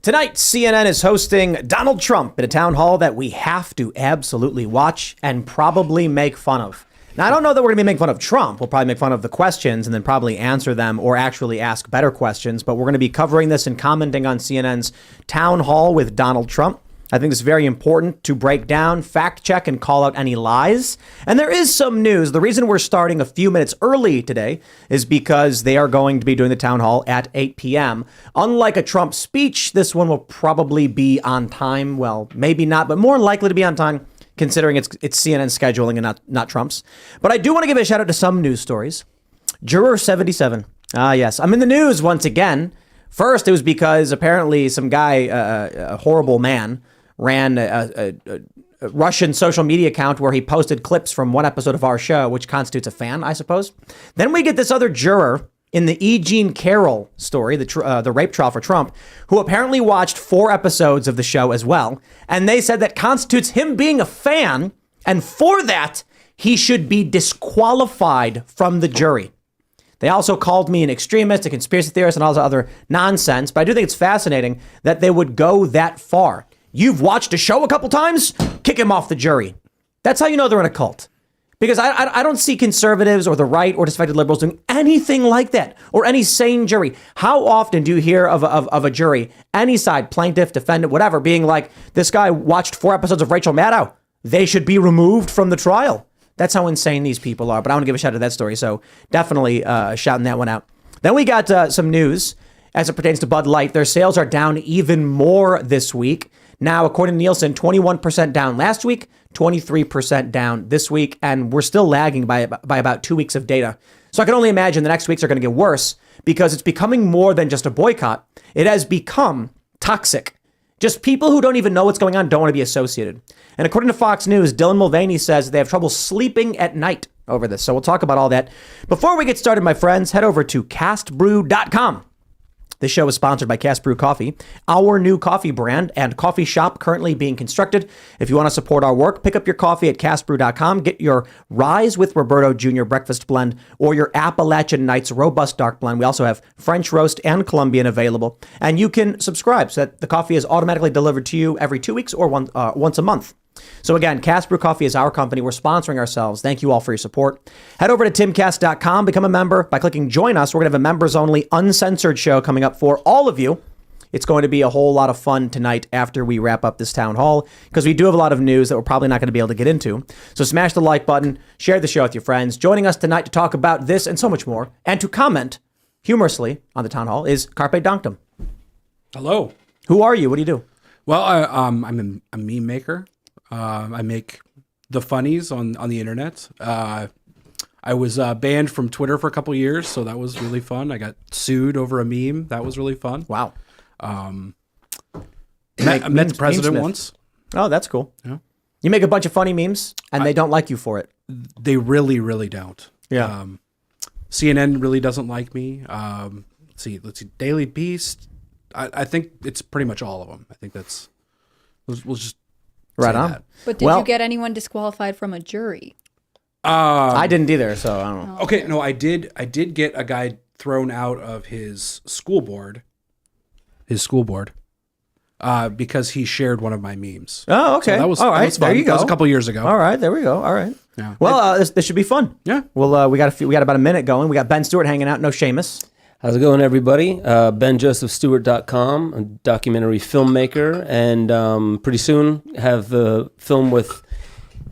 Tonight, CNN is hosting Donald Trump at a town hall that we have to absolutely watch and probably make fun of. Now, I don't know that we're going to be making fun of Trump. We'll probably make fun of the questions and then probably answer them or actually ask better questions. But we're going to be covering this and commenting on CNN's town hall with Donald Trump. I think it's very important to break down, fact check, and call out any lies. And there is some news. The reason we're starting a few minutes early today is because they are going to be doing the town hall at 8 p.m. Unlike a Trump speech, this one will probably be on time. Well, maybe not, but more likely to be on time, considering it's CNN scheduling and not Trump's. But I do want to give a shout out to some news stories. Juror 77. Yes, I'm in the news once again. First, it was because apparently some guy, a horrible man, ran a Russian social media account where he posted clips from one episode of our show, which constitutes a fan, I suppose. Then we get this other juror in the E. Jean Carroll story, the rape trial for Trump, who apparently watched 4 episodes of the show as well. And they said that constitutes him being a fan. And for that, he should be disqualified from the jury. They also called me an extremist, a conspiracy theorist, and all this other nonsense. But I do think it's fascinating that they would go that far. You've watched a show a couple times? Kick him off the jury. That's how you know they're in a cult. Because I don't see conservatives or the right or disaffected liberals doing anything like that, or any sane jury. How often do you hear of a jury, any side, plaintiff, defendant, whatever, being like, this guy watched 4 episodes of Rachel Maddow. They should be removed from the trial. That's how insane these people are. But I want to give a shout out to that story. So definitely shouting that one out. Then we got some news as it pertains to Bud Light. Their sales are down even more this week. Now, according to Nielsen, 21% down last week, 23% down this week, and we're still lagging by about 2 weeks of data. So I can only imagine the next weeks are going to get worse because it's becoming more than just a boycott. It has become toxic. Just people who don't even know what's going on don't want to be associated. And according to Fox News, Dylan Mulvaney says they have trouble sleeping at night over this. So we'll talk about all that. Before we get started, my friends, head over to castbrew.com. This show is sponsored by Cast Brew Coffee, our new coffee brand and coffee shop currently being constructed. If you want to support our work, pick up your coffee at castbrew.com. Get your Rise with Roberto Jr. breakfast blend or your Appalachian Nights Robust Dark Blend. We also have French Roast and Colombian available. And you can subscribe so that the coffee is automatically delivered to you every 2 weeks or once a month. So again, Cast Brew Coffee is our company. We're sponsoring ourselves. Thank you all for your support. Head over to timcast.com, become a member by clicking join us. We're going to have a members only uncensored show coming up for all of you. It's going to be a whole lot of fun tonight after we wrap up this town hall because we do have a lot of news that we're probably not going to be able to get into. So smash the like button, share the show with your friends. Joining us tonight to talk about this and so much more and to comment humorously on the town hall is Carpe Donktum. Hello. Who are you? What do you do? Well, I'm a meme maker. I make the funnies on the internet. I was banned from Twitter for a couple years, so that was really fun. I got sued over a meme. That was really fun. Wow. Met the president once. Oh, that's cool. Yeah. You make a bunch of funny memes, and they don't like you for it. They really, really don't. Yeah. CNN really doesn't like me. Let's see. Daily Beast. I think it's pretty much all of them. I think that's. We'll just. Right on. That. But did you get anyone disqualified from a jury? I didn't either, so I don't know. Okay, no, I did get a guy thrown out of his school board, because he shared one of my memes. Oh, okay. So that was all right. That was fun. There you go. That was a couple years ago. All right, there we go. All right. Yeah. Well, this should be fun. Yeah. Well, we got about a minute going. We got Ben Stewart hanging out. No Seamus. How's it going, everybody? BenJosephStewart.com, a documentary filmmaker, and pretty soon have the film with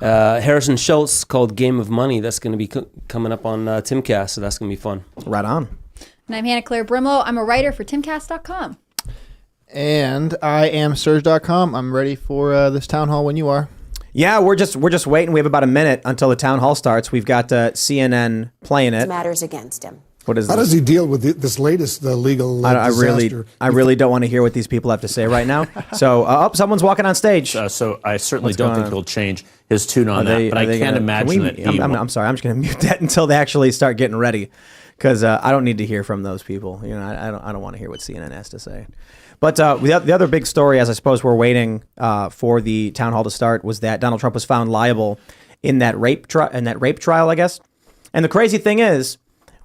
Harrison Schultz called Game of Money. That's going to be coming up on Timcast, so that's going to be fun. Right on. And I'm Hannah Claire Brimlow. I'm a writer for Timcast.com. And I am Serge.com. I'm ready for this town hall when you are. Yeah, we're just waiting. We have about a minute until the town hall starts. We've got CNN playing it. Matters against him. What is How this? does he deal with this latest legal disaster? I really don't want to hear what these people have to say right now. So, someone's walking on stage. So I certainly don't think he'll change his tune on that. But I can't imagine that he I'm sorry. I'm just going to mute that until they actually start getting ready, because I don't need to hear from those people. You know, I don't want to hear what CNN has to say. But the other big story, as I suppose we're waiting for the town hall to start, was that Donald Trump was found liable in that rape trial, I guess. And the crazy thing is,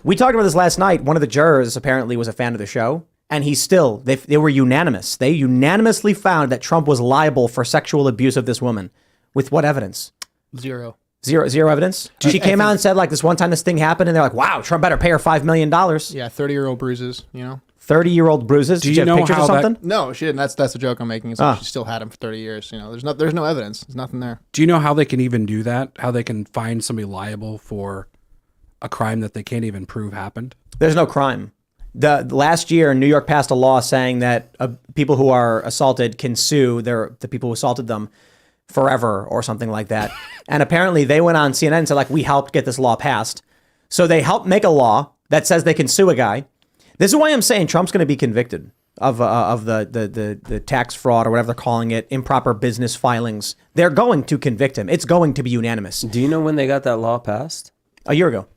we talked about this last night. One of the jurors apparently was a fan of the show, And they were unanimous. They unanimously found that Trump was liable for sexual abuse of this woman. With what evidence? Zero evidence? She came out and said, like, this one time this thing happened, and they're like, wow, Trump better pay her $5 million. Yeah, 30-year-old bruises, 30-year-old bruises? Do you Did you know have pictures how or something? No, she didn't. That's the joke I'm making. Is like she still had him for 30 years. There's no evidence. There's nothing there. Do you know how they can even do that? How they can find somebody liable for a crime that they can't even prove happened? There's no crime. The last year, New York passed a law saying that people who are assaulted can sue the people who assaulted them forever or something like that. And apparently they went on CNN and said, like, we helped get this law passed. So they helped make a law that says they can sue a guy. This is why I'm saying Trump's going to be convicted of the tax fraud or whatever they're calling it, improper business filings. They're going to convict him. It's going to be unanimous. Do you know when they got that law passed? A year ago.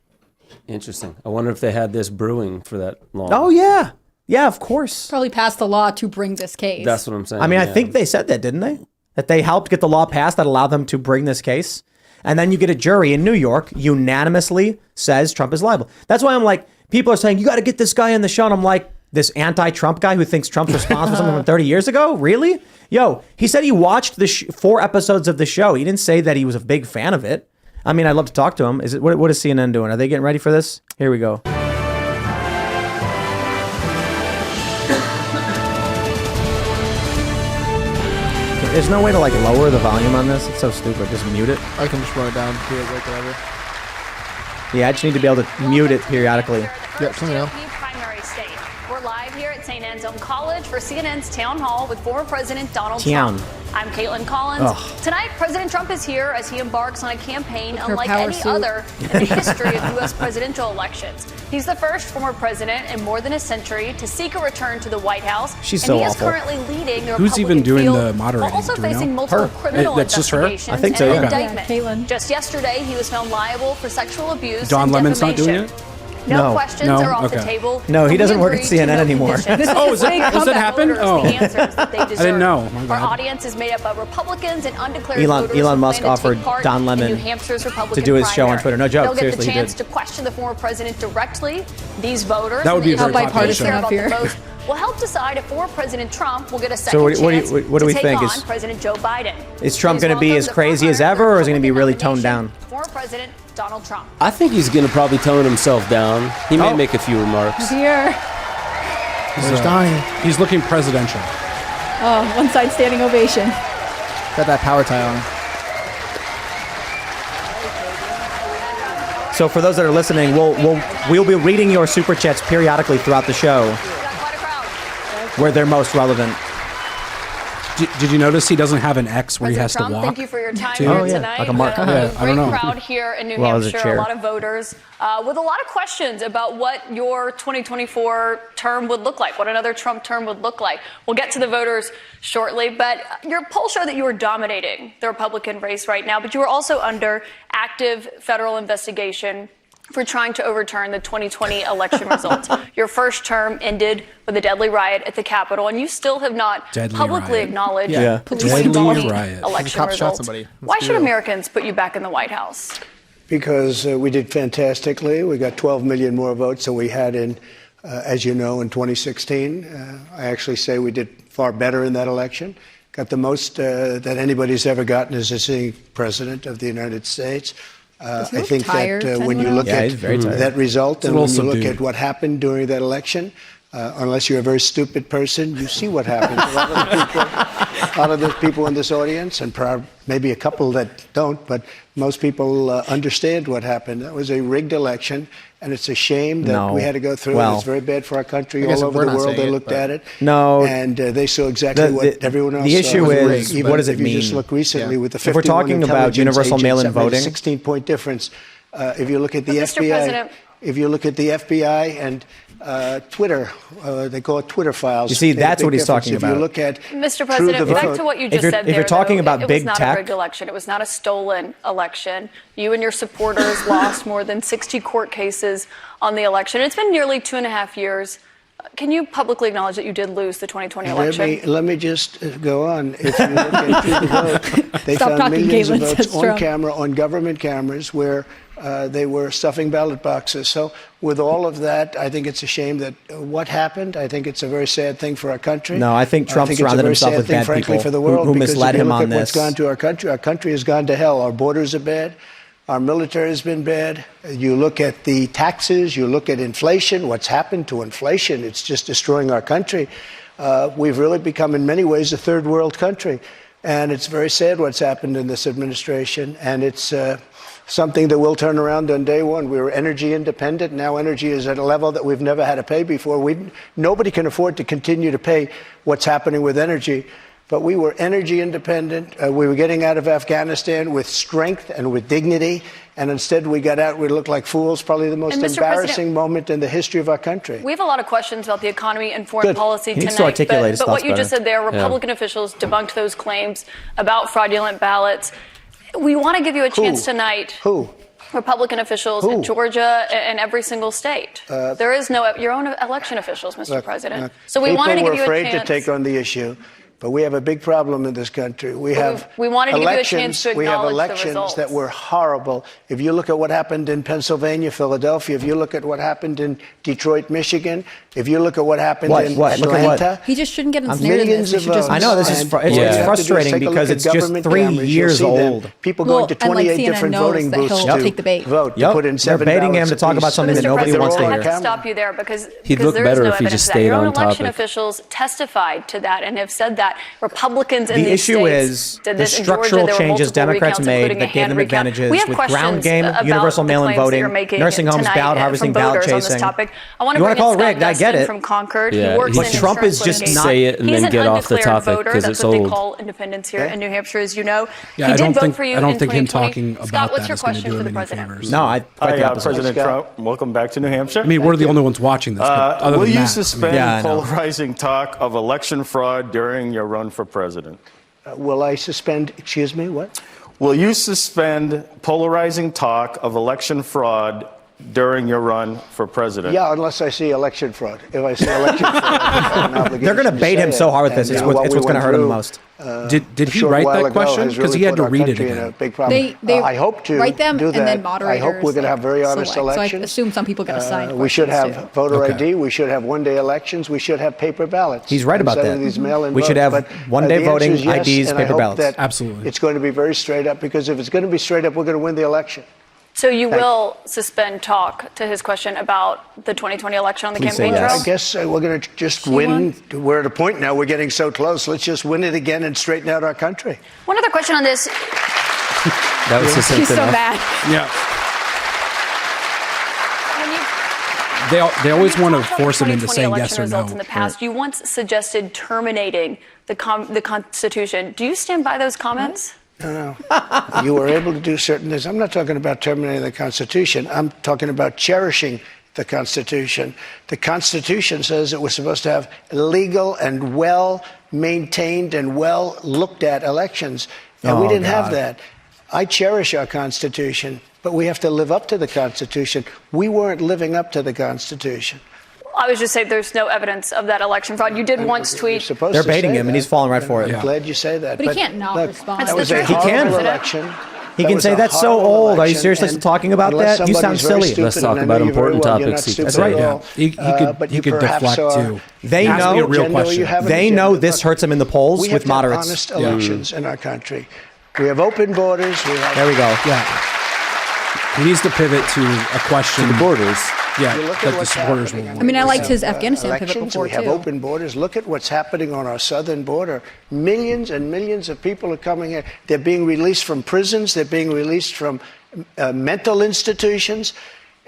Interesting. I wonder if they had this brewing for that long. Oh, yeah. Yeah, of course. Probably passed the law to bring this case. That's what I'm saying. I mean, I think they said that, didn't they? That they helped get the law passed that allowed them to bring this case. And then you get a jury in New York unanimously says Trump is liable. That's why I'm like, people are saying, you got to get this guy on the show. And I'm like, this anti-Trump guy who thinks Trump's responsible for something from 30 years ago? Really? Yo, he said he watched the 4 episodes of the show. He didn't say that he was a big fan of it. I mean, I'd love to talk to him. What is CNN doing? Are they getting ready for this? Here we go. There's no way to like lower the volume on this. It's so stupid. Just mute it. I can just run it down, do it, like whatever. Yeah, I just need to be able to mute it periodically. Yep, let me know. Primary state. We're live here at St. Anselm College for CNN's Town Hall with former President Donald Trump. I'm Caitlin Collins. Ugh. Tonight, President Trump is here as he embarks on a campaign unlike power any suit. other in the history of U.S. presidential elections. He's the first former president in more than a century to seek a return to the White House. She's and so he is awful. currently leading the Who's Republican even doing field, the moderating? while also Do we know? facing multiple Her. criminal That's just her? investigations I think so, and yeah. indictment. Yeah, Caitlin. Just yesterday, he was found liable for sexual abuse Don and Lemon's not doing defamation. it? No No. questions No? are off the Okay. table. No, he We doesn't work at agree to CNN no anymore. conditions. Oh, does that happen? Voters Oh. the answers that they deserve. didn't know. My Our bad. audience is made up of Republicans and undeclared Elon voters who Musk plan to take offered part Don in Lemon New Hampshire's Republican to do his show on primary. Twitter. No joke, They'll get seriously, the he chance did. to question the former president directly. These voters That would be a and the very issues popular they show. care about the Here. most will help decide if former President Trump will get a second what do you- chance what do we to think? take on Is- President Joe Biden. Is Trump Please gonna be welcome as the crazy as front ever, or is he gonna be Republican really toned nomination, down? Former President Donald Trump. I think he's going to probably tone himself down. He may Oh. make a few remarks. Here. He's dying. He's looking presidential. Oh, one side standing ovation. Got that power tie on. So for those that are listening, we'll be reading your super chats periodically throughout the show We got quite a crowd. where they're most relevant. Did you notice he doesn't have an X where he has President Trump, to walk? thank you for your time too? here Oh, yeah, tonight. like a mark. We got Yeah, a I great don't know. crowd here in New Well, as a Hampshire, chair. a lot of voters with a lot of questions about what your 2024 term would look like, what another Trump term would look like. We'll get to the voters shortly, but your poll showed that you were dominating the Republican race right now, but you were also under active federal investigation for trying to overturn the 2020 election results. Your first term ended with a deadly riot at the Capitol, and you still have not Deadly publicly riot. acknowledged Yeah. police Deadly involvement riot. election The cop shot results. somebody. Let's Why be should real. Americans put you back in the White House? Because we did fantastically. We got 12 million more votes than we had in, as you know, in 2016. I actually say we did far better in that election. Got the most that anybody's ever gotten as a sitting president of the United States. I he look think tired, that when you 10 look Yeah, he's at very tired. that result a and when little you look subdued. at what happened during that election, unless you're a very stupid person, you see what happens. A lot of the people in this audience, and maybe a couple that don't, but most people understand what happened. That was a rigged election, and it's a shame that No. we had to go through Well, it. It's very bad for our country. I guess All we're over the not world, saying they it, looked but- at it. No. And they saw exactly what everyone else the saw. issue It was is, rigged. what But does it if you just mean? look recently Yeah. with the If we're 51 talking about intelligence universal agents, mail-in that made a voting- 16-point difference. If you look at the But Mr. FBI, President- if you look at the FBI and Twitter, they call it Twitter files. You see, made a that's big what he's difference. talking If you about. look at Mr. through President, the back vote- to what you If just you're- said if you're there, talking though, about it big was not tech- a rigged election. It was not a stolen election. You and your supporters lost more than 60 court cases on the election. It's been nearly 2.5 years. can you publicly acknowledge that you did lose the 2020 election? Let me just go on. If you look at the vote, they Stop found talking, millions of Caitlin, votes says on Trump. camera, on government cameras, where they were stuffing ballot boxes. So with all of that, I think it's a shame that what happened. I think it's a very sad thing for our country. No, I think Trump surrounded himself with bad frankly, people for the world, who because misled if you him look on at this. What's gone to our country has gone to hell. Our borders are bad. Our military has been bad. You look at the taxes, you look at inflation, what's happened to inflation, it's just destroying our country. We've really become, in many ways, a third world country. And it's very sad what's happened in this administration. And it's something that will turn around on day one. We were energy independent. Now energy is at a level that we've never had to pay before. Nobody can afford to continue to pay what's happening with energy. But we were energy independent. We were getting out of Afghanistan with strength and with dignity. And instead we got out, we looked like fools, probably the most embarrassing moment in the history of our country. We have a lot of questions about the economy and foreign policy He needs tonight. to articulate his but what thoughts you just better. said there, Republican officials debunked those claims about fraudulent ballots. We want to give you a chance tonight. Who? Republican officials in Georgia and every single state. There is no your own election officials, Mr. President. So we wanted to give you a chance. People were afraid to take on the issue. But we have a big problem in this country. We wanted to give you a chance to we have acknowledge the elections results. that were horrible. If you look at what happened in Pennsylvania, Philadelphia, if you look at what happened in Detroit, Michigan, if you look at what happened in Atlanta. He just shouldn't get ensnared in this. I know this is it's frustrating because it's just 3 years old. People going to 28 different voting booths to take the bait. vote. To put in 7 They're baiting him ballots to talk apiece. about something that Mr. nobody wants to President, hear. I have to stop you there because He'd look there better is no if he evidence just of that. stayed Your own on election topic. officials testified to that and have said that Republicans in The these issue states is did the this. In Georgia, structural there were changes multiple Democrats recounts, made including a that gave hand them recount. advantages We have with questions ground game, about universal the mail-in claims that voting, you're making nursing homes, tonight ballot harvesting, from ballot voters on this chasing. topic. I want to You wanna bring call in it Scott rigged, I get Dustin it. from Concord. Yeah, He works but in Trump is insurance just litigation. not- Say it and He's then an get off the undeclared topic voter. because That's it's what they old. call independents here in New Hampshire, as you know. Yeah, He I did don't vote think for you I don't in think him 2020. talking Scott, about what's that your is going to question do for him the any president? favors. No, quite the Hi, opposite. President Trump. Welcome back to New Hampshire. I mean, we're the only ones watching this. But other Will than you that, suspend Yeah, I know. polarizing talk of election fraud during your run for president? Will I suspend, excuse me, what? Will you suspend polarizing talk of election fraud during your run for president? Yeah, unless I see election fraud. If I see election fraud, I have an obligation They're going to bait say him so it. hard with this. And, It's what what's we going to went hurt him the through, most. did a he short write while that ago question? has Because really he had put to our read it country in again. a big problem. They I hope to write them do and that. then moderators. I hope we're going to have very honest select. elections. So I assume some people got assigned. We should have questions, voter Okay. ID. We should have one-day elections. We should have paper ballots. He's right about instead of that. these mail-in We should votes. have But, one-day the answer voting, is yes, IDs, and I paper hope ballots. that Absolutely. It's going to be very straight up, because if it's going to be straight up, we're going to win the election. So you will suspend talk to his question about the 2020 election on the Please say campaign yes. trail? I guess we're going to just win. We're at a point now. We're getting so close. Let's just win it again and straighten out our country. One other question on this. That was succinct She's so enough. mad. Yeah, When you they always When want you to talked about force him into 2020 saying election yes or results no. In the past, you once suggested terminating the Constitution. Do you stand by those comments? You were able to do certain things. I'm not talking about terminating the Constitution. I'm talking about cherishing the Constitution. The Constitution says that we're supposed to have legal and well-maintained and well-looked-at elections. And we didn't have that. I cherish our Constitution, but we have to live up to the Constitution. We weren't living up to the Constitution. I was just saying there's no evidence of that election fraud. You did once tweet. They're baiting him, and he's falling right for it. I'm glad you say that. But he can't not respond. That was a That's the truth. He can. horrible election. He That can was say a that's so horrible old. Are you election, seriously and talking about unless that? You sound somebody's very silly. stupid, Let's talk and I about know you very important well, you're topics. not stupid That's right. at Yeah. all. He You could perhaps deflect are. too. They Ask know- me a real Agenda, question. you have an They agenda. know this hurts him in the polls We have with to have moderates. honest elections in our country. We have open borders. There we go. Yeah, he needs to pivot to a question. The borders. Yeah, You look at that the what's supporters happening. will. I mean, I liked his Afghanistan pivot Elections, before, we have too. open borders. Look at what's happening on our southern border. Millions and millions of people are coming here. They're being released from prisons. They're being released from mental institutions.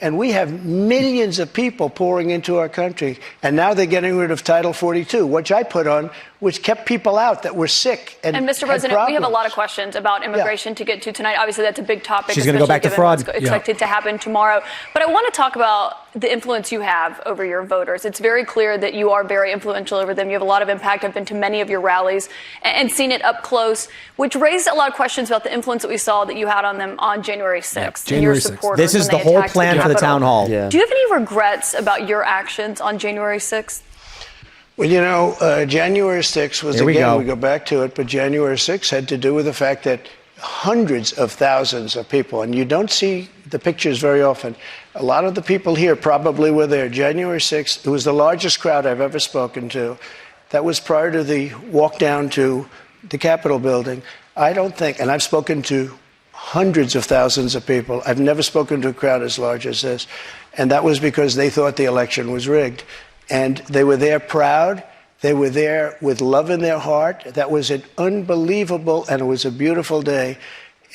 And we have millions of people pouring into our country. And now they're getting rid of Title 42, which I put on, which kept people out that were sick. And Mr. had President, we have a lot of problems. questions about immigration to get to tonight. Obviously, that's a big topic. She's gonna go back to especially given fraud. what's expected to happen tomorrow. But I want to talk about the influence you have over your voters. It's very clear that you are very influential over them. You have a lot of impact. I've been to many of your rallies and seen it up close, which raised a lot of questions about the influence that we saw that you had on them on January 6th. and your January 6th. supporters This is when the they whole attacked plan for the Capitol. town hall. Yeah. Do you have any regrets about your actions on January 6th? Well, you know, January 6th was, Here we again, go. we go back to it, but January 6th had to do with the fact that hundreds of thousands of people, and you don't see the pictures very often. A lot of the people here probably were there. January 6th, it was the largest crowd I've ever spoken to. That was prior to the walk down to the Capitol building. I don't think, and I've spoken to hundreds of thousands of people. I've never spoken to a crowd as large as this. And that was because they thought the election was rigged. And they were there proud. They were there with love in their heart. That was an unbelievable, and it was a beautiful day.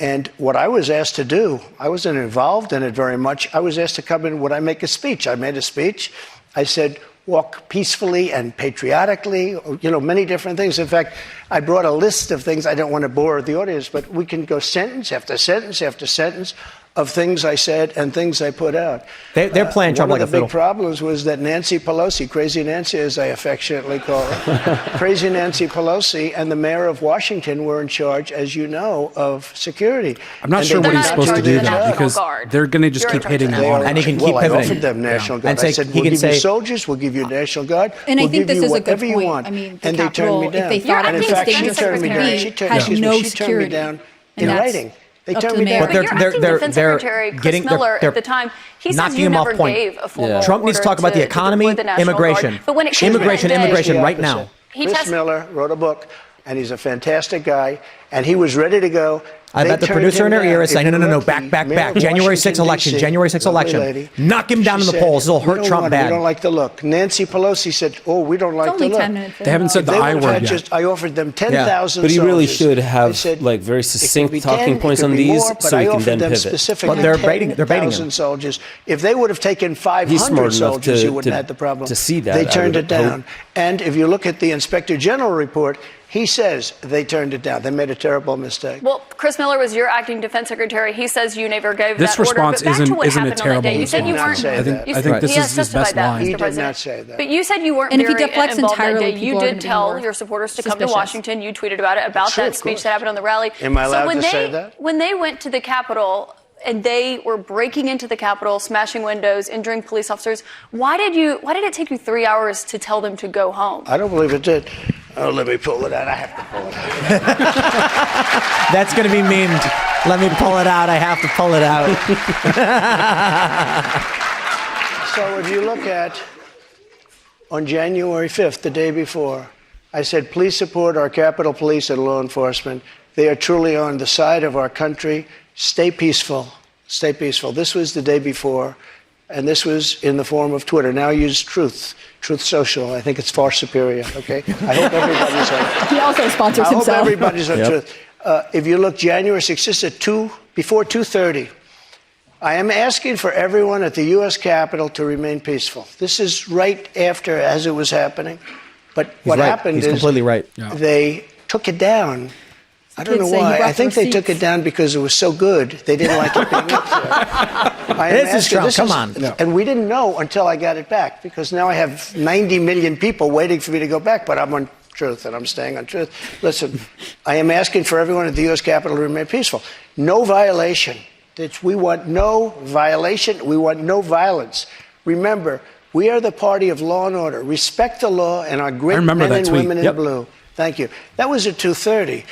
And what I was asked to do, I wasn't involved in it very much. I was asked to come in, would I make a speech? I made a speech. I said, walk peacefully and patriotically, you know, many different things. In fact, I brought a list of things. I don't want to bore the audience, but we can go sentence after sentence after sentence of things I said and things I put out. They're playing Trump like a One of the fiddle. big problems was that Nancy Pelosi, Crazy Nancy as I affectionately call her, Crazy Nancy Pelosi and the mayor of Washington were in charge, as you know, of security. I'm not And sure they what did he's not supposed do to do their though, job. because Guard. they're going to just You're keep in hitting charge them of on that. And he it. can keep I pivoting. offered them National Guard. And say- I said, he we'll can give you say- soldiers, we'll give you National Guard, And I we'll think give this you is a good whatever you point. want. I mean, the And they turned me Capitol, down. if they thought And it in was fact, she dangerous turned me for down. me, She turned, had excuse no me, she turned me security. down And in that's writing. They up to turned the me mayor. down. But But your acting defense they're secretary, Chris getting- Miller, they're at the time, he says knocking you him off never point. gave a formal Trump needs to order talk about the to economy, deploy the National immigration. Guard. But when it came to Immigration, that day, immigration. right The now. opposite. He Chris test- Miller wrote a book, and he's a fantastic guy, and he was ready to go. I They bet the turned producer him in her down. ear is saying, If no, you no, no, look, back, the back, mayor back. of January 6th Washington, election, D.C., January 6th lovely election. lady, Knock him down she in the said, polls. It'll "We hurt don't Trump want it. bad. We don't like the look. Nancy Pelosi said, oh, we don't like It's the only look. 10 minutes. They haven't said the They I would word have yet. just, I offered them 10,000 But he really soldiers. should I have said, like very it could succinct be talking 10, points it could on be these, more, but so I he can offered then them pivot. specifically But they're baiting him. 10,000 soldiers. If they would have taken 500 smart enough soldiers, to- you wouldn't to- have had the problem. to see that, They I turned would it down. hope. And if you look at the Inspector General report, he says they turned it down. They made a terrible mistake. Well, Chris Miller was your acting defense secretary. He says you never gave This that order. response But back to isn't- what isn't a happened on that terrible day. You said you response. weren't. I think- you I think said- this he has is his testified best that, line. Mr. He did President. not say that. But you said you weren't And if he very deflects involved that entirely, day. people You are did gonna be tell more your supporters to come to suspicious. Washington. You tweeted about it, about Sure, that of speech course. that happened on the rally. Am I allowed so when to they, say that? When they went to the Capitol and they were breaking into the Capitol, smashing windows, injuring police officers, why did it take you 3 hours to tell them to go home? I don't believe it did. Oh, let me pull it out. I have to pull it out. That's going to be memed. Let me pull it out. I have to pull it out. So if you look at on January 5th, the day before, I said, please support our Capitol Police and law enforcement. They are truly on the side of our country. Stay peaceful. Stay peaceful. This was the day before, and this was in the form of Twitter. Now use Truth Social. I think it's far superior, okay? I hope everybody's on He also sponsors I hope himself. everybody's on Truth. If you look January 6th, this is before 2:30. I am asking for everyone at the U.S. Capitol to remain peaceful. This is right after, as it was happening. But what right. happened He's is completely right. they took it down. I don't know Kids say you why. brought I think they took it receipts. down because it was so good. They didn't like it being up there. I am This is asking- Trump. Come on. And we didn't know until I got it back, because now I have 90 million people waiting for me to go back, but I'm on Truth, and I'm staying on Truth. Listen, I am asking for everyone at the U.S. Capitol to remain peaceful. No violation. We want no violation. We want no violence. Remember, we are the party of law and order. Respect the law and our great remember men that and tweet. women Yep. in blue. Thank you. That was at 2:30.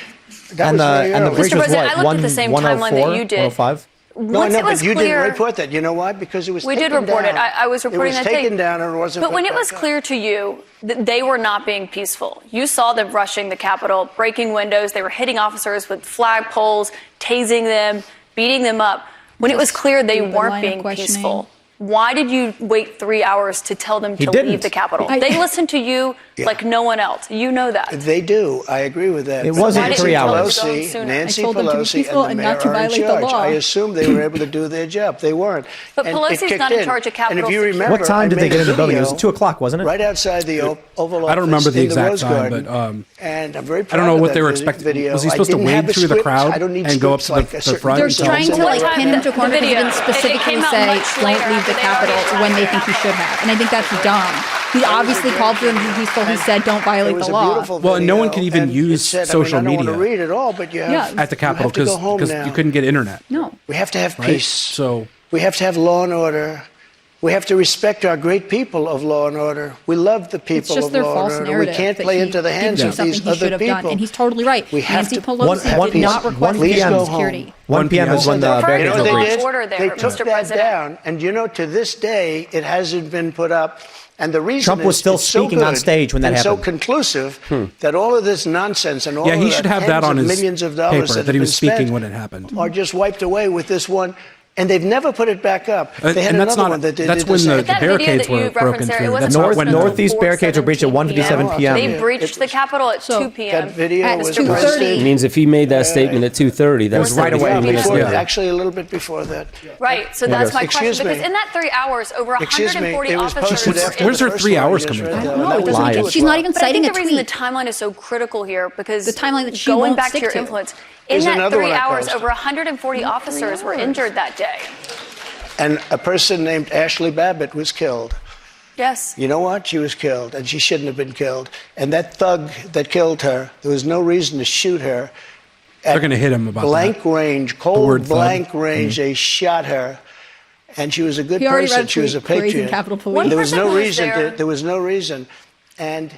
That And was very the early. bridge Mr. was President, what? I looked at the same timeline that you did. 105? No, Once no, it was but you clear, didn't report that. You know why? Because it was we did taken report down. it. I was reporting that It was taken day. down and it wasn't. But when put it was back up. clear to you that they were not being peaceful, you saw them rushing the Capitol, breaking windows. They were hitting officers with flagpoles, tasing them, beating them up. When it was clear they the weren't line of being questioning. peaceful, why did you wait 3 hours to tell them He to didn't. leave the Capitol? I- They listened to you like no one else. You know that. They do. I agree with that. It But wasn't Nancy 3 hours. Pelosi, Nancy I told them to be Pelosi peaceful and the and mayor not to are in violate the charge. law. I assume they were able to do their job. They weren't. But And it Pelosi's kicked not in in. charge of And Capitol if you security. remember, What time did I they get made in the a building? It was video 2 o'clock, wasn't it? Right outside the Oval Office. I don't remember the in exact Rose time, Garden. but, and I'm very proud I don't know of what that they were expecting. Video. Was he I supposed to didn't wade have a through the script. crowd I don't need and go up scripts to like the a certain front They're and tell trying them to What like time pin him the to a corner because he video? didn't It specifically came out say much don't later leave the after they Capitol already when they left. think he should have. And I think that's dumb. He obviously called for them to be peaceful. He said don't It violate was the a law. beautiful Well, and no one video, could even and it use said, social I don't media want to read it all, but you have, Yeah. at the Capitol you have to go home because now. you couldn't get internet. No. We have to have Right? peace. So We have to have law and order. We have to respect our great people of law and order. We love the people It's just of their law false and order. We narrative can't that play he into the hands didn't of do these something he should other have people. done. And he's totally right. We have Nancy to- Pelosi did not request Please minimum go home. security. 1 p.m. is when the Referring barricades to will law breach. and order there, They took Mr. that President. down, and to this day, it hasn't been put up. And the reason Trump was is still it's so speaking on good stage when that and happened. so conclusive that all of this nonsense and all Yeah, of he the should have tens that on of his millions of dollars paper that, that he have was been spent speaking when it happened. are just wiped away with this one. And they've never put it back up. They had And that's another not- one that they that's did when same. the But that video barricades that you were broken referenced there, through. it wasn't That's not North- when Northeast barricades were breached at 1:57 1:57 p.m. They breached the Capitol at 2 p.m. That video At was 2:30. posted. It means if he made that statement at 2:30, that was right away. Yeah, 30 minutes before, later. actually a little bit before that. Right, so that's my Excuse question. me. Because in that 3 hours, over Excuse me, 140 it was officers posted were after Where's the her first 3 one hours you just coming read, from? though, No, and that it was doesn't true make- as she's well. not even But I citing think a the reason the tweet. timeline is so critical here because The timeline that she going won't back to stick your to. influence, Here's in that another 3 one I hours, posted. over 140 officers were injured that day. And a person named Ashley Babbitt was killed. Yes. You know what? She was killed, and she shouldn't have been killed. And that thug that killed her, there was no reason to shoot her. They're going to hit him about blank that. range, word cold thug. blank range. They shot her, and she was a good He already person. read She was a tweet praising patriot. Capitol Police. One There was person no who was reason. there- There was no reason, and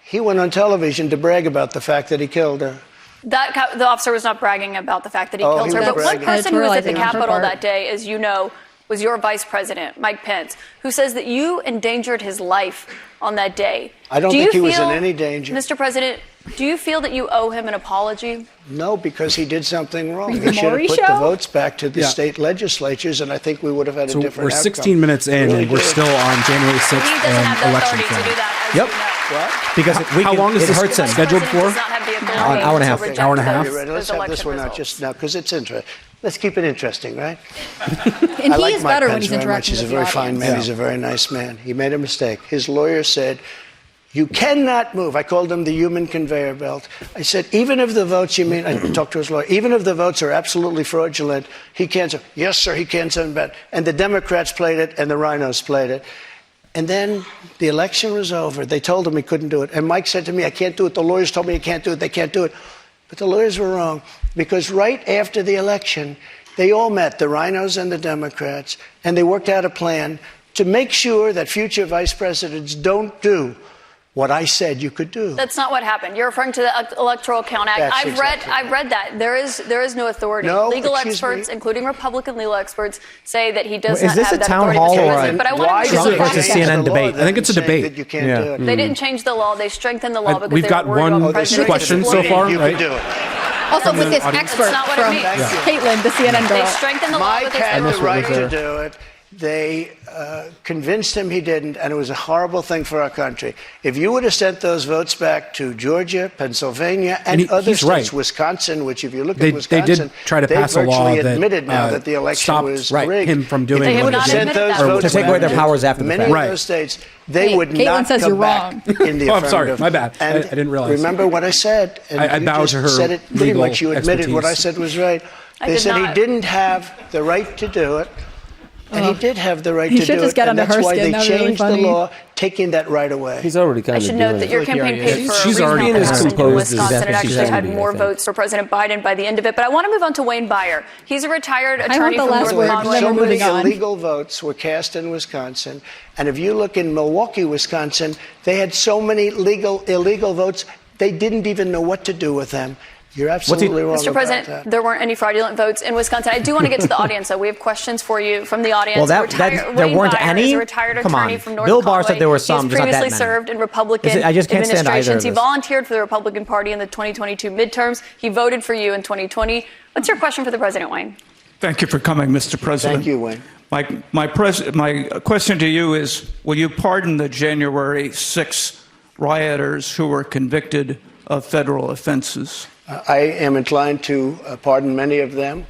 he went on television to brag about the fact that he killed her. The officer was not bragging about the fact that he Oh, killed he her. was But one bragging. person who was at the Editorializing on her Capitol part. that day, as you know, was your vice president, Mike Pence, who says that you endangered his life on that day. I don't Do think you he was in feel, any danger. Mr. President, do you feel that you owe him an apology? No, because he did something wrong. the He should have Maury put the Show? votes back to the Yeah. state legislatures, and I think we would have had a So different we're outcome. 16 minutes in, Really and we're do. still on January 6th He doesn't and have the election authority to do fraud. that, as Yep. you know. What? Because How long is it this hurts him. The scheduled president for? does not have the authority Hour and a half. to reject Hour and a half? those- You're ready? Let's those have this election one out results. just now, because it's interesting. Let's keep it interesting, right? And I he like is Mike better when Pence he's very much. interacting He's a with the very fine audience. man. He's a very nice man. He made a mistake. His lawyer said, you cannot move. I called him the human conveyor belt. I said, even if the votes, I talked to his lawyer, even if the votes are absolutely fraudulent, he can't say, yes, sir, he can't send back. And the Democrats played it, and the rhinos played it. And then the election was over. They told him he couldn't do it. And Mike said to me, I can't do it. The lawyers told me he can't do it. They can't do it. But the lawyers were wrong, because right after the election, they all met, the rhinos and the Democrats, and they worked out a plan to make sure that future vice presidents don't do what I said you could do. That's not what happened. You're referring to the Electoral Count Act. That's I've exactly read that. There is no authority. No, legal excuse experts, me. including Republican legal experts, say that he does Is not this have a that town authority. hall Mr. or President. But I want Why to Trump make versus sure CNN debate? I think it's a debate. That you can't Yeah. do it. they didn't change the law. They strengthened the law because We've they got were worried one about president question so exploiting. far, You right? can do it. Also with this audience. expert That's not what it from means. Caitlin, the CNN They girl. strengthened the law Mike because had they the were right worried. to do it. They convinced him he didn't, and it was a horrible thing for our country. If you would have sent those votes back to Georgia, Pennsylvania, and other he's states, right. Wisconsin, which if you look They at Wisconsin, did try to pass a law virtually that admitted now that the election stopped was Right. rigged. him from doing If They you have would have not sent admitted those that. votes To take away their back powers after the many fact. of those states, they Hey, would Caitlin not says come you're back wrong. in the Oh, I'm sorry. affirmative. My bad. I And didn't realize. Remember what I said, and I you bow just to her said it pretty legal much. You admitted what I expertise. said was right. I They did said he not. didn't have the right to do it. And he did have the right He to should do just it, get and under that's her why skin. they That was really changed the funny. law, taking that right away. He's already kind I of should doing note that it. your campaign paid for She's a already reasonable as person in composed as Wisconsin and she's actually ever had been, I more think. votes for President Biden by the end of it. But I want to move on to Wayne Byer. He's a retired attorney the from last North word. Conway. Then So we're many moving on. illegal votes were cast in Wisconsin, and if you look in Milwaukee, Wisconsin, they had so many illegal votes, they didn't even know what to do with them. You're absolutely wrong Mr. about President, that. there weren't any fraudulent votes in Wisconsin. I do want to get to the audience, though. We have questions for you from the audience. Well, there Wayne weren't Byer any? is a retired Come attorney on. from North Bill Barr Conway. said there were some, He's just not that previously many. served in Republican I just can't stand either of administrations. He this. volunteered for the Republican Party in the 2022 midterms. He voted for you in 2020. What's your question for the president, Wayne? Thank you for coming, Mr. President. Thank you, Wayne. My question to you is, will you pardon the January 6 rioters who were convicted of federal offenses? I am inclined to pardon many of them.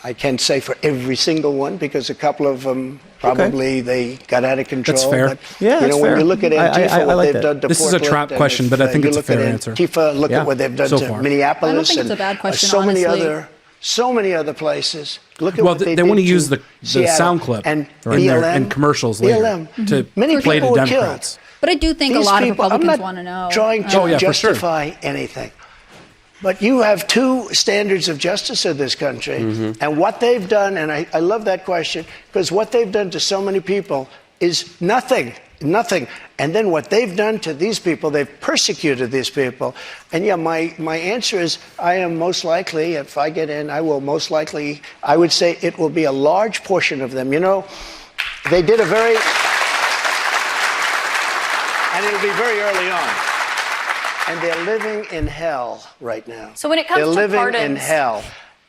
I can't say for every single one, because a couple of them probably they got out of control. That's fair. But, Yeah, you that's know, when fair. you look at I Antifa, what like they've that. done to This is a Portland, trap and question, if, but I think you it's a look at fair answer. Antifa, look Yeah. at what they've done So to far. Minneapolis. I don't think and it's a bad question, so many honestly. so many other places. Look at Well, what they they did want to to use the Seattle sound clip and in their BLM, in commercials later BLM. to Many play to people were Democrats. killed. But I do think a These lot of people, Republicans I'm not want to know. trying to Oh, yeah, for sure. justify anything. But you have two standards of justice in this country. And what they've done, and I love that question, because what they've done to so many people is nothing. And then what they've done to these people, they've persecuted these people. And yeah, my answer is I am most likely, if I get in, I will most likely, I would say it will be a large portion of them. You know, they did a very, and it'll be very early on. And they're living in hell right now. So when it comes they're to living pardons, in hell.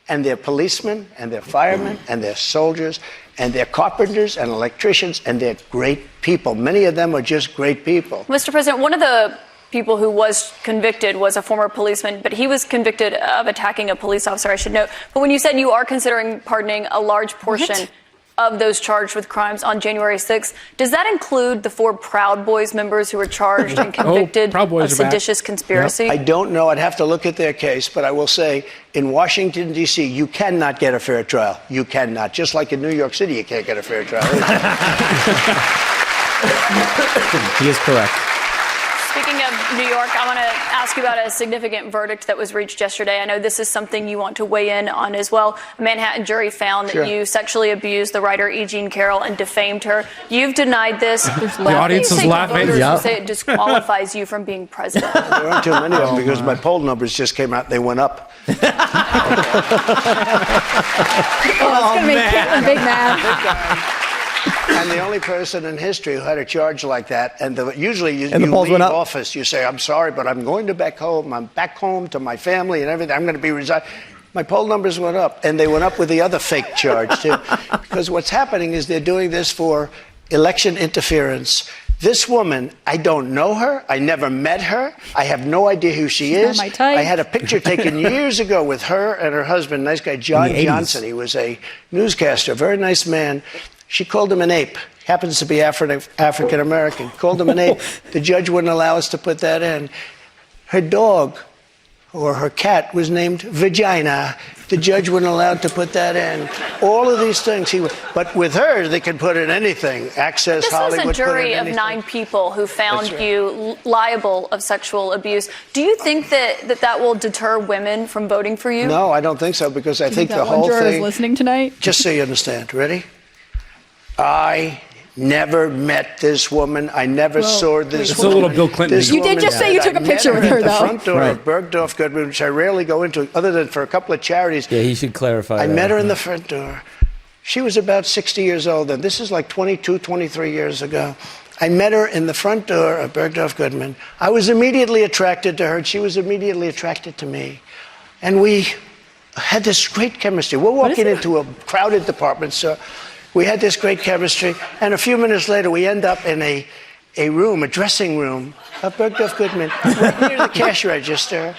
And they're policemen, and they're firemen, and they're soldiers, and they're carpenters and electricians, and they're great people. Many of them are just great people. Mr. President, one of the people who was convicted was a former policeman, but he was convicted of attacking a police officer, I should note. But when you said you are considering pardoning a large portion of those charged with crimes on January 6th, does that include the 4 Proud Boys members who were charged and convicted of seditious conspiracy? I don't know. I'd have to look at their case, but I will say in Washington, D.C., you cannot get a fair trial. You cannot. Just like in New York City, you can't get a fair trial. He is correct. Speaking of New York, I want to ask you about a significant verdict that was reached yesterday. I know this is something you want to weigh in on as well. A Manhattan jury found that you sexually abused the writer E. Jean Carroll and defamed her. You've denied this. The audience is laughing. You say it disqualifies you from being president. There aren't too many of them because my poll numbers just came out. They went up. It's going to make Caitlin big mad. And the only person in history who had a charge like that, and usually you leave office, you say, I'm sorry, but I'm going to back home. I'm back home to my family and everything. I'm going to be resigned. My poll numbers went up, and they went up with the other fake charge, too. Because what's happening is they're doing this for election interference. This woman, I don't know her. I never met her. I have no idea who she is. Not my type. I had a picture taken years ago with her and her husband, nice guy, John Johnson. He was a newscaster, very nice man. She called him an ape. Happens to be African American. Called him an ape. The judge wouldn't allow us to put that in. Her dog or her cat was named Vagina. The judge wouldn't allow to put that in. All of these things. But with her, they can put in anything. Access this Hollywood. This was a jury of 9 people who found you liable of sexual abuse. Do you think that will deter women from voting for you? No, I don't think so, because I think the whole juror thing. Is listening tonight. Just so you understand. Ready? I never met this woman. I never saw this woman. It's a little Bill Clinton. You did just say you took a picture with her, though. At the front door of Bergdorf Goodman, which I rarely go into, other than for a couple of charities. Yeah, he should clarify I that. met her in the front door. She was about 60 years old, and this is like 22, 23 years ago. I met her in the front door of Bergdorf Goodman. I was immediately attracted to her, and she was immediately attracted to me. And we had this great chemistry. We're walking into a crowded department store. We had this great chemistry, and a few minutes later, we end up in a room, a dressing room of Bergdorf Goodman, right near the cash register.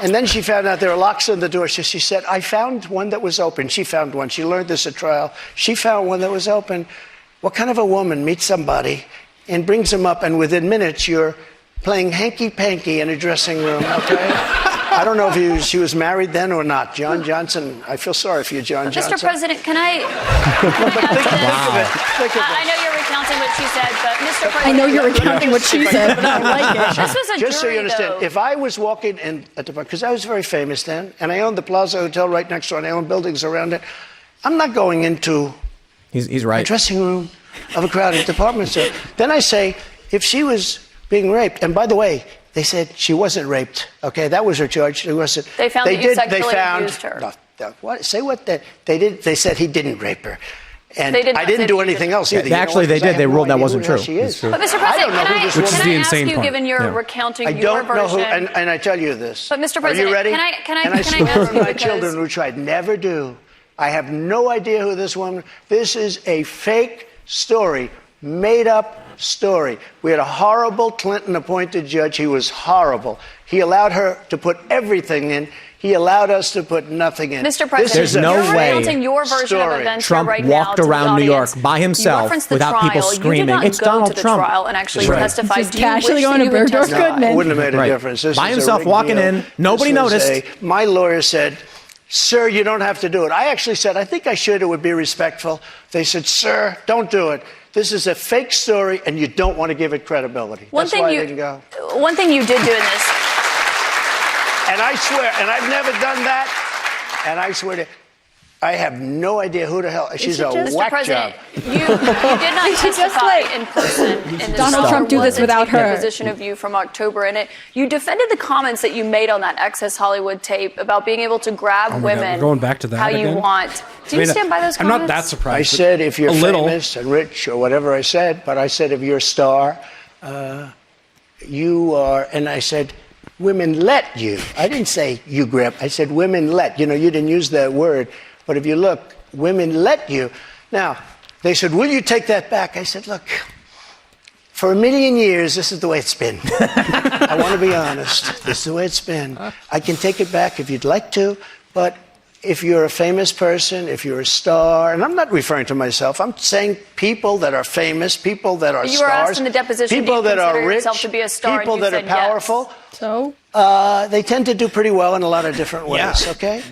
And then she found out there were locks on the door. So she said, I found one that was open. She found one. She learned this at trial. She found one that was open. What kind of a woman meets somebody and brings them up, and within minutes, you're playing hanky-panky in a dressing room, okay? I don't know if she was married then or not. John Johnson, I feel sorry for you, John Johnson. Mr. President, can I think of it. I know you're recounting what she said, but Mr. President. I know you're recounting what she said, but I don't like it. This was a Just jury, so you understand, though. if I was walking in at the because I was very famous then, and I owned the Plaza Hotel right next door, and I owned buildings around it, I'm not going into He's right. a dressing room of a crowded department store. Then I say, if she was being raped, and by the way, they said she wasn't raped. Okay, that was her charge. She wasn't. They found that you sexually abused her. What? Say what? They did. They said he didn't rape her, and They did not I didn't say do he anything did. else either. Actually, they did. They ruled that wasn't true. She is. But Mr. President, can I ask you, part. given your recounting I your don't know version? who, and I tell you this. But Mr. Are President, you ready? can I And I ask swear you on my because- children, which I'd never do. I have no idea who this woman. This is a fake story, made up story. We had a horrible Clinton-appointed judge. He was horrible. He allowed her to put everything in. He allowed us to put nothing in. Mr. President, There's no you're way recounting your version of events Trump right walked now to around the New York audience. by himself You referenced the without trial. people screaming, You did not "It's go Donald to the Trump." trial and actually Right. testified. Just Do you casually wish going that to you had Bergdorf testified? Goodman. Wouldn't have made a Right. difference. This By is a himself rigged walking deal. in, nobody This was noticed. my lawyer said, sir, you don't have to do it. I actually said, I think I should. It would be respectful. They said, sir, don't do it. This is a fake story, and you don't want to give it credibility. That's why I didn't go. One thing you did do in this. And I swear, and I've never done that, and I swear to, I have no idea who the hell. She's a whack job. You did not testify in person in this. Donald Trump do this without her. Position of you from October, and you defended the comments that you made on that Access Hollywood tape about being able to grab women. We're going back to that how again? you want. Do you stand by those comments? I'm not that surprised. I said if you're famous and rich or whatever I said, but I said if you're a star, you are, and I said women let you. I didn't say you grab. I said women let. You didn't use that word. But if you look, women let you. Now, they said, will you take that back? I said, look, for 1,000,000 years, this is the way it's been. I want to be honest. This is the way it's been. I can take it back if you'd like to, but if you're a famous person, if you're a star, and I'm not referring to myself, I'm saying people that are famous, people that are you stars, were asked in the deposition, people that are rich, yourself to be a star, people and you that are said powerful. Yes. So? They tend to do pretty well in a lot of different ways, okay?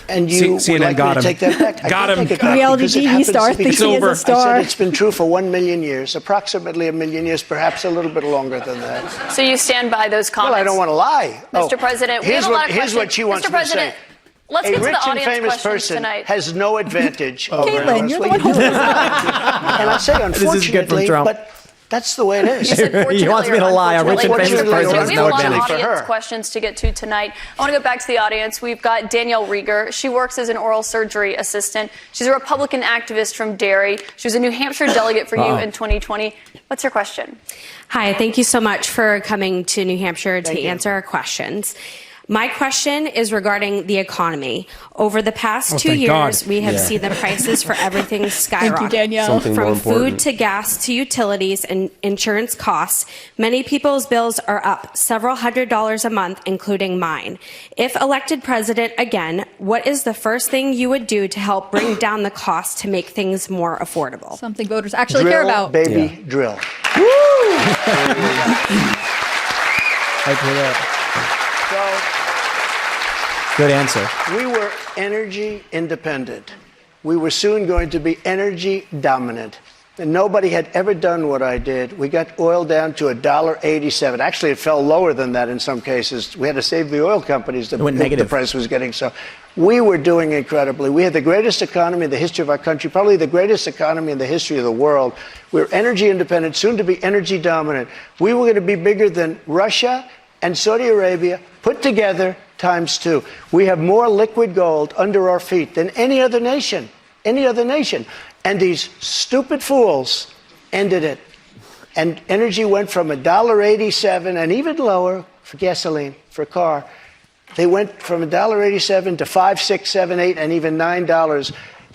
And you would CNN like got me to him. take that back? Got him. Reality TV star thinks he is a I star. said it's been true for 1,000,000 years, approximately 1,000,000 years, perhaps a little bit longer than that. So you stand by those comments? Well, I don't want to lie. Mr. President, we have a lot of here's what she wants Mr. me to say. President, let's A get to rich the and audience famous questions person tonight. has no advantage over Caitlin, us. you're the one holding this up. And I say This is good from unfortunately, Trump. but that's the way it is. You said He wants me to lie. A rich and famous unfortunately. person has We no have a lot of advantage. For audience her. questions to get to tonight. I want to go back to the audience. We've got Danielle Rieger. She works as an oral surgery assistant. She's a Republican activist from Derry. She was a New Hampshire delegate for you in 2020. What's your question? Hi, thank you so much for coming to New Hampshire to answer our questions. My question is regarding the economy. Over the past 2 thank years, God. we have seen the prices for everything skyrocket. Thank you, Danielle. Something more From important. food to gas to utilities and insurance costs, many people's bills are up several $100s a month, including mine. If elected president again, what is the first thing you would do to help bring down the cost to make things more affordable? Something voters actually care Drill, about. baby, drill. Right to that. Good answer. We were energy independent. We were soon going to be energy dominant. And nobody had ever done what I did. We got oil down to $1.87. Actually, it fell lower than that in some cases. We had to save the oil companies. The price was getting so. We were doing incredibly. We had the greatest economy in the history of our country, probably the greatest economy in the history of the world. We were energy independent, soon to be energy dominant. We were going to be bigger than Russia and Saudi Arabia put together ×2. We have more liquid gold under our feet than any other nation. Any other nation. And these stupid fools ended it. And energy went from $1.87 and even lower for gasoline, for a car. They went from $1.87 to $5, $6, $7, $8, and even $9.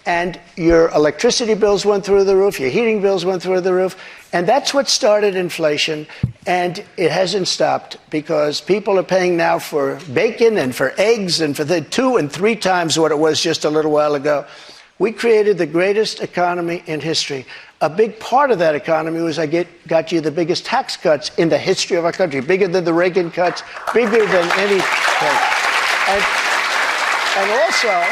And your electricity bills went through the roof, your heating bills went through the roof. And that's what started inflation. And it hasn't stopped because people are paying now for bacon and for eggs and for the 2 and 3 times what it was just a little while ago. We created the greatest economy in history. A big part of that economy was got you the biggest tax cuts in the history of our country, bigger than the Reagan cuts, bigger than any cut. And also,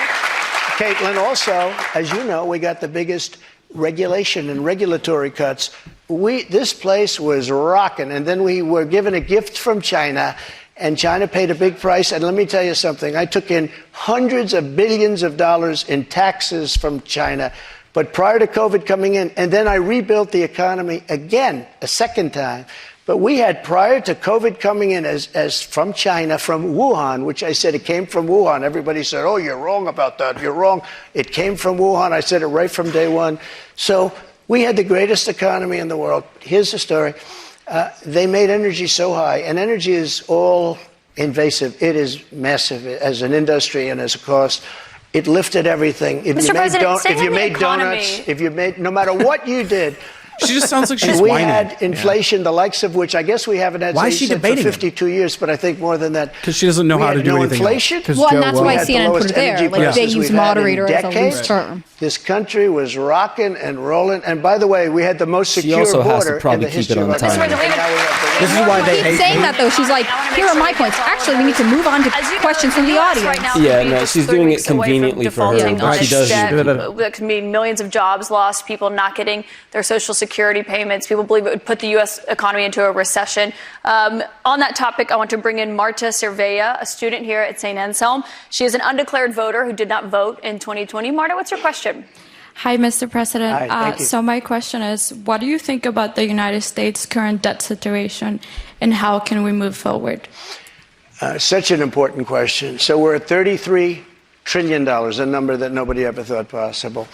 Caitlin, as you know, we got the biggest regulation and regulatory cuts. This place was rocking, and then we were given a gift from China, and China paid a big price. And let me tell you something. I took in hundreds of billions of dollars in taxes from China. But prior to COVID coming in, and then I rebuilt the economy again, a second time. But we had, prior to COVID coming in as from China, from Wuhan, which I said it came from Wuhan. Everybody said, oh, you're wrong about that. You're wrong. It came from Wuhan. I said it right from day one. So we had the greatest economy in the world. Here's the story. They made energy so high, and energy is all invasive. It is massive as an industry and as a cost. It lifted everything. If Mr. President, you made donuts, if you made, no matter what you did. She just sounds like she's we whining. had inflation, the likes of which I guess we haven't had Why is she for debating 52 years, but I think more than that. Because she doesn't know how to do anything inflation. else. Well, and that's why We had the CNN put lowest it there. energy Like they prices use we've had in moderator as a decades. loose term. This country was rocking and rolling. And by the way, we had the most She secure also has to border in probably the keep it history on of our time. country. And now we have the This is why they keeps hate saying me. that though. She's like, here are my points. Actually, we need to move on to questions from the audience. Right now, Yeah, could be no, just she's 3 doing weeks it away from conveniently for her, defaulting but on she its does- debt. That could mean millions of jobs lost, people not getting their Social Security payments. People believe it would put the U.S. economy into a recession. On that topic, I want to bring in Marta Cervella, a student here at St. Anselm. She is an undeclared voter who did not vote in 2020. Marta, what's your question? Hi, Mr. President. Hi, thank you. So my question is, what do you think about the United States' current debt situation, and how can we move forward? Such an important question. So we're at $33 trillion, a number that nobody ever thought possible.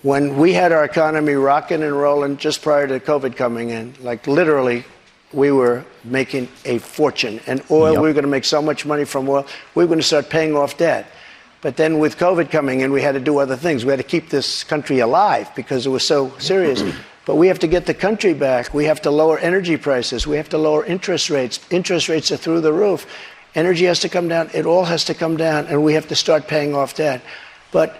When we had our economy rocking and rolling just prior to COVID coming in, like literally, we were making a fortune. And oil, we were going to make so much money from oil, we were going to start paying off debt. But then with COVID coming in, we had to do other things. We had to keep this country alive because it was so serious. But we have to get the country back. We have to lower energy prices. We have to lower interest rates. Interest rates are through the roof. Energy has to come down. It all has to come down, and we have to start paying off debt. But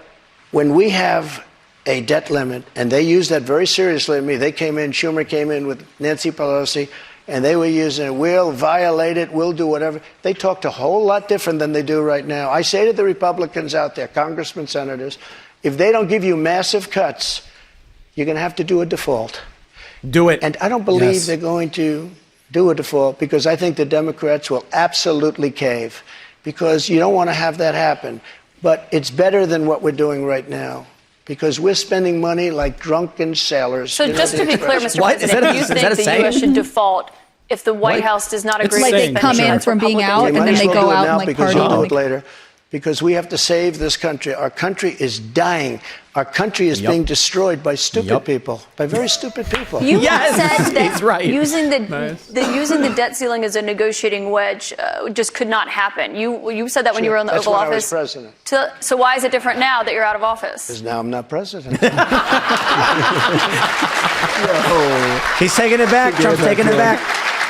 when we have a debt limit, and they use that very seriously to me. They came in, Schumer came in with Nancy Pelosi, and they were using it. We'll violate it. We'll do whatever. They talked a whole lot different than they do right now. I say to the Republicans out there, congressmen, senators, if they don't give you massive cuts, you're going to have to do a default. Do it. And I don't believe they're going to do a default because I think the Democrats will absolutely cave because you don't want to have that happen. But it's better than what we're doing right now. Because we're spending money like drunken sailors. So just to be clear, Mr. President, you think the U.S. should default if the White House does not agree? Like they come in from being out and then they go out and like party. I'll do it later. Because we have to save this country. Our country is dying. Our country is being destroyed by stupid people, by very stupid people. You said that using the debt ceiling as a negotiating wedge just could not happen. You said that when you were in the Oval Office. That's when I was president. So why is it different now that you're out of office? Because now I'm not president. He's taking it back. Trump's taking it back.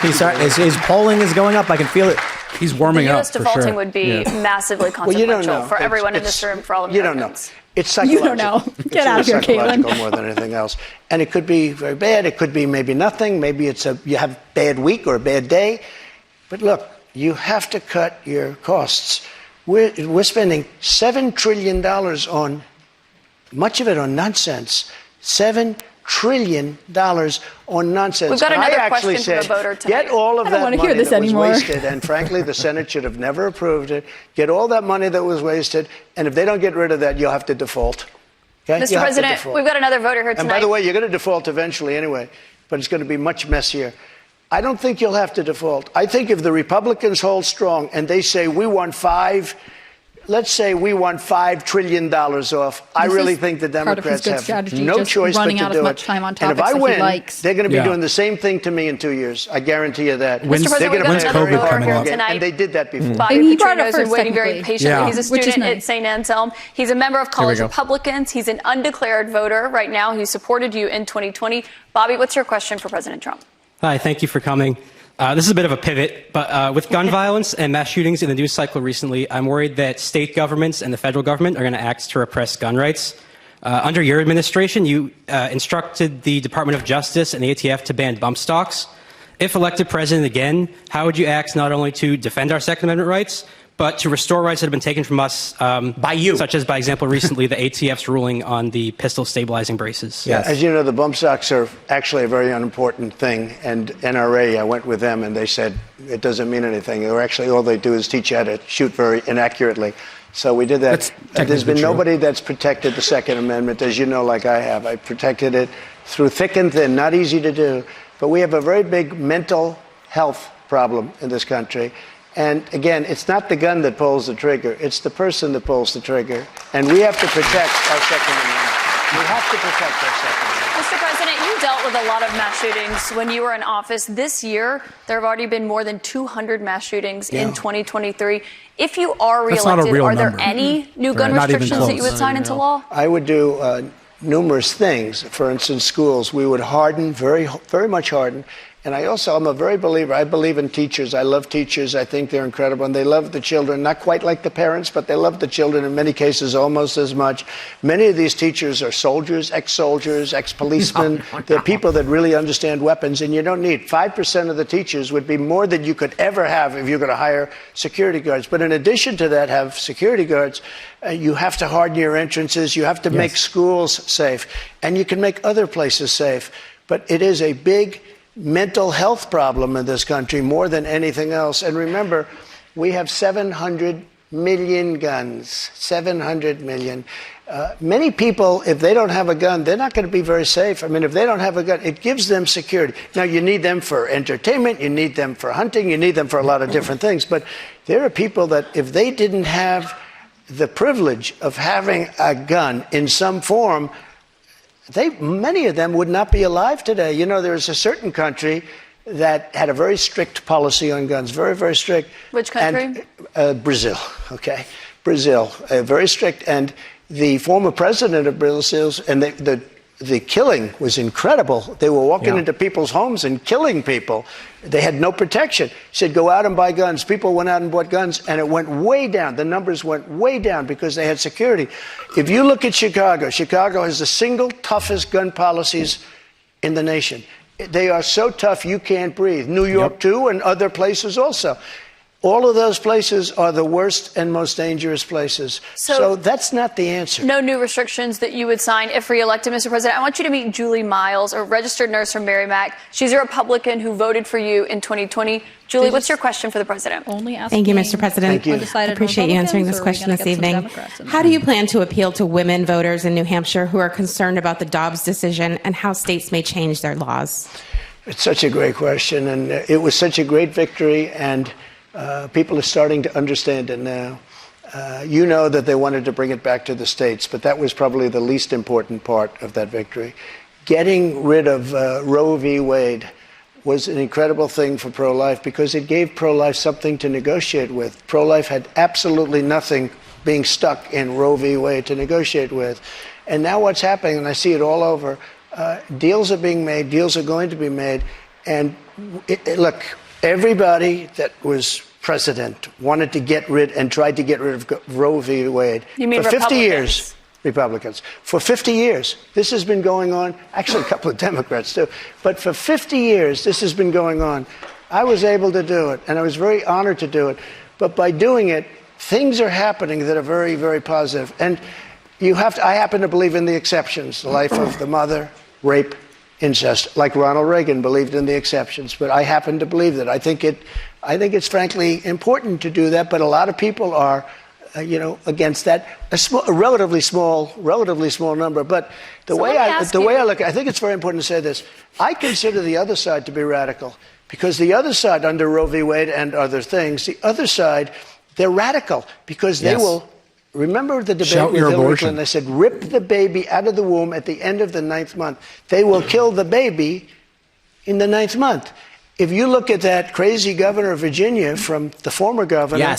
His polling is going up. I can feel it. He's warming the up. U.S. defaulting would be massively consequential for everyone in this room, for all Americans. You don't know. It's psychological. You don't know. Get out of here, Caitlin. Caitlin. More than anything else. And it could be very bad. It could be maybe nothing. Maybe you have a bad week or a bad day. But look, you have to cut your costs. We're spending $7 trillion on, much of it on nonsense. $7 trillion on nonsense. We've got another I actually question from said, a voter tonight. get all of I don't that want to money hear this that anymore. was wasted, and frankly, the Senate should have never approved it. Get all that money that was wasted, and if they don't get rid of that, you'll have to default. Okay? Mr. President, we've got another voter here tonight. And by the way, you're going to default eventually anyway, but it's going to be much messier. I don't think you'll have to default. I think if the Republicans hold strong and they say we want let's say we want $5 trillion off. I really think the Democrats have no choice but to do it. And if I win, they're going to be doing the same thing to me in 2 years. I guarantee you that. Mr. President, when's COVID coming up? And they did that before. Bobby Petrino has been waiting very patiently. He's a student nice. at St. Anselm. He's a member of College Republicans. He's an undeclared voter right now. He supported you in 2020. Bobby, what's your question for President Trump? Hi, thank you for coming. This is a bit of a pivot, but with gun violence and mass shootings in the news cycle recently, I'm worried that state governments and the federal government are going to act to repress gun rights. Under your administration, you instructed the Department of Justice and the ATF to ban bump stocks. If elected president again, how would you act not only to defend our Second Amendment rights, but to restore rights that have been taken from us by you, such as, by example, recently the ATF's ruling on the pistol stabilizing braces? Yes. As you know, the bump stocks are actually a very unimportant thing. And NRA, I went with them, and they said it doesn't mean anything. Or actually, all they do is teach you how to shoot very inaccurately. So we did that. There's been nobody that's protected the Second Amendment, as you know, like I have. I protected it through thick and thin, not easy to do. But we have a very big mental health problem in this country. And again, it's not the gun that pulls the trigger. It's the person that pulls the trigger. And we have to protect our Second Amendment. We have to protect our Second Amendment. Mr. President, you dealt with a lot of mass shootings when you were in office. This year, there have already been more than 200 mass shootings in 2023. If you are reelected, are there any new gun restrictions that you would sign into law? I would do numerous things. For instance, schools. We would harden, very much harden. And I'm a very believer. I believe in teachers. I love teachers. I think they're incredible. And they love the children, not quite like the parents, but they love the children in many cases almost as much. Many of these teachers are soldiers, ex-policemen. They're people that really understand weapons. And you don't need 5% of the teachers would be more than you could ever have if you're going to hire security guards. But in addition to that, have security guards. You have to harden your entrances. You have to make schools safe. And you can make other places safe. But it is a big mental health problem in this country more than anything else. And remember, we have 700 million guns. 700 million. Many people, if they don't have a gun, they're not going to be very safe. I mean, if they don't have a gun, it gives them security. Now, you need them for entertainment. You need them for hunting. You need them for a lot of different things. But there are people that if they didn't have the privilege of having a gun in some form, many of them would not be alive today. You know, there's a certain country that had a very strict policy on guns, very, very strict. Which country? Brazil, okay? Brazil, very strict. And the former president of Brazil, and the killing was incredible. They were walking into people's homes and killing people. They had no protection. He said, go out and buy guns. People went out and bought guns, and it went way down. The numbers went way down because they had security. If you look at Chicago, Chicago has the single toughest gun policies in the nation. They are so tough you can't breathe. New York, too, and other places also. All of those places are the worst and most dangerous places. So that's not the answer. No new restrictions that you would sign if reelected, Mr. President. I want you to meet Julie Miles, a registered nurse from Merrimack. She's a Republican who voted for you in 2020. Julie, what's your question for the president? Thank you, Mr. President. Thank you. I appreciate you answering this question this evening. How do you plan to appeal to women voters in New Hampshire who are concerned about the Dobbs decision and how states may change their laws? It's such a great question, and it was such a great victory, and people are starting to understand it now. You know that they wanted to bring it back to the states, but that was probably the least important part of that victory. Getting rid of Roe v. Wade was an incredible thing for pro-life because it gave pro-life something to negotiate with. Pro-life had absolutely nothing being stuck in Roe v. Wade to negotiate with. And now what's happening, and I see it all over, deals are being made, deals are going to be made, and look, everybody that was president wanted to get rid and tried to get rid of Roe v. Wade. You mean for 50 Republicans? years. Republicans. For 50 years, this has been going on. Actually, a couple of Democrats, too. But for 50 years, this has been going on. I was able to do it, and I was very honored to do it. But by doing it, things are happening that are very, very positive. And I happen to believe in the exceptions, the life of the mother, rape, incest, like Ronald Reagan believed in the exceptions. But I happen to believe that. I think it's frankly important to do that, but a lot of people are against that. A relatively small number. But the way I look, I think it's very important to say this. I consider the other side to be radical because the other side, under Roe v. Wade and other things, the other side, they're radical because they will. Remember the debate with Hillary Clinton? They said, rip the baby out of the womb at the end of the 9th month. They will kill the baby in the 9th month. If you look at that crazy governor of Virginia from the former governor,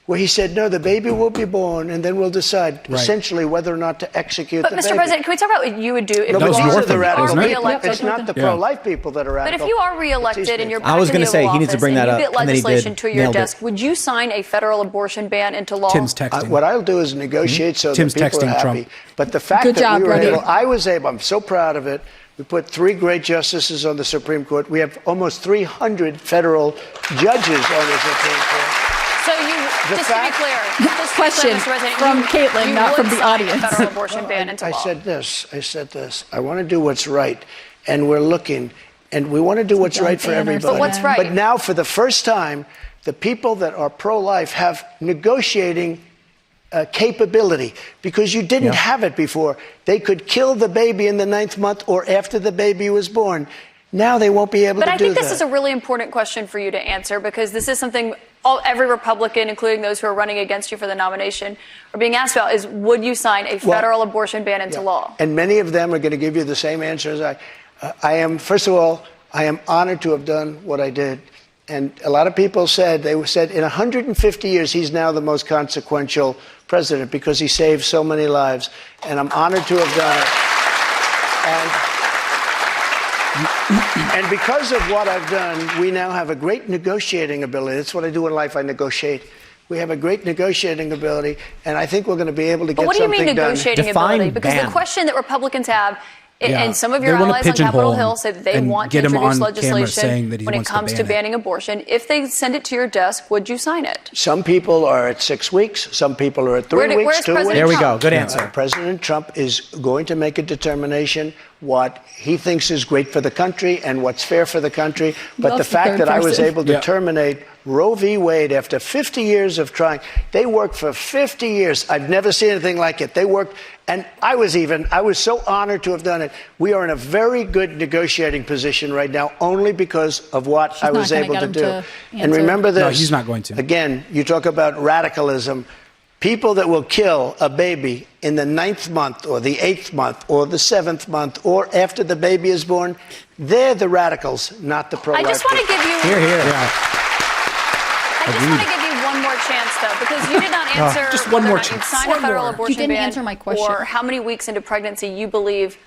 where he said, no, the baby will be born, and then we'll decide essentially whether or not to execute the baby. But, Mr. President, can we talk about what you would do if these are the radical re-elected? It's not the pro-life people that are radical. But if you are re-elected and you're back I was in the going to say Oval he needs to Office bring that and up, you get and then he legislation did. to your Nailed desk, it. would you sign a federal abortion ban into law? Tim's texting. What I'll do is negotiate so Tim's that people are texting happy. Trump. But the fact Good that job, we were brother. able, I was able, I'm so proud of it. We put 3 great justices on the Supreme Court. We have almost 300 federal judges on the Supreme Court. So just to be clear, Question Mr. President, from Caitlin, not from the sign audience. a federal abortion ban into I law. said this. I want to do what's right. And we're looking. And we want to do what's right for everybody. But what's right? But now, for the first time, the people that are pro-life have negotiating capability because you didn't have it before. They could kill the baby in the 9th month or after the baby was born. Now they won't be able to do that. But I think this is a really important question for you to answer because this is something every Republican, including those who are running against you for the nomination, are being asked about is would you sign a federal abortion ban into law? And many of them are going to give you the same answer as I am. First of all, I am honored to have done what I did. And a lot of people said in 150 years, he's now the most consequential president because he saved so many lives. And I'm honored to have done it. And because of what I've done, we now have a great negotiating ability. That's what I do in life. I negotiate. We have a great negotiating ability, and I think we're going to be able to get something done. What do you mean negotiating ability? Because the question that Republicans have, and some of your allies on Capitol Hill say that they want to introduce legislation when it comes to banning abortion. If they send it to your desk, would you sign it? Some people are at 6 weeks. Some people are at 3 weeks, 2 weeks. There we go. Good answer. President Trump is going to make a determination what he thinks is great for the country and what's fair for the country. But the fact that I was able to terminate Roe v. Wade after 50 years of trying, they worked for 50 years. I've never seen anything like it. They worked, and I was so honored to have done it. We are in a very good negotiating position right now, only because of what I was able to do. And remember this. No, he's not going to. Again, you talk about radicalism. People that will kill a baby in the 9th month or the 8th month or the 7th month or after the baby is born, they're the radicals, not the pro-life. I just want to give you... Here, here. I just want to give you one more chance, though, because you did not answer just one whether more or not you'd chance. sign a federal abortion You didn't ban answer my question. or how many weeks into pregnancy you believe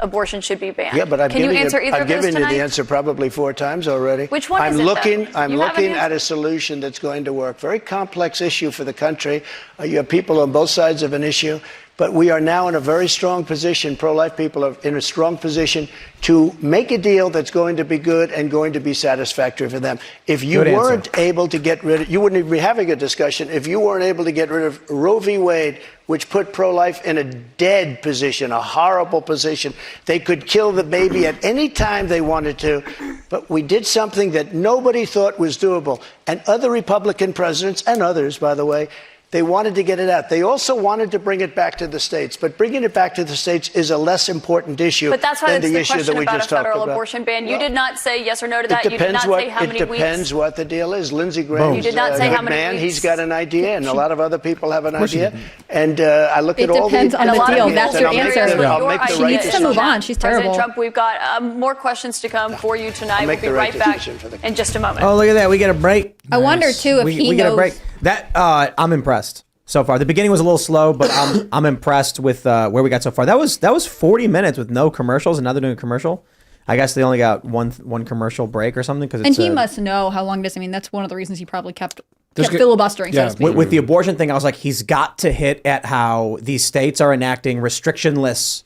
abortion should be banned. Yeah, but I've Can you given answer either I've of those given you tonight? the answer probably 4 times already. Which one I'm is it, looking, though? I'm You have an looking at a solution that's going to work. Very complex issue for the country. You have people on both sides of an issue. But we are now in a very strong position. Pro-life people are in a strong position to make a deal that's going to be good and going to be satisfactory for them. If you weren't able to get rid of, you wouldn't even be having a discussion. If you weren't able to get rid of Roe v. Wade, which put pro-life in a dead position, a horrible position, they could kill the baby at any time they wanted to. But we did something that nobody thought was doable. And other Republican presidents, and others, by the way, they wanted to get it out. They also wanted to bring it back to the states. But bringing it back to the states is a less important issue But that's why than it's the the issue that question we about a just talked federal about. abortion ban. You Well, did not say yes or no to It that. You did not depends say how many weeks. It depends what the deal is. Lindsey Graham, You did not say how many man, weeks. he's got an idea, and a lot of other people have an idea. And I look at all the depends on the deal. That's your answer. I'll make the She right needs to decision. move on. She's terrible. President Trump, we've got more questions to come for you tonight. I'll We'll make be the right right back decision for the in just a moment. Oh, look at that. We get a break. I wonder, too, if he we get a knows- break. That I'm impressed so far. The beginning was a little slow, but I'm impressed with where we got so far. That was 40 minutes with no commercials, and now they're doing a commercial. I guess they only got one commercial break or something because And he must know how long it is. I mean, that's one of the reasons he probably kept filibustering, so to speak. With the abortion thing, I was like, he's got to hit at how these states are enacting restrictionless,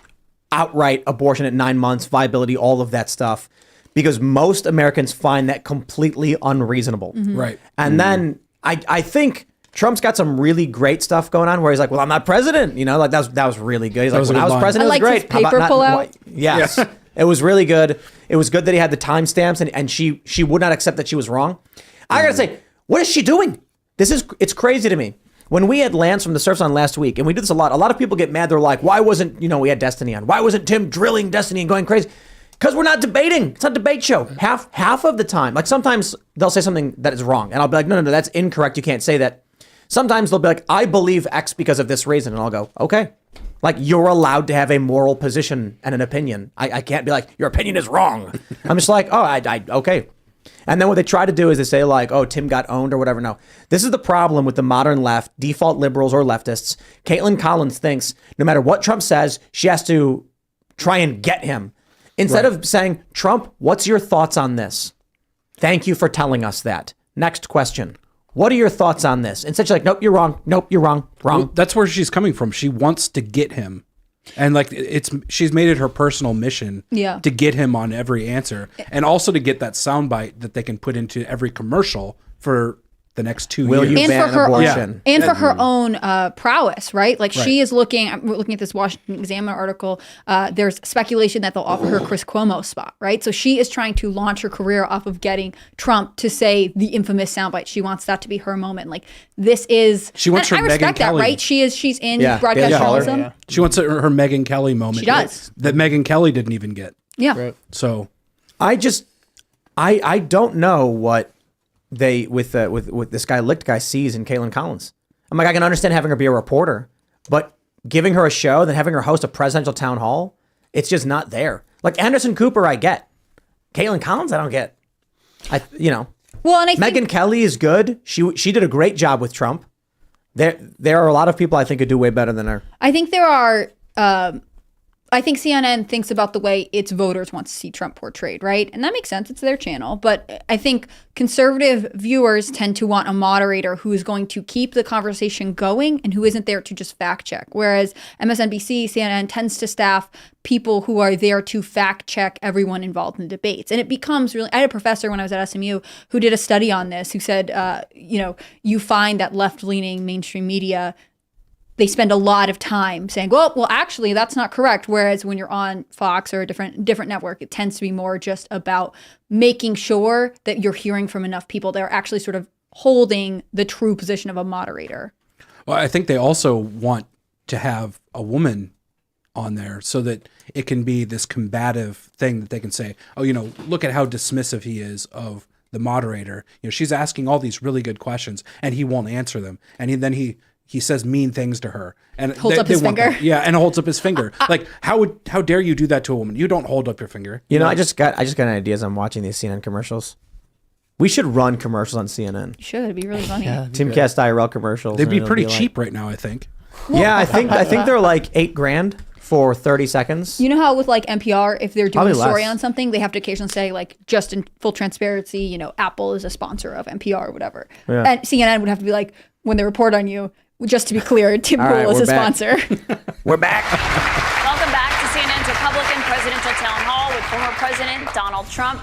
outright abortion at 9 months, viability, all of that stuff, because most Americans find that completely unreasonable. Right. And then I think Trump's got some really great stuff going on where he's like, well, I'm not president. You know, like that was really good. He's like, was a when I good was line. president, I it was liked great. his paper pullout. Yes. It was really good. It was good that he had the timestamps and she would not accept that she was wrong. I gotta say, what is she doing? It's crazy to me. When we had Lance from the Surfs on last week, and we did this a lot of people get mad. They're like, why wasn't, we had Destiny on. Why wasn't Tim drilling Destiny and going crazy? Because we're not debating. It's not a debate show. Half of the time, like sometimes they'll say something that is wrong. And I'll be like, no, that's incorrect. You can't say that. Sometimes they'll be like, I believe X because of this reason. And I'll go, okay. Like, you're allowed to have a moral position and an opinion. I can't be like, your opinion is wrong. I'm just like, oh, okay. And then what they try to do is they say like, oh, Tim got owned or whatever. No, this is the problem with the modern left, default liberals or leftists. Caitlin Collins thinks no matter what Trump says, she has to try and get him. Instead of saying, Trump, what's your thoughts on this? Thank you for telling us that. Next question. What are your thoughts on this? Instead, she's like, nope, you're wrong. Nope, you're wrong. Wrong. Well, that's where she's coming from. She wants to get him. And like she's made it her personal mission to get him on every answer, and also to get that soundbite that they can put into every commercial for the next 2 years. Will you ban abortion? And for her own prowess, right? Like she is looking, we're looking at this Washington Examiner article. There's speculation that they'll offer her Chris Cuomo spot, right? So she is trying to launch her career off of getting Trump to say the infamous soundbite. She wants that to be her moment. Like this is, she wants her I respect Megyn that, Kelly. right? She's in broadcast journalism. Yeah. She wants her Megyn Kelly moment. She does. That Megyn Kelly didn't even get. Yeah. Right. So I don't know what they with this guy Licht guy sees in Caitlin Collins. I'm like, I can understand having her be a reporter, but giving her a show, then having her host a presidential town hall, it's just not there. Like Anderson Cooper, I get. Caitlin Collins, I don't get. Well, and I think Megyn Kelly is good. She did a great job with Trump. There are a lot of people I think could do way better than her. I think there are I think CNN thinks about the way its voters want to see Trump portrayed, right? And that makes sense. It's their channel. But I think conservative viewers tend to want a moderator who is going to keep the conversation going and who isn't there to just fact check. Whereas MSNBC, CNN tends to staff people who are there to fact check everyone involved in debates. And it becomes really, I had a professor when I was at SMU who did a study on this who said, you find that left-leaning mainstream media, they spend a lot of time saying, well, actually, that's not correct. Whereas when you're on Fox or a different network, it tends to be more just about making sure that you're hearing from enough people that are actually sort of holding the true position of a moderator. Well, I think they also want to have a woman on there so that it can be this combative thing that they can say, oh, look at how dismissive he is of the moderator. She's asking all these really good questions and he won't answer them. And then he says mean things to her and holds up his finger. Yeah, and holds up his finger. Like how dare you do that to a woman? You don't hold up your finger. I just got an idea as I'm watching these CNN commercials. We should run commercials on CNN. You should. It'd be really funny. Yeah, Timcast IRL commercials. They'd be pretty cheap right now, I think. Yeah, I think they're like $8,000 for 30 seconds. You know how with like NPR, if they're doing Probably a story less. on something, they have to occasionally say like, just in full transparency, Apple is a sponsor of NPR or whatever. Yeah. And CNN would have to be like, when they report on you, just to be clear, Tim All right, Pool is we're a back. sponsor. We're back. Welcome back to CNN's Republican Presidential Town Hall with former President Donald Trump.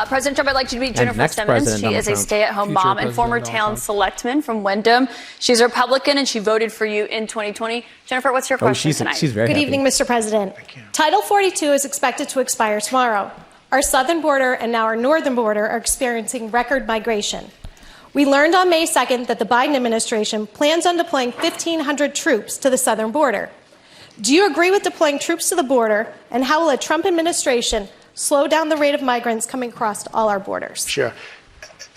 President Trump, I'd like you to meet Jennifer next Simmons. President She Donald is a Trump. stay-at-home Future mom and President former Donald town Trump. selectman from Wyndham. She's a Republican and she voted for you in 2020. Jennifer, what's your question tonight? she's very Good happy. evening, Mr. President. Title 42 is expected to expire tomorrow. Our southern border and now our northern border are experiencing record migration. We learned on May 2nd that the Biden administration plans on deploying 1,500 troops to the southern border. Do you agree with deploying troops to the border, and how will a Trump administration slow down the rate of migrants coming across all our borders? Sure.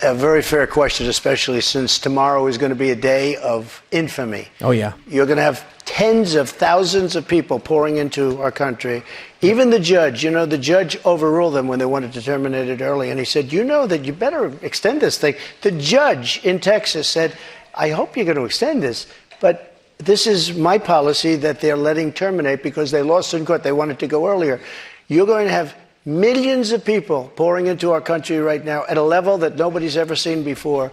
A very fair question, especially since tomorrow is going to be a day of infamy. Oh, yeah. You're going to have tens of thousands of people pouring into our country. Even the judge, the judge overruled them when they wanted to terminate it early. And he said, that you better extend this thing. The judge in Texas said, I hope you're going to extend this, but this is my policy that they're letting terminate because they lost in court. They wanted to go earlier. You're going to have millions of people pouring into our country right now at a level that nobody's ever seen before.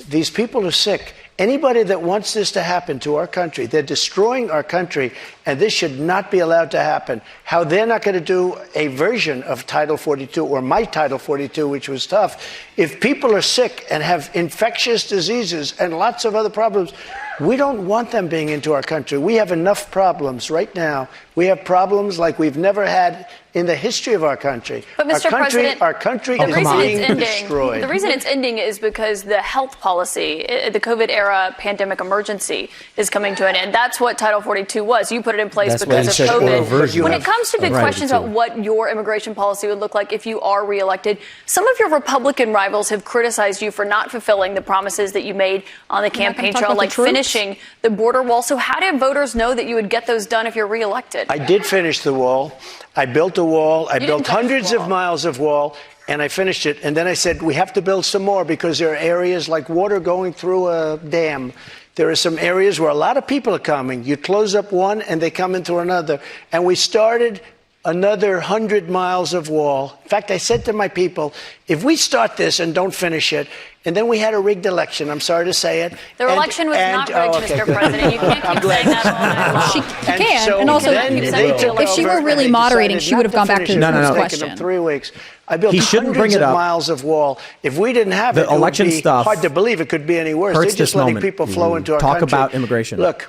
These people are sick. Anybody that wants this to happen to our country, they're destroying our country, and this should not be allowed to happen. How they're not going to do a version of Title 42 or my Title 42, which was tough. If people are sick and have infectious diseases and lots of other problems, we don't want them being into our country. We have enough problems right now. We have problems like we've never had in the history of our country. But Mr. President, our country the is reason being it's ending, destroyed. The reason it's ending is because the health policy, the COVID-era pandemic emergency, is coming to an end. That's what Title 42 was. You put it in place That's what because he of said, COVID. or version When of- it comes to big Right, questions too. about what your immigration policy would look like if you are reelected, some of your Republican rivals have criticized you for not fulfilling the promises that you made on the campaign trail, like finishing the border wall. So how did voters know that you would get those done if you're reelected? I did finish the wall. I built a wall. I built hundreds of miles of wall, and I finished it. And then I said, we have to build some more because there are areas like water going through a dam. There are some areas where a lot of people are coming. You close up one, and they come into another. And we started another 100 miles of wall. In fact, I said to my people, if we start this and don't finish it, and then we had a rigged election, I'm sorry to say it. The election was not rigged, Mr. President. You can't keep saying that all night long. She can. And also, if she were really moderating, she would have gone back to the first question. It's taken them 3 weeks. I built He shouldn't hundreds bring it of up. miles of wall. If we didn't have The it, it would election be stuff hard to believe it could be any worse. hurts They're just this letting moment. people flow into our Talk country. about immigration. Look,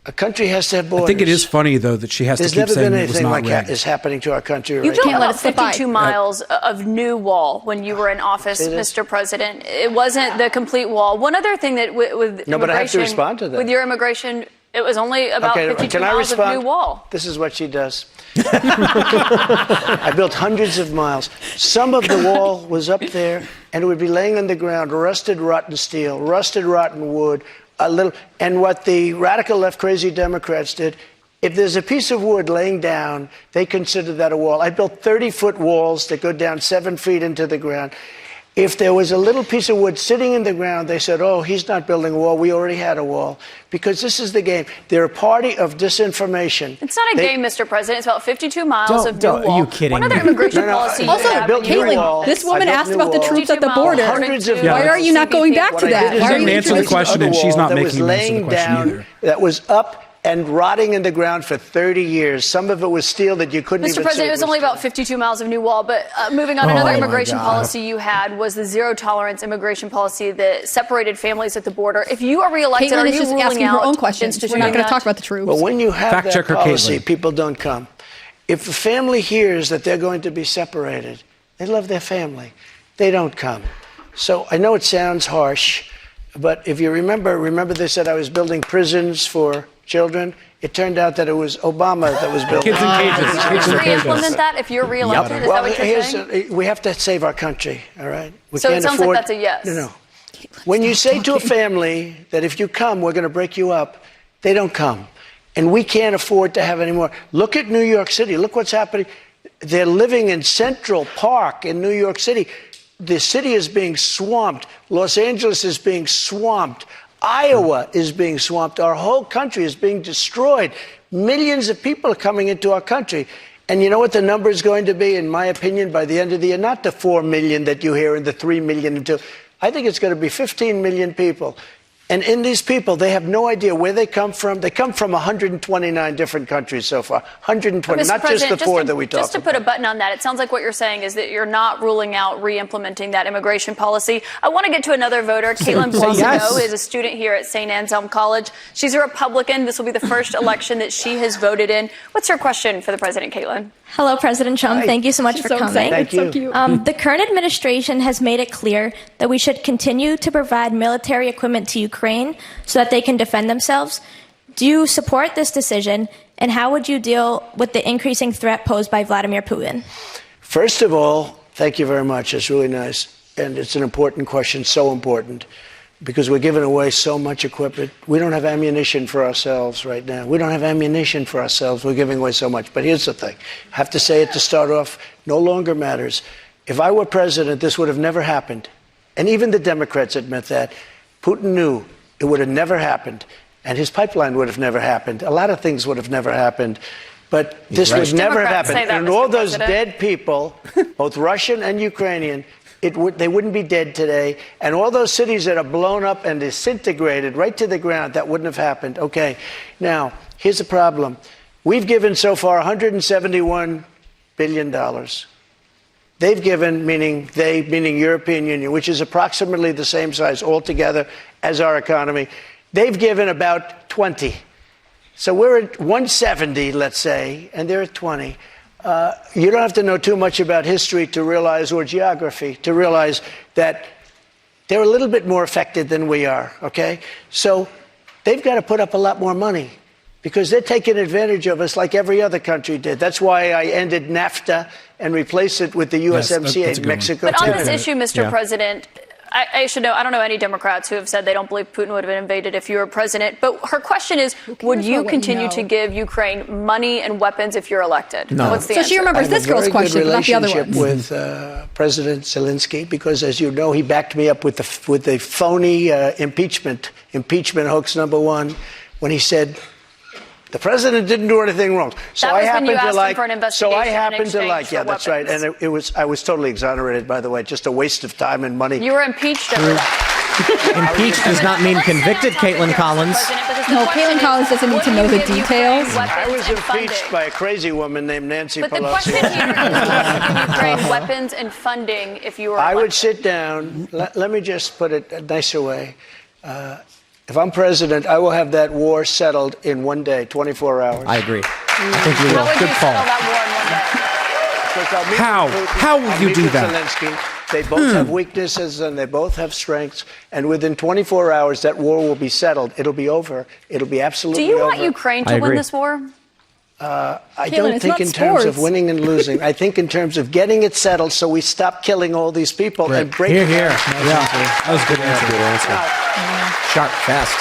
a country has to have borders. I think it is funny, though, that she has There's to keep never saying been it was anything not like that rigged. is happening to our country You right built now. about 52 miles of new wall when you were in office, It is. Mr. President. It wasn't the complete wall. One other thing that with No, but I have to immigration- respond to that. With your immigration, it was only about 52 can I miles of respond? new wall. This is what she does. I built hundreds of miles. Some of the wall was up there, and it would be laying on the ground, rusted, rotten steel, rusted, rotten wood, a little. And what the radical left, crazy Democrats did, if there's a piece of wood laying down, they consider that a wall. I built 30-foot walls that go down 7 feet into the ground. If there was a little piece of wood sitting in the ground, they said, oh, he's not building a wall. We already had a wall. Because this is the game. They're a party of disinformation. It's not a game, Mr. President. It's about 52 miles of new wall. Are you kidding What other me? immigration policy you Also, have? Caitlin, this woman asked about the troops at the border. Yeah. Why are you not going back to that? Why are you answer the question, and she's not that making was him answer the laying question down, either. that was up and rotting in the ground for 30 years. Some of it was steel that you couldn't even see. Mr. President, it was only about 52 miles of new wall. But moving on, another immigration policy you had was the zero-tolerance immigration policy that separated families at the border. If you are reelected, Caitlin are is you just ruling asking her out own questions. We're not going to talk about the troops. But when you have Fact that checker policy, Caitlin. people don't come. If a family hears that they're going to be separated, they love their family. They don't come. So I know it sounds harsh, but if you remember they said I was building prisons for children. It turned out that it was Obama that was building. Kids in cages. Would you re-implement that if you're reelected? Is that what you're saying? We have to save our country, all right? We So it can't sounds afford, like that's a yes. No. When you say to a family that if you come, we're going to break you up, they don't come. And we can't afford to have any more. Look at New York City. Look what's happening. They're living in Central Park in New York City. The city is being swamped. Los Angeles is being swamped. Iowa is being swamped. Our whole country is being destroyed. Millions of people are coming into our country. And you know what the number is going to be, in my opinion, by the end of the year? Not the 4 million that you hear and the 3 million. I think it's going to be 15 million people. And in these people, they have no idea where they come from. They come from 129 different countries so far. 120, not just the four that we talked about. Just to put a button on that, it sounds like what you're saying is that you're not ruling out re-implementing that immigration policy. I want to get to another voter. Caitlin Blanco is a student here at St. Anselm College. She's a Republican. This will be the first election that she has voted in. What's your question for the president, Caitlin? Hello, President Trump. Thank you so much for coming. Thank you. So cute. The current administration has made it clear that we should continue to provide military equipment to Ukraine so that they can defend themselves. Do you support this decision, and how would you deal with the increasing threat posed by Vladimir Putin? First of all, thank you very much. It's really nice. And it's an important question, so important, because we're giving away so much equipment. We don't have ammunition for ourselves right now. We don't have ammunition for ourselves. We're giving away so much. But here's the thing. I have to say it to start off. No longer matters. If I were president, this would have never happened. And even the Democrats admit that. Putin knew it would have never happened. And his pipeline would have never happened. A lot of things would have never happened. But this would never happen. And all those dead people, both Russian and Ukrainian, they wouldn't be dead today. And all those cities that are blown up and disintegrated right to the ground, that wouldn't have happened. Okay, now, here's the problem. We've given so far $171 billion. They've given, meaning European Union, which is approximately the same size altogether as our economy. They've given about 20. So we're at 170, let's say, and they're at 20. You don't have to know too much about history to realize, or geography, to realize that they're a little bit more affected than we are, okay? So they've got to put up a lot more money because they're taking advantage of us like every other country did. That's why I ended NAFTA and replaced it with the USMCA, Mexico. But on this issue, Mr. President, I should know, I don't know any Democrats who have said they don't believe Putin would have been invaded if you were president. But her question is, would you continue to give Ukraine money and weapons if you're elected? No. What's the So answer? she remembers this girl's question, but not the other ones. With President Zelensky, because as you know, he backed me up with the phony impeachment hoax number one, when he said the president didn't do anything wrong. So I happen to like. So I happen to like. Yeah, that's right. And I was totally exonerated, by the way. Just a waste of time and money. You were impeached over that. Impeached does not mean convicted, Caitlin Collins. No, Caitlin Collins doesn't need to know the details. I was impeached by a crazy woman named Nancy Pelosi. But the question here is, would you give Ukraine weapons and funding if you were elected? I would sit down. Let me just put it a nicer way. If I'm president, I will have that war settled in one day, 24 hours. I agree. I think you will. How would Good you call. settle that war in one day? How will you do that? Zelensky. They both have weaknesses and they both have strengths. And within 24 hours, that war will be settled. It'll be over. It'll be absolutely over. Do you want Ukraine to win this war? I don't think in terms of winning and losing. I think in terms of getting it settled so we stop killing all these people and breaking Here. Yeah, that was a good answer. Sharp, fast.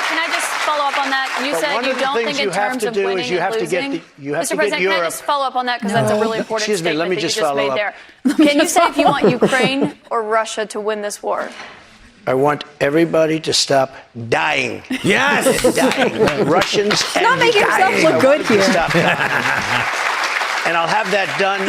Can I just follow up on that? You But said one you of the don't things think you in have terms to of do is winning you and have to losing. get you have Mr. to get President, can I Europe. just follow up on that because that's a really important Excuse me, statement let me that just you just follow made up. there. Can you say if you want Ukraine or Russia to win this war? I want everybody to stop dying. Yes, dying. Russians and not making himself dying. look I good want them to here. stop dying. And I'll have that done.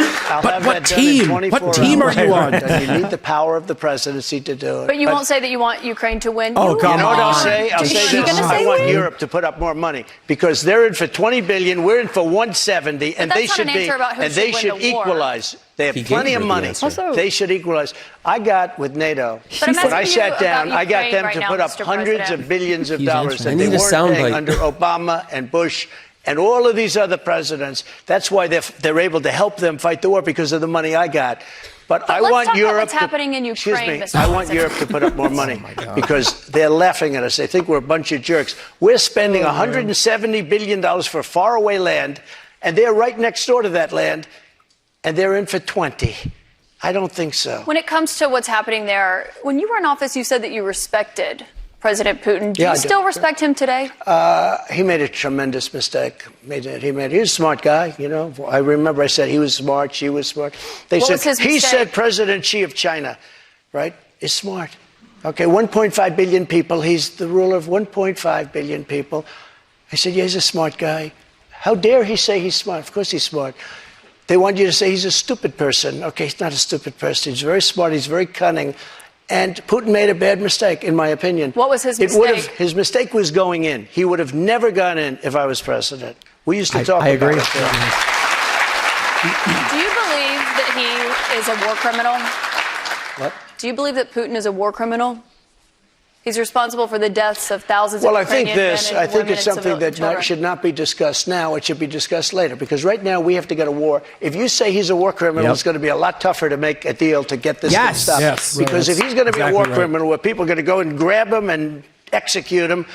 What team? What team are you on? And you need the power of the presidency to do it. But you won't say that you want Ukraine to win. Oh, You come You know what I'll on. say? I'll Is say she this. gonna I say want win? Europe to put up more money because they're in for 20 billion. We're in for 170, and that's they not should an be. answer about who And should they win should the war. equalize. They have He gave plenty her of the money. answer. Also- They should equalize. I got with NATO. But I'm When I asking sat you down, about I got Ukraine them right to now, put up Mr. hundreds President. of billions of He's dollars answering. that I they need a weren't paying soundbite. under Obama and Bush and all of these other presidents. That's why they're able to help them fight the war because of the money I got. But I let's want talk about Europe what's happening in excuse Ukraine, me, Mr. I want President. Europe to put up more money because they're laughing at us. They think we're a bunch of jerks. We're spending $170 billion for faraway land, and they're right next door to that land, and they're in for 20. I don't think so. When it comes to what's happening there, when you were in office, you said that you respected President Putin. Do Yeah, I you do. still respect him today? He made a tremendous mistake. He was a smart guy, you know. I remember I said he was smart, she was smart. They What said was his he mistake? said President Xi of China, right, is smart. Okay, 1.5 billion people. He's the ruler of 1.5 billion people. I said, yeah, he's a smart guy. How dare he say he's smart? Of course he's smart. They want you to say he's a stupid person. Okay, he's not a stupid person. He's very smart. He's very cunning. And Putin made a bad mistake, in my opinion. What was his mistake? His mistake was going in. He would have never gone in if I was president. We used to talk I about agree. it. Do you believe that he is a war criminal? What? Do you believe that Putin is a war criminal? He's responsible for the deaths of thousands Well, of I think Ukrainian this. men I and think women it's and something civil that children. should not be discussed now. It should be discussed later. Because right now we have to get a war. If you say he's a war criminal, Yep. it's going to be a lot tougher to make a deal to get this Yes. thing stopped. Yes. Because Right. if he's going to be a Exactly war right. criminal where people are going to go and grab him and execute him,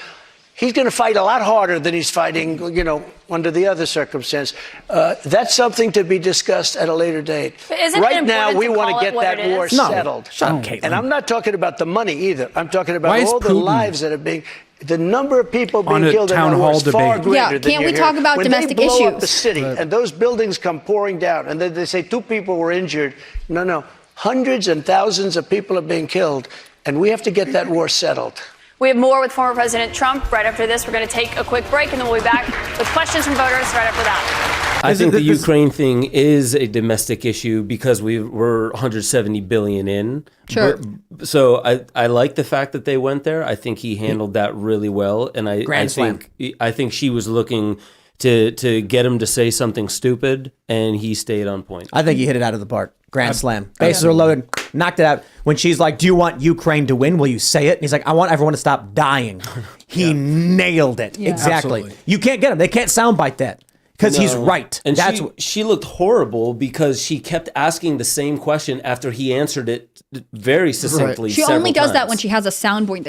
he's going to fight a lot harder than he's fighting, you know, under the other circumstance. That's something to be discussed at a later date. But isn't it Right now, important we to want call to it get what that it war is? No. settled. Shut up, Caitlin. And I'm not talking about the money either. I'm talking about Why is all the Putin lives that are being. The number of people being On a killed in town that war hall is far debate. greater Yeah, than can't you we hear. talk about when domestic they blow up issues? the city and those buildings come pouring down and they say 2 people were injured. No. Hundreds and thousands of people are being killed, and we have to get that war settled. We have more with former President Trump. Right after this, we're going to take a quick break, and then we'll be back with questions from voters right after that. I think the Ukraine thing is a domestic issue because we're 170 billion in. Sure. So I like the fact that they went there. I think he handled that really well, and I think she was looking to get him to say something stupid, and he stayed on point. I think he hit it out of the park. Grand slam. Bases are loaded. Knocked it out. When she's like, do you want Ukraine to win? Will you say it? And he's like, I want everyone to stop dying. He nailed it. Yeah. Exactly. Absolutely. You can't get him. They can't soundbite that because he's right. And That's she looked horrible because she kept asking the same question after he answered it very succinctly. She several only does that times. when she has a sound bite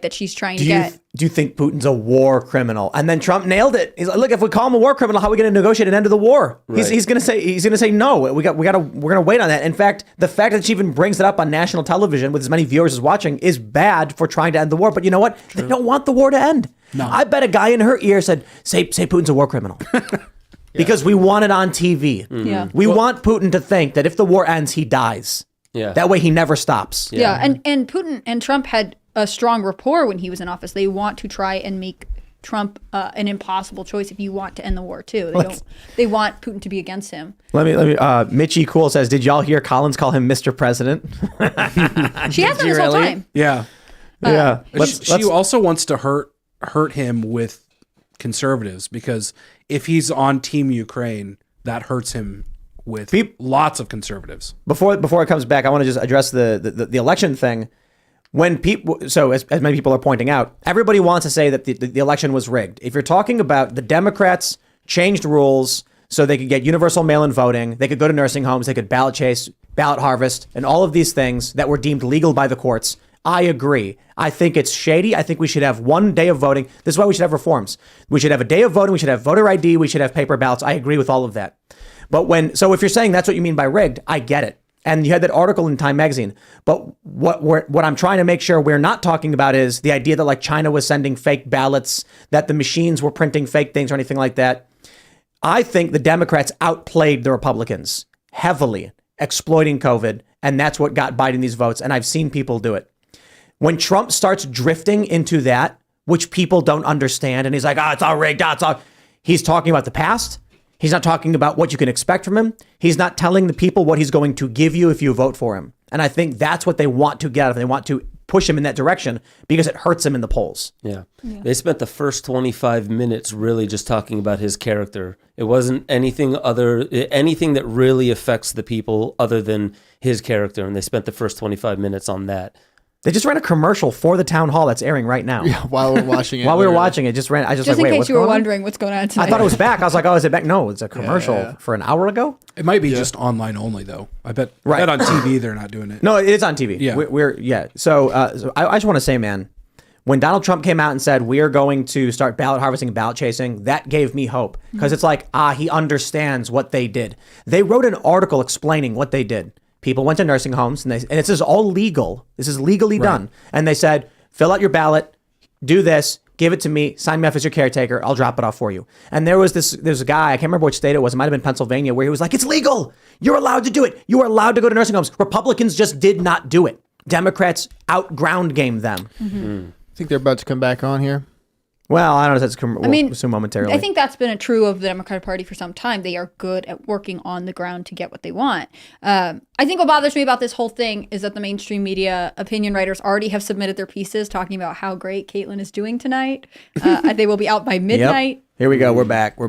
that she's trying to get. Do you think Putin's a war criminal? And then Trump nailed it. He's like, look, if we call him a war criminal, how are we going to negotiate an end to the war? Right. He's going to say no. We're going to wait on that. In fact, the fact that she even brings it up on national television with as many viewers as watching is bad for trying to end the war. But you know what? They don't want the war to end. No. I bet a guy in her ear said, say Putin's a war criminal. Because we want it on TV. Mm-hmm. Yeah. We want Putin to think that if the war ends, he dies. Yeah. That way he never stops. Yeah, and Putin and Trump had a strong rapport when he was in office. They want to try and make Trump an impossible choice if you want to end the war too. They want Putin to be against him. Let me. Mitchie Cool says, "Did y'all hear Collins call him Mr. President?" She has been this whole time. Yeah. Yeah. She also wants to hurt him with conservatives because if he's on Team Ukraine, that hurts him with lots of conservatives. Before it comes back, I want to just address the election thing. When people, so as many people are pointing out, everybody wants to say that the election was rigged. If you're talking about the Democrats changed rules so they could get universal mail-in voting, they could go to nursing homes, they could ballot chase, ballot harvest, and all of these things that were deemed legal by the courts. I agree. I think it's shady. I think we should have one day of voting. This is why we should have reforms. We should have a day of voting. We should have voter ID. We should have paper ballots. I agree with all of that. But if you're saying that's what you mean by rigged, I get it. And you had that article in Time magazine. But what I'm trying to make sure we're not talking about is the idea that like China was sending fake ballots, that the machines were printing fake things or anything like that. I think the Democrats outplayed the Republicans heavily, exploiting COVID. And that's what got Biden these votes. And I've seen people do it. When Trump starts drifting into that, which people don't understand, and he's like, it's all rigged. He's talking about the past. He's not talking about what you can expect from him. He's not telling the people what he's going to give you if you vote for him. And I think that's what they want to get out of him. They want to push him in that direction because it hurts him in the polls. Yeah. They spent the first 25 minutes really just talking about his character. It wasn't anything that really affects the people other than his character. And they spent the first 25 minutes on that. They just ran a commercial for the town hall that's airing right now. Yeah, while we're watching it. While we were watching it, just ran. I just in wait, case you were wondering what's going on tonight. I thought it was back. I was like, is it back? No, it's a commercial for an hour ago. It might be just online only, though. I bet on TV they're not doing it. No, it is on TV. Yeah. So I just want to say, man, when Donald Trump came out and said we are going to start ballot harvesting and ballot chasing, that gave me hope because it's like, he understands what they did. They wrote an article explaining what they did. People went to nursing homes and this is all legal. This is legally done. And they said, fill out your ballot, do this, give it to me, sign me up as your caretaker. I'll drop it off for you. And there's a guy, I can't remember which state it was. It might've been Pennsylvania, where he was like, it's legal. You're allowed to do it. You are allowed to go to nursing homes. Republicans just did not do it. Democrats out-ground game them. I think they're about to come back on here. Well, I don't know if that's we'll assume momentarily. I think that's been true of the Democratic Party for some time. They are good at working on the ground to get what they want. I think what bothers me about this whole thing is that the mainstream media opinion writers already have submitted their pieces talking about how great Caitlyn is doing tonight. They will be out by midnight. Yep. Here we go. We're back.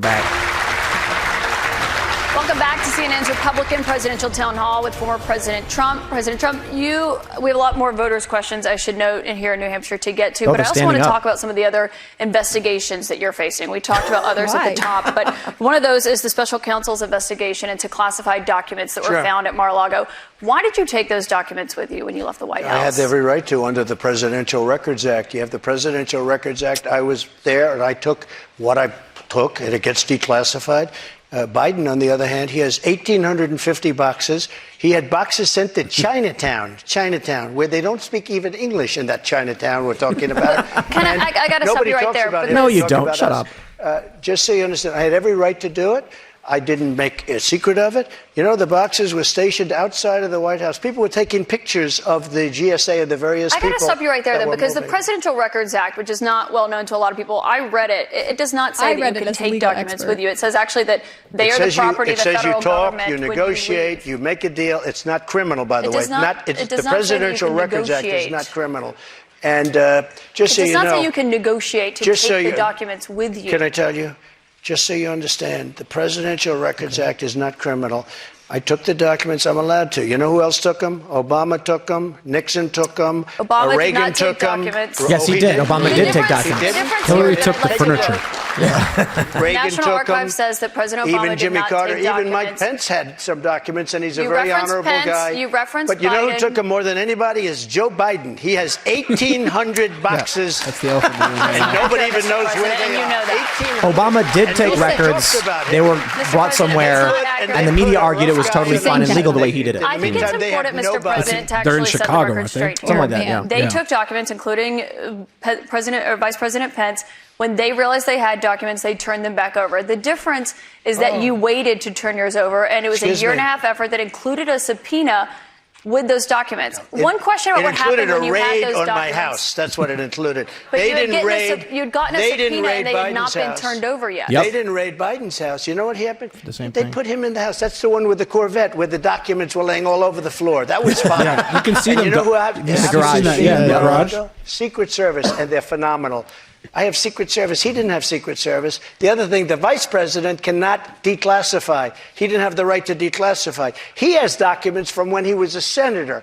Welcome back to CNN's Republican Presidential Town Hall with former President Trump. President Trump, we have a lot more voters' questions, I should note, in here in New Hampshire to get to. But I also want to talk about some of the other investigations that you're facing. We talked about others at the top, but one of those is the special counsel's investigation into classified documents that were found at Mar-a-Lago. Why did you take those documents with you when you left the White House? I had every right to under the Presidential Records Act. You have the Presidential Records Act. I was there and I took what I took, and it gets declassified. Biden, on the other hand, he has 1,850 boxes. He had boxes sent to Chinatown, where they don't speak even English in that Chinatown we're talking about. I got to stop you right there. No, you don't. Shut up. Just so you understand, I had every right to do it. I didn't make a secret of it. You know, the boxes were stationed outside of the White House. People were taking pictures of the GSA and the various people. I got to stop you right there, though, because the Presidential Records Act, which is not well known to a lot of people, I read it. It does not say that you can take documents with you. It says actually that they are the property of the federal government. It says you talk, you negotiate, you make a deal. It's not criminal, by the way. The Presidential Records Act is not criminal. And just so you know, it does not say you can negotiate to take the documents with you. Can I tell you? Just so you understand, the Presidential Records Act is not criminal. I took the documents. I'm allowed to. You know who else took them? Obama took them. Nixon took them. Reagan took them. Yes, he did. Obama did take documents. Hillary took the furniture. Reagan National took Archive them. says that President Obama Even Jimmy did not Carter, take even documents. Mike Pence had some documents, and he's a You very referenced honorable Pence, guy. you referenced But you know who Biden. took them more than anybody is Joe Biden. He has 1,800 boxes. That's the elephant in the room. And nobody even knows where President, they and you are. know that. Obama did take records. They were brought somewhere, and the media argued it was totally fine and legal the way he did it. I think it's important, Mr. President, to They're in actually set the Chicago, record I think. straight Something here. like that, yeah. They took documents, including President or Vice President Pence. When they realized they had documents, they turned them back over. The difference is that you waited to turn yours over, and it was a year and a half effort that included a subpoena with those documents. One question about what happened when you had those documents. It included a raid on my house. That's what it included. But they didn't raid. You'd gotten a subpoena, and they had not been turned over yet. They didn't raid Biden's house. You know what happened? They put him in the house. That's the one with the Corvette, where the documents were laying all over the floor. That was fine. You can see them. You know who I in the garage. Yeah, in the garage. Secret Service, and they're phenomenal. I have Secret Service. He didn't have Secret Service. The other thing, the vice president cannot declassify. He didn't have the right to declassify. He has documents from when he was a senator.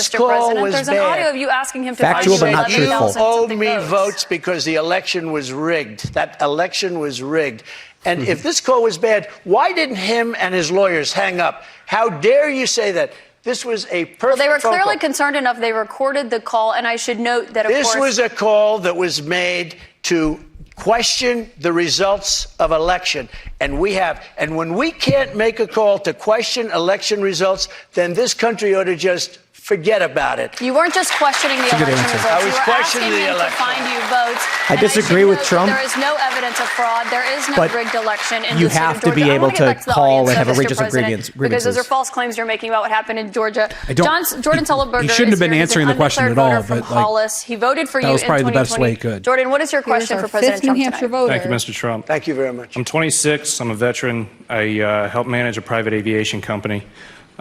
Mr. call President. was There's an bad. audio of you asking him to Factual, but not You truthful. owe me votes because the election was rigged. That election was rigged. And if this call was bad, why didn't him and his lawyers hang up? How dare you say that? This was a perfect Well, they were phone clearly call. concerned enough. They recorded the call, and I should note that, of This course, was a call that was made to question the results of election. And when we can't make a call to question election results, then this country ought to just forget about it. you weren't just questioning the election results. I was you were questioning asking the him election. to find you votes. I And disagree should with note that Trump. There is no evidence of fraud. There is no But rigged election in you the state have of to be Georgia. I able wanna get to back the call audience, and have though, a Mr. religious President, because those are false claims you're making about what happened in Georgia. Jordan Sullenberger he shouldn't have is been here. He's answering an the question undeclared at all, voter from but, like, Hollis. He voted for that you was in probably the 2020. best way he could. Jordan, what is your question for President Trump tonight? Thank you, Mr. Trump. Thank you very much. I'm 26. I'm a veteran. I help manage a private aviation company.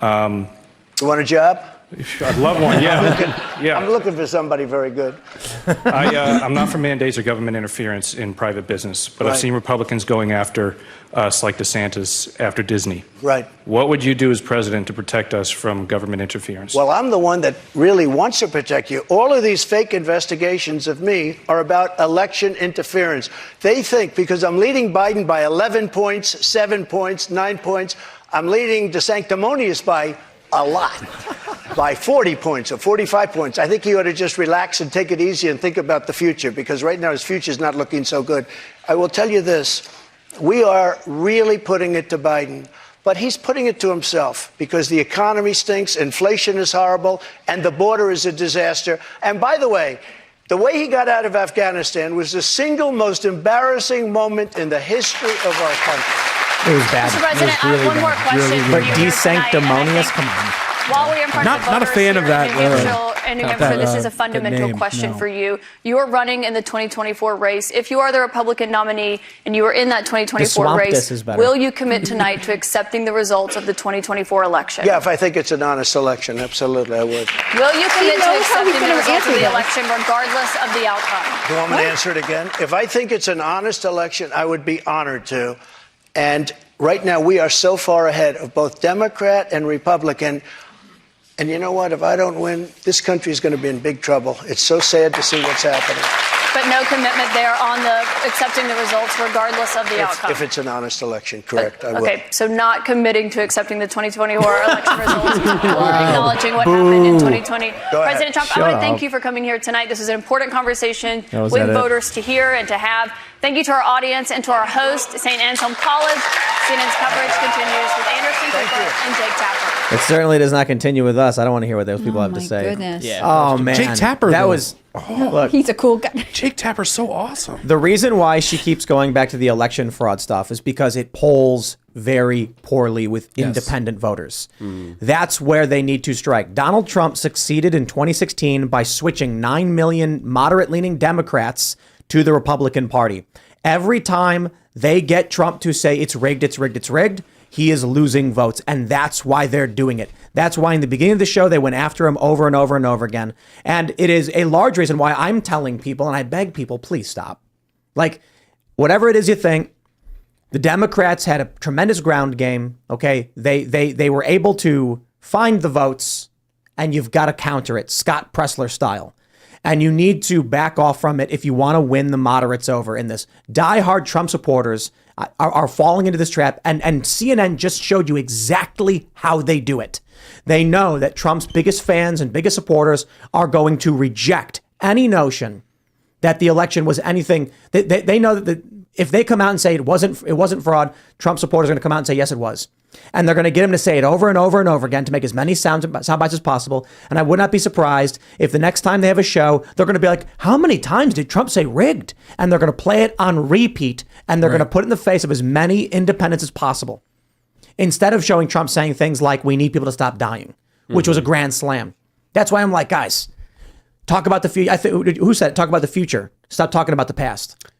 You want a job? I'd love one, yeah. I'm looking for somebody very good. I'm not for mandates or government interference in private business, but I've Right. seen Republicans going after us like DeSantis after Disney. Right. What would you do as president to protect us from government interference? Well, I'm the one that really wants to protect you. All of these fake investigations of me are about election interference. They think because I'm leading Biden by 11 points, 7 points, 9 points, I'm leading DeSanctimonious by a lot, by 40 points or 45 points. I think he ought to just relax and take it easy and think about the future, because right now his future is not looking so good. I will tell you this. We are really putting it to Biden, but he's putting it to himself because the economy stinks, inflation is horrible, and the border is a disaster. And by the way he got out of Afghanistan was the single most embarrassing moment in the history of our country. It was bad. Mr. President, It was really I have one more bad. question for But you here tonight, desanctimonious, come on. While we're in front of the Not a voters fan here of that, in New Hampshire, this is a that fundamental name, question no. for you. You are running in the 2024 race. If you are the Republican nominee and you are in that 2024 swamp race, diss is better. will you commit tonight to accepting the results of the 2024 election? Yeah, if I think it's an honest election, absolutely, I would. Will you commit to knows how he's accepting the gonna results of answer the this. election regardless of the outcome? You want me to answer it again? If I think it's an honest election, I would be honored to. And right now, we are so far ahead of both Democrat and Republican. And you know what? If I don't win, this country is going to be in big trouble. It's so sad to see what's happening. But no commitment there on the accepting the results regardless of the outcome. If it's an honest election, correct, I will. Okay, so not committing to accepting the 2024 election results, acknowledging what happened in 2020. President Trump, I want to thank you for coming here tonight. This is an important conversation with voters to hear and to have. Thank you to our audience and to our host, St. Anselm College. CNN's coverage continues with Anderson Cooper and Jake Tapper. It certainly does not continue with us. I don't want to hear what those people have to say. goodness. Yeah. Oh man, Jake Tapper, That though. was. Look, He's a cool guy. Jake Tapper's so awesome. the reason why she keeps going back to the election fraud stuff is because it polls very poorly with independent voters. That's where they need to strike. Donald Trump succeeded in 2016 by switching 9 million moderate-leaning Democrats to the Republican Party. Every time they get Trump to say it's rigged, it's rigged, it's rigged, he is losing votes. And that's why they're doing it. That's why in the beginning of the show, they went after him over and over and over again. And it is a large reason why I'm telling people, and I beg people, please stop. Like, whatever it is you think, the Democrats had a tremendous ground game. Okay. They were able to find the votes, and you've got to counter it, Scott Pressler style. And you need to back off from it if you want to win the moderates over in this. Diehard Trump supporters are falling into this trap. And CNN just showed you exactly how they do it. They know that Trump's biggest fans and biggest supporters are going to reject any notion that the election was anything. They know that if they come out and say it wasn't fraud, Trump supporters are going to come out and say, yes, it was. And they're going to get him to say it over and over and over again to make as many sound bites as possible. And I would not be surprised if the next time they have a show, they're going to be like, how many times did Trump say rigged? And they're going to play it on repeat, and they're going to put it in the face of as many independents as possible. Instead of showing Trump saying things like, we need people to stop dying, which was a grand slam. That's why I'm like, guys, talk about the future. Who said it? Talk about the future. Stop talking about the past.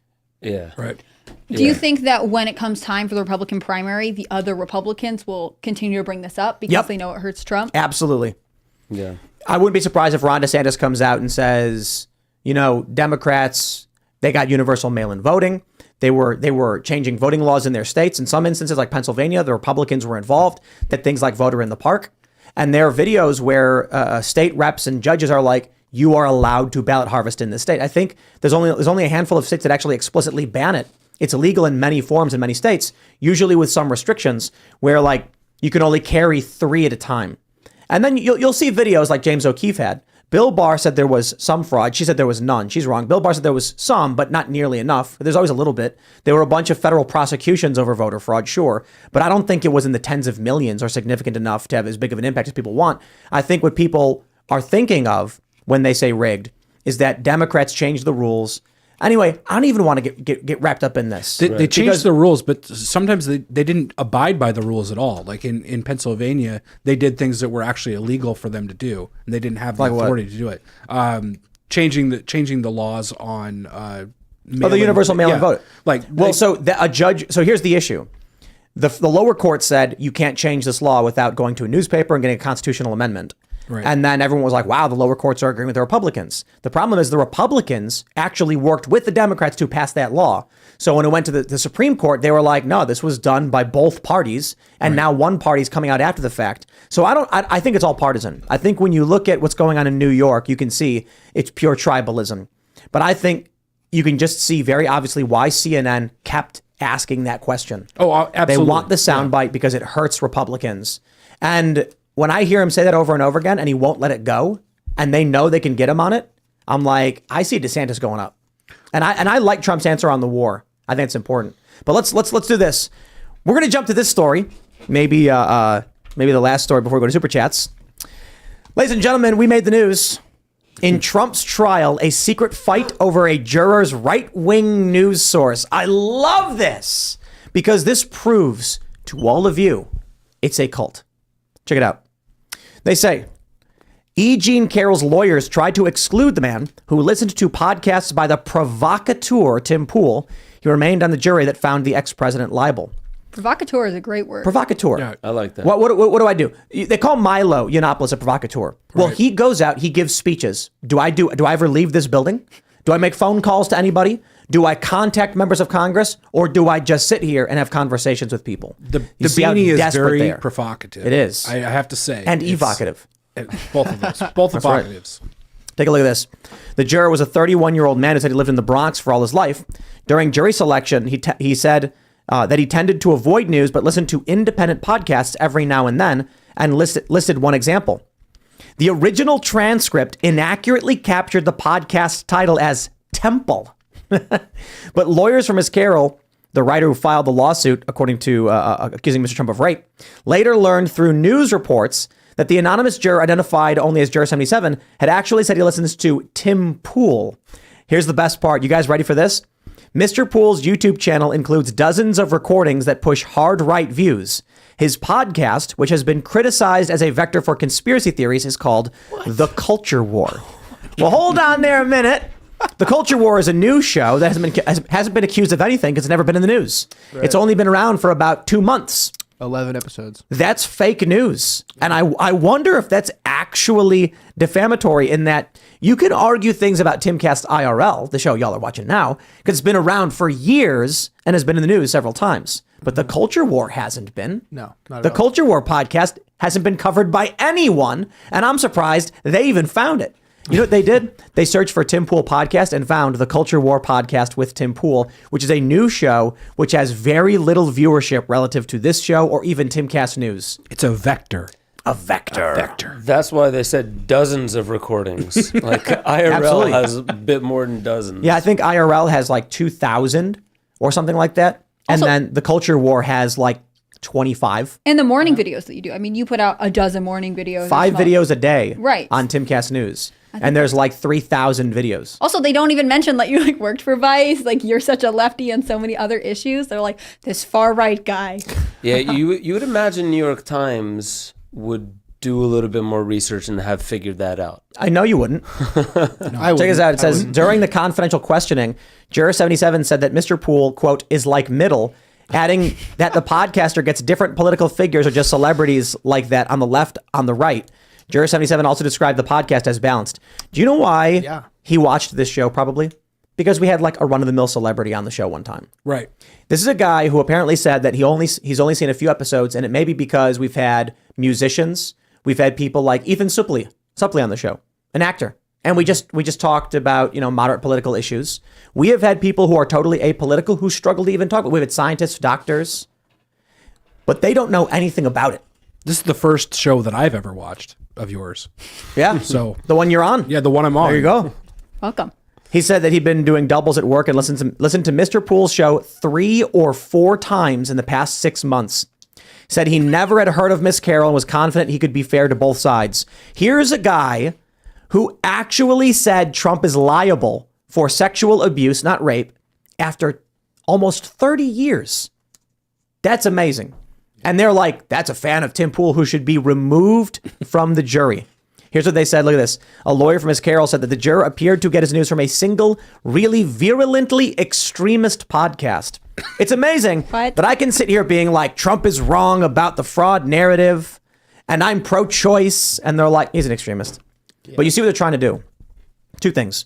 Yeah. Right. Do you think that when it comes time for the Republican primary, the other Republicans will continue to bring this up because they know it hurts Trump? Absolutely. Yeah. I wouldn't be surprised if Ron DeSantis comes out and says, you know, Democrats, they got universal mail-in voting. They were changing voting laws in their states. In some instances, like Pennsylvania, the Republicans were involved. That things like voter in the park. And there are videos where state reps and judges are like, you are allowed to ballot harvest in this state. I think there's only a handful of states that actually explicitly ban it. It's illegal in many forms in many states, usually with some restrictions where like you can only carry 3 at a time. And then you'll see videos like James O'Keefe had. Bill Barr said there was some fraud. She said there was none. She's wrong. Bill Barr said there was some, but not nearly enough. There's always a little bit. There were a bunch of federal prosecutions over voter fraud, sure, but I don't think it was in the tens of millions or significant enough to have as big of an impact as people want. I think what people are thinking of when they say rigged is that Democrats changed the rules. Anyway, I don't even want to get wrapped up in this. They changed the rules, but sometimes they didn't abide by the rules at all. Like in Pennsylvania, they did things that were actually illegal for them to do, and they didn't have the authority to do it. Changing the laws on the universal mail-in vote. A judge. So here's the issue: the lower court said you can't change this law without going to a newspaper and getting a constitutional amendment. Right. And then everyone was like, wow, the lower courts are agreeing with the Republicans. The problem is the Republicans actually worked with the Democrats to pass that law. So when it went to the Supreme Court, they were like, no, this was done by both parties. And now one party's coming out after the fact. So I think it's all partisan. I think when you look at what's going on in New York, you can see it's pure tribalism. But I think you can just see very obviously why CNN kept asking that question. Oh, absolutely. They want the soundbite because it hurts Republicans. And when I hear him say that over and over again and he won't let it go and they know they can get him on it, I'm like, I see DeSantis going up. And I like Trump's answer on the war. I think it's important. But let's do this. We're going to jump to this story. Maybe the last story before we go to Super Chats. Ladies and gentlemen, we made the news. In Trump's trial, a secret fight over a juror's right-wing news source. I love this because this proves to all of you it's a cult. Check it out. They say, E. Jean Carroll's lawyers tried to exclude the man who listened to podcasts by the provocateur Tim Pool. He remained on the jury that found the ex-president liable. Provocateur is a great word. Provocateur. Yeah, I like that. What do I do? They call Milo Yiannopoulos a provocateur. Well, he goes out, he gives speeches. Do I ever leave this building? Do I make phone calls to anybody? Do I contact members of Congress, or do I just sit here and have conversations with people? The beanie is very provocative. It is. I have to say. And evocative. Both of those. Both evocatives. Right. Take a look at this. The juror was a 31-year-old man who said he lived in the Bronx for all his life. During jury selection, he said that he tended to avoid news but listened to independent podcasts every now and then, and listed one example. The original transcript inaccurately captured the podcast title as Temple. But lawyers for Ms. Carroll, the writer who filed the lawsuit, according to accusing Mr. Trump of rape, later learned through news reports that the anonymous juror identified only as Juror 77 had actually said he listens to Tim Pool. Here's the best part. You guys ready for this? Mr. Pool's YouTube channel includes dozens of recordings that push hard right views. His podcast, which has been criticized as a vector for conspiracy theories, is called The Culture War. Well, hold on there a minute. The Culture War is a news show that hasn't been accused of anything because it's never been in the news. Right. It's only been around for about 2 months. 11 episodes. That's fake news. And I wonder if that's actually defamatory in that you can argue things about Timcast IRL, the show y'all are watching now, because it's been around for years and has been in the news several times. But the Culture War hasn't been. No, not at The all. Culture War podcast hasn't been covered by anyone. And I'm surprised they even found it. You know what they did? They searched for Tim Pool podcast and found the Culture War podcast with Tim Pool, which is a new show which has very little viewership relative to this show or even Timcast News. It's a vector. A vector. That's why they said dozens of recordings. Like IRL Absolutely. has a bit more than dozens. Yeah, I think IRL has like 2,000 or something like that. And then the Culture War has like 25. And the morning videos that you do. I mean, you put out a dozen morning videos. 5 videos a day right. on Timcast News. And there's like 3,000 videos. Also, they don't even mention that you worked for Vice. Like you're such a lefty on so many other issues. They're like this far right guy. Yeah, you would imagine New York Times would do a little bit more research and have figured that out. I know you wouldn't. Check this out. It says, during the confidential questioning, Juror 77 said that Mr. Pool, quote, is like middle, adding that the podcaster gets different political figures or just celebrities like that on the left, on the right. Juror 77 also described the podcast as balanced. Do you know why he watched this show probably? Because we had like a run-of-the-mill celebrity on the show one time. Right. This is a guy who apparently said that he's only seen a few episodes, and it may be because we've had musicians, we've had people like Ethan Suplee on the show, an actor. And we just talked about, moderate political issues. We have had people who are totally apolitical who struggle to even talk. We've had scientists, doctors, but they don't know anything about it. This is the first show that I've ever watched of yours. Yeah. So the one you're on. Yeah, the one I'm on. There you go. Welcome. He said that he'd been doing doubles at work and listened to Mr. Poole's show 3 or 4 times in the past 6 months. Said he never had heard of Miss Carroll and was confident he could be fair to both sides. Here's a guy who actually said Trump is liable for sexual abuse, not rape, after almost 30 years. That's amazing. And they're like, that's a fan of Tim Pool who should be removed from the jury. Here's what they said. Look at this. A lawyer from Miss Carroll said that the juror appeared to get his news from a single, really virulently extremist podcast. It's amazing that I can sit here being like, Trump is wrong about the fraud narrative, and I'm pro-choice, and they're like, he's an extremist. Yeah. But you see what they're trying to do. 2 things.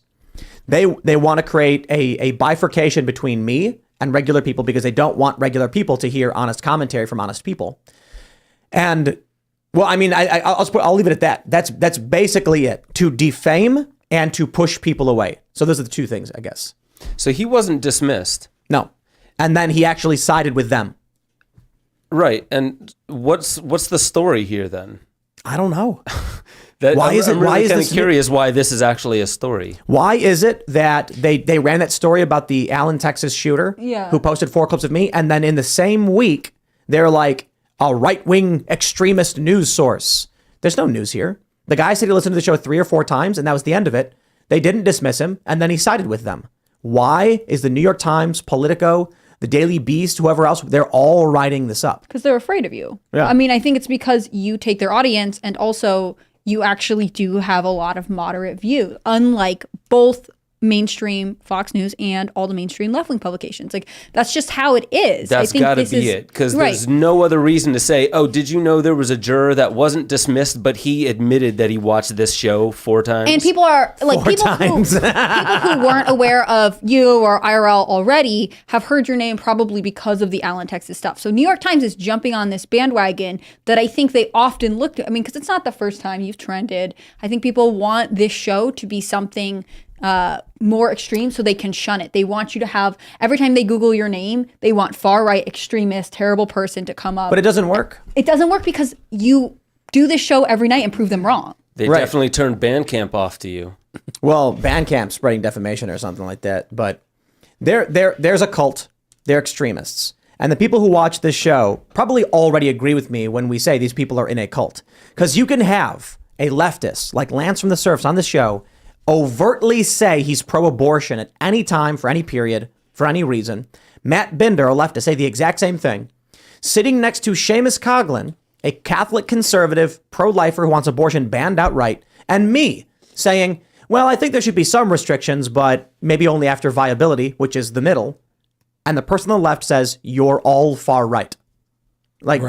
They want to create a bifurcation between me and regular people because they don't want regular people to hear honest commentary from honest people. And well, I mean, I'll leave it at that. That's basically it. To defame and to push people away. So those are the 2 things, I guess. So he wasn't dismissed. No. And then he actually sided with them. Right. And what's the story here then? I don't know. I'm kind of curious why this is actually a story. Why is it that they ran that story about the Allen, Texas shooter who posted 4 clips of me, and then in the same week they're like a right-wing extremist news source? There's no news here. The guy said he listened to the show 3 or 4 times, and that was the end of it. They didn't dismiss him, and then he sided with them. Why is the New York Times, Politico, the Daily Beast, whoever else, they're all writing this up? Because they're afraid of you. Yeah. I mean, I think it's because you take their audience, and also you actually do have a lot of moderate view, unlike both mainstream Fox News and all the mainstream left-wing publications. Like, that's just how it is. That's got to be it, because there's no other reason to say, oh, did you know there was a juror that wasn't dismissed, but he admitted that he watched this show 4 times? And people are like, people who weren't aware of you or IRL already have heard your name probably because of the Allen, Texas stuff. So New York Times is jumping on this bandwagon that I think they often look to. I mean, because it's not the first time you've trended. I think people want this show to be something more extreme so they can shun it. They want you to have, every time they Google your name, they want far-right extremist, terrible person to come up. But it doesn't work. It doesn't work because you do this show every night and prove them wrong. They definitely turned Bandcamp off to you. Well, Bandcamp's spreading defamation or something like that. But there's a cult. They're extremists. And the people who watch this show probably already agree with me when we say these people are in a cult. Because you can have a leftist like Lance from the Surfs on the show overtly say he's pro-abortion at any time, for any period, for any reason. Matt Binder, a leftist, say the exact same thing. Sitting next to Seamus Coughlin, a Catholic conservative pro-lifer who wants abortion banned outright, and me saying, well, I think there should be some restrictions, but maybe only after viability, which is the middle. And the person on the left says, you're all far right. Like,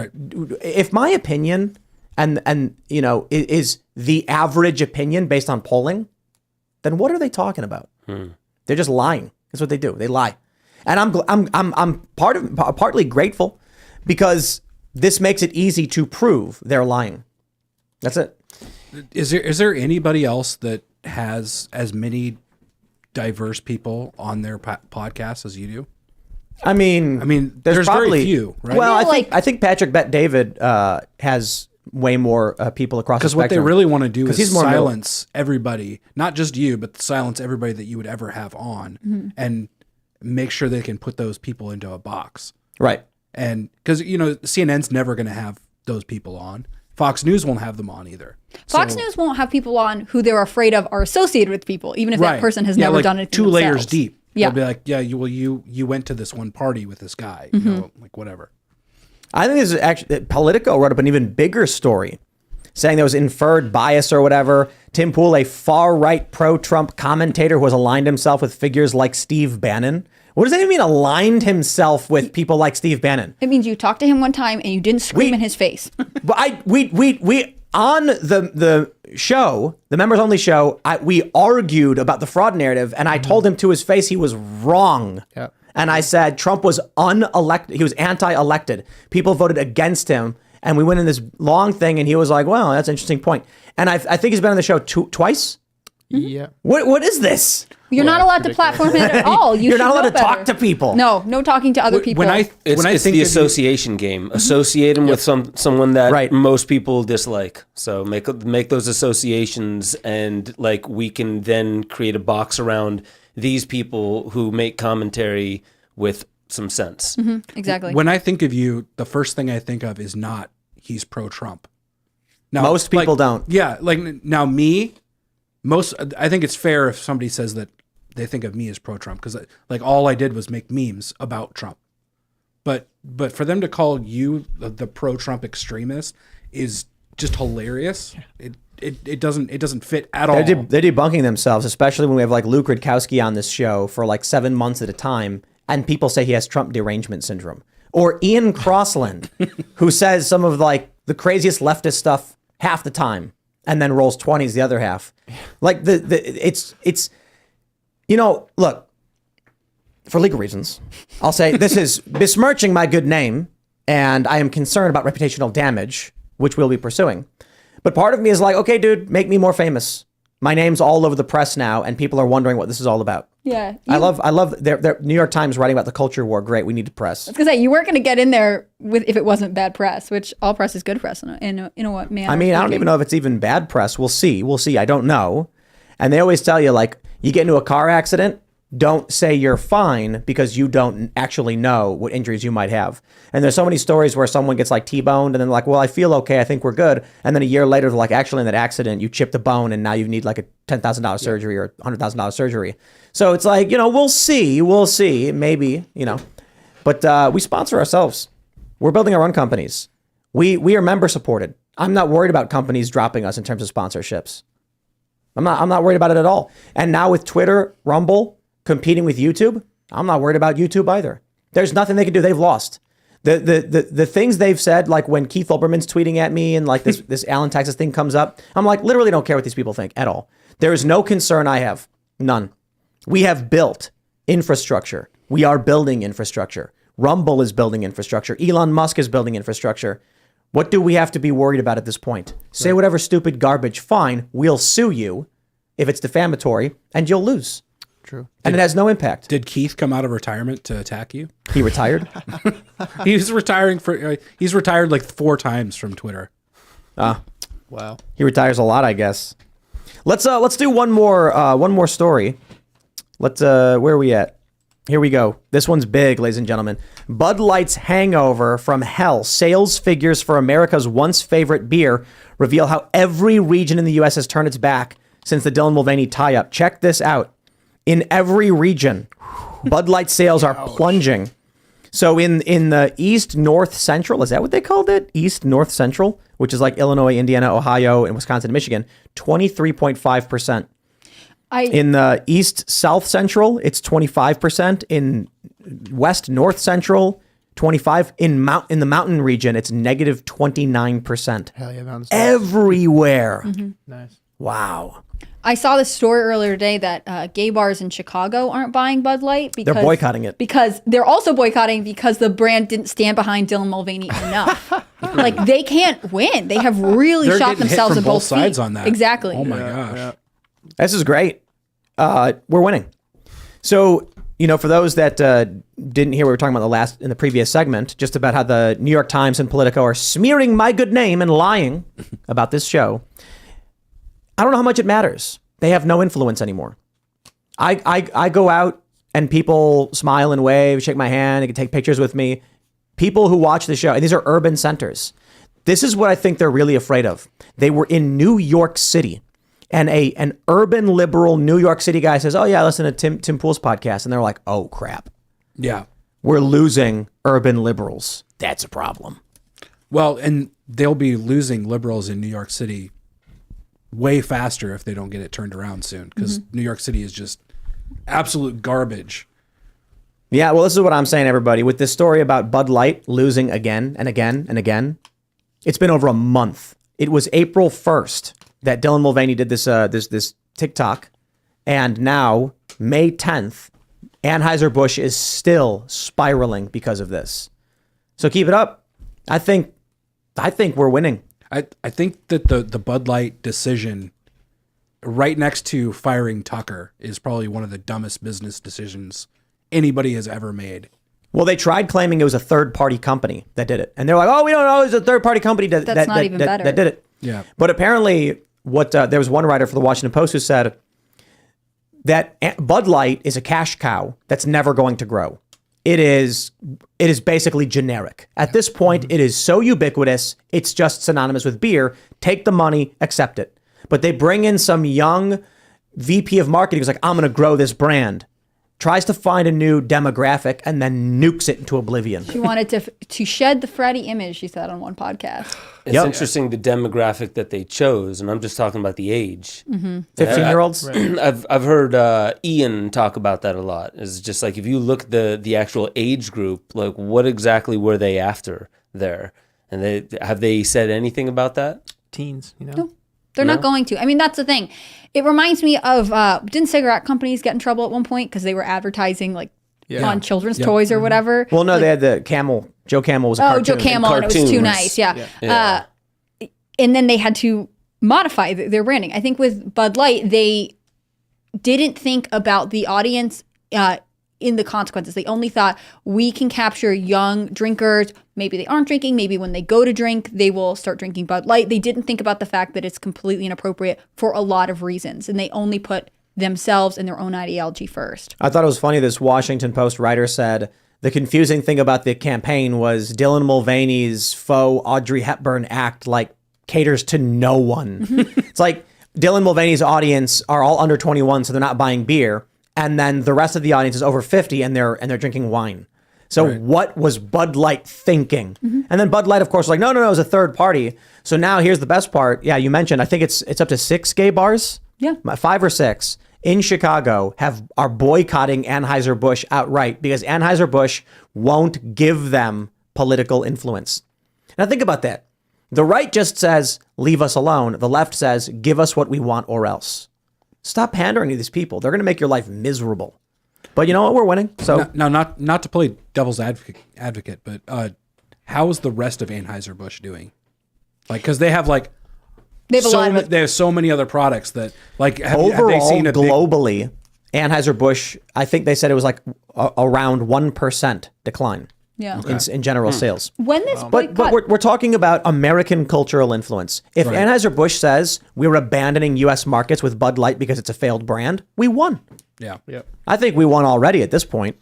if my opinion and you know, is the average opinion based on polling, then what are they talking about? They're just lying. That's what they do. They lie. And I'm partly grateful because this makes it easy to prove they're lying. That's it. Is there anybody else that has as many diverse people on their podcast as you do? I mean, there's very probably few, right? Well, I think Patrick Bet David has way more people across the spectrum. Because what they really want to do is he's more silence everybody, not just you, but silence everybody that you would ever have on, and make sure they can put those people into a box. Right. And because, you know, CNN's never going to have those people on. Fox News won't have them on either. Fox News won't have people on who they're afraid of are associated with people, even if that person has never done it two themselves. layers deep. Yeah. They'll be like, yeah, you went to this one party with this guy, you know, like whatever. I think this is actually, Politico wrote up an even bigger story saying there was inferred bias or whatever. Tim Pool, a far-right pro-Trump commentator who has aligned himself with figures like Steve Bannon. What does that even mean, aligned himself with people like Steve Bannon? It means you talked to him one time and you didn't scream in his face. But we on the show, the members only show, we argued about the fraud narrative, and I told him to his face he was wrong. Yep. And I said Trump was unelected. He was anti-elected. People voted against him. And we went in this long thing, and he was like, well, that's an interesting point. And I think he's been on the show twice. Yeah. What is this? You're not allowed to platform it at all. You're not should allowed know to talk better. to people. No talking to other people. It's the association game. Associate them with someone that most people dislike. So make those associations, and like we can then create a box around these people who make commentary with some sense. Exactly. When I think of you, the first thing I think of is not he's pro-Trump. Now, most people don't. Yeah, like now me, I think it's fair if somebody says that they think of me as pro-Trump because like all I did was make memes about Trump. But for them to call you the pro-Trump extremist is just hilarious. It doesn't fit at all. They're debunking themselves, especially when we have like Luke Rudkowski on this show for like 7 months at a time, and people say he has Trump derangement syndrome. Or Ian Crossland, who says some of like the craziest leftist stuff half the time, and then rolls 20s the other half. Like it's look, for legal reasons, I'll say this is besmirching my good name, and I am concerned about reputational damage, which we'll be pursuing. But part of me is like, okay, dude, make me more famous. My name's all over the press now, and people are wondering what this is all about. Yeah. I love their New York Times writing about the culture war. Great, we need to press. I was gonna say you weren't gonna get in there if it wasn't bad what which all press is good press in a what manner. I mean, I don't even know if it's even bad press. We'll see. I don't know. And they always tell you, like, you get into a car accident, don't say you're fine because you don't actually know what injuries you might have. And there's so many stories where someone gets like T-boned and then like, well, I feel okay, I think we're good. And then a year later, they're like, actually in that accident, you chipped a bone and now you need like a $10,000 surgery or $100,000 surgery. So it's like, we'll see, maybe, But we sponsor ourselves. We're building our own companies. We are member supported. I'm not worried about companies dropping us in terms of sponsorships. I'm not worried about it at all. And now with Twitter, Rumble competing with YouTube, I'm not worried about YouTube either. There's nothing they can do. They've lost. The things they've said, like when Keith Olbermann's tweeting at me and like this Allen, Texas thing comes up, I'm like, literally don't care what these people think at all. There is no concern I have. None. We have built infrastructure. We are building infrastructure. Rumble is building infrastructure. Elon Musk is building infrastructure. What do we have to be worried about at this point? Say whatever stupid garbage, fine. We'll sue you if it's defamatory, and you'll lose. True. And it has no impact. Did Keith come out of retirement to attack you? He retired? He's retired like 4 times from Twitter. Wow. He retires a lot, I guess. Let's do one more story. Where are we at? Here we go. This one's big, ladies and gentlemen. Bud Light's hangover from hell. Sales figures for America's once favorite beer reveal how every region in the U.S. has turned its back since the Dylan Mulvaney tie-up. Check this out. In every region, Bud Light sales are plunging. So in the East, North, Central, is that what they called it? East, North, Central, which is like Illinois, Indiana, Ohio, and Wisconsin, and Michigan, 23.5%. In the East, South, Central, it's 25%. In West, North, Central, 25%. In the mountain region, it's negative 29%. Hell yeah, mountains. Everywhere. Mm-hmm. Nice. Wow. I saw this story earlier today that gay bars in Chicago aren't buying Bud Light because they're boycotting it. Because they're also boycotting because the brand didn't stand behind Dylan Mulvaney enough. Like they can't win. They have really shot themselves in both sides feet. on that. Exactly. Oh my gosh. Yeah. This is great. We're winning. So, for those that didn't hear what we were talking about in the previous segment, just about how the New York Times and Politico are smearing my good name and lying about this show. I don't know how much it matters. They have no influence anymore. I go out and people smile and wave, shake my hand, they can take pictures with me. People who watch the show, and these are urban centers. This is what I think they're really afraid of. They were in New York City, and an urban liberal New York City guy says, "Oh yeah, I listen to Tim Pool's podcast," and they're like, "Oh crap, yeah, we're losing urban liberals. That's a problem." Well, and they'll be losing liberals in New York City way faster if they don't get it turned around soon, because New York City is just absolute garbage. Yeah, well, this is what I'm saying, everybody. With this story about Bud Light losing again and again and again, it's been over a month. It was April 1st that Dylan Mulvaney did this TikTok, and now May 10th, Anheuser-Busch is still spiraling because of this. So keep it up. I think we're winning. I think that the Bud Light decision right next to firing Tucker is probably one of the dumbest business decisions anybody has ever made. Well, they tried claiming it was a third-party company that did it. And they're like, oh, we don't know. It's a third-party company that did it. Yeah. But apparently, there was one writer for the Washington Post who said that Bud Light is a cash cow that's never going to grow. It is basically generic. At this point, it is so ubiquitous, it's just synonymous with beer. Take the money, accept it. But they bring in some young VP of marketing who's like, I'm going to grow this brand. Tries to find a new demographic and then nukes it into oblivion. She wanted to shed the Freddie image, she said on one podcast. It's interesting the demographic that they chose, and I'm just talking about the age. 15-year-olds? I've heard Ian talk about that a lot. It's just like if you look at the actual age group, like what exactly were they after there? And have they said anything about that? Teens, you know? No. They're not going to. I mean, that's the thing. It reminds me of, didn't cigarette companies get in trouble at one point because they were advertising on children's toys or whatever? Well, no, they had the Camel. Joe Camel was a cartoon. Joe Camel, and it was too nice. Yeah. And then they had to modify their branding. I think with Bud Light, they didn't think about the audience in the consequences. They only thought we can capture young drinkers. Maybe they aren't drinking. Maybe when they go to drink, they will start drinking Bud Light. They didn't think about the fact that it's completely inappropriate for a lot of reasons. And they only put themselves and their own ideology first. I thought it was funny. This Washington Post writer said the confusing thing about the campaign was Dylan Mulvaney's faux Audrey Hepburn act caters to no one. It's like Dylan Mulvaney's audience are all under 21, so they're not buying beer. And then the rest of the audience is over 50 and they're drinking wine. So what was Bud Light thinking? And then Bud Light, of course, was like, no, it was a third party. So now here's the best part. Yeah, you mentioned, I think it's up to 6 gay bars. Yeah. 5 or 6 in Chicago are boycotting Anheuser-Busch outright because Anheuser-Busch won't give them political influence. Now think about that. The right just says, leave us alone. The left says, give us what we want or else. Stop pandering to these people. They're going to make your life miserable. But you know what? We're winning. So now, not to play devil's advocate, but how is the rest of Anheuser-Busch doing? Because they have they have so many other products that overall, have they seen globally, Anheuser-Busch, I think they said it was around 1% decline. Yeah. In general sales. When this but we're talking about American cultural influence. If Anheuser-Busch says we're abandoning U.S. markets with Bud Light because it's a failed brand, we won. Yeah. I think we won already at this point.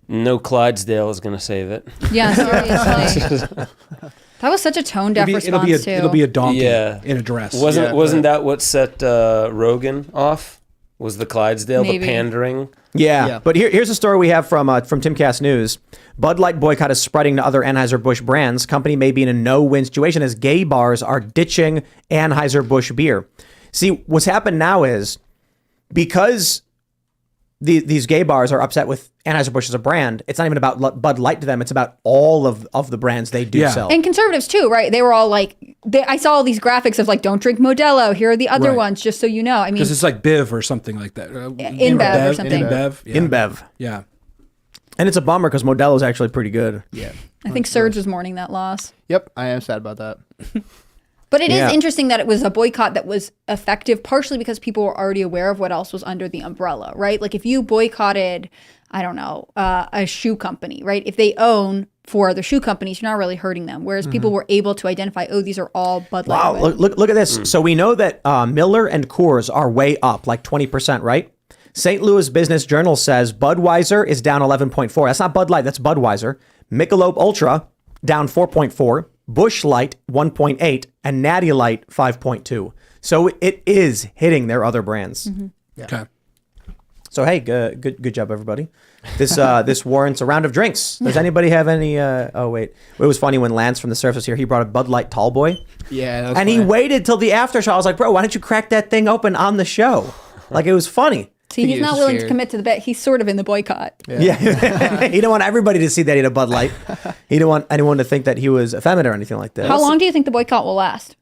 No Clydesdale is going to save it. Yeah, seriously. That was such a tone-deaf response, too. It'll be a donkey in a dress. Wasn't that what set Rogan off? Was the Clydesdale, the pandering? Yeah. But here's a story we have from Timcast News. Bud Light boycott is spreading to other Anheuser-Busch brands. Company may be in a no-win situation as gay bars are ditching Anheuser-Busch beer. See, what's happened now is because these gay bars are upset with Anheuser-Busch as a brand, it's not even about Bud Light to them. It's about all of the brands they do sell. And conservatives too, right? They were all I saw all these graphics of don't drink Modelo. Here are the other ones, just so you know. I mean, because it's like Biv or something like that. InBev or something. InBev. Yeah. And it's a bummer because Modelo is actually pretty good. Yeah. I think Serge was mourning that loss. Yep, I am sad about that. But it is interesting that it was a boycott that was effective, partially because people were already aware of what else was under the umbrella, right? If you boycotted, I don't know, a shoe company, right? If they own 4 other shoe companies, you're not really hurting them. Whereas people were able to identify, these are all Bud Light. Wow, look at this. So we know that Miller and Coors are way up, 20%, right? St. Louis Business Journal says Budweiser is down 11.4. That's not Bud Light, that's Budweiser. Michelob Ultra down 4.4. Busch Light 1.8 and Natty Light 5.2. So it is hitting their other brands. Okay. So hey, good job, everybody. This warrants a round of drinks. Does anybody have any? Oh wait, it was funny when Lance from the Surf was here. He brought a Bud Light Tall Boy. Yeah, and he waited till the after show. I was like, bro, why don't you crack that thing open on the show? It was funny. See, he's not willing to commit to the bet. He's sort of in the boycott. Yeah. He didn't want everybody to see that he had a Bud Light. He didn't want anyone to think that he was effeminate or anything like that. How long do you think the boycott will last?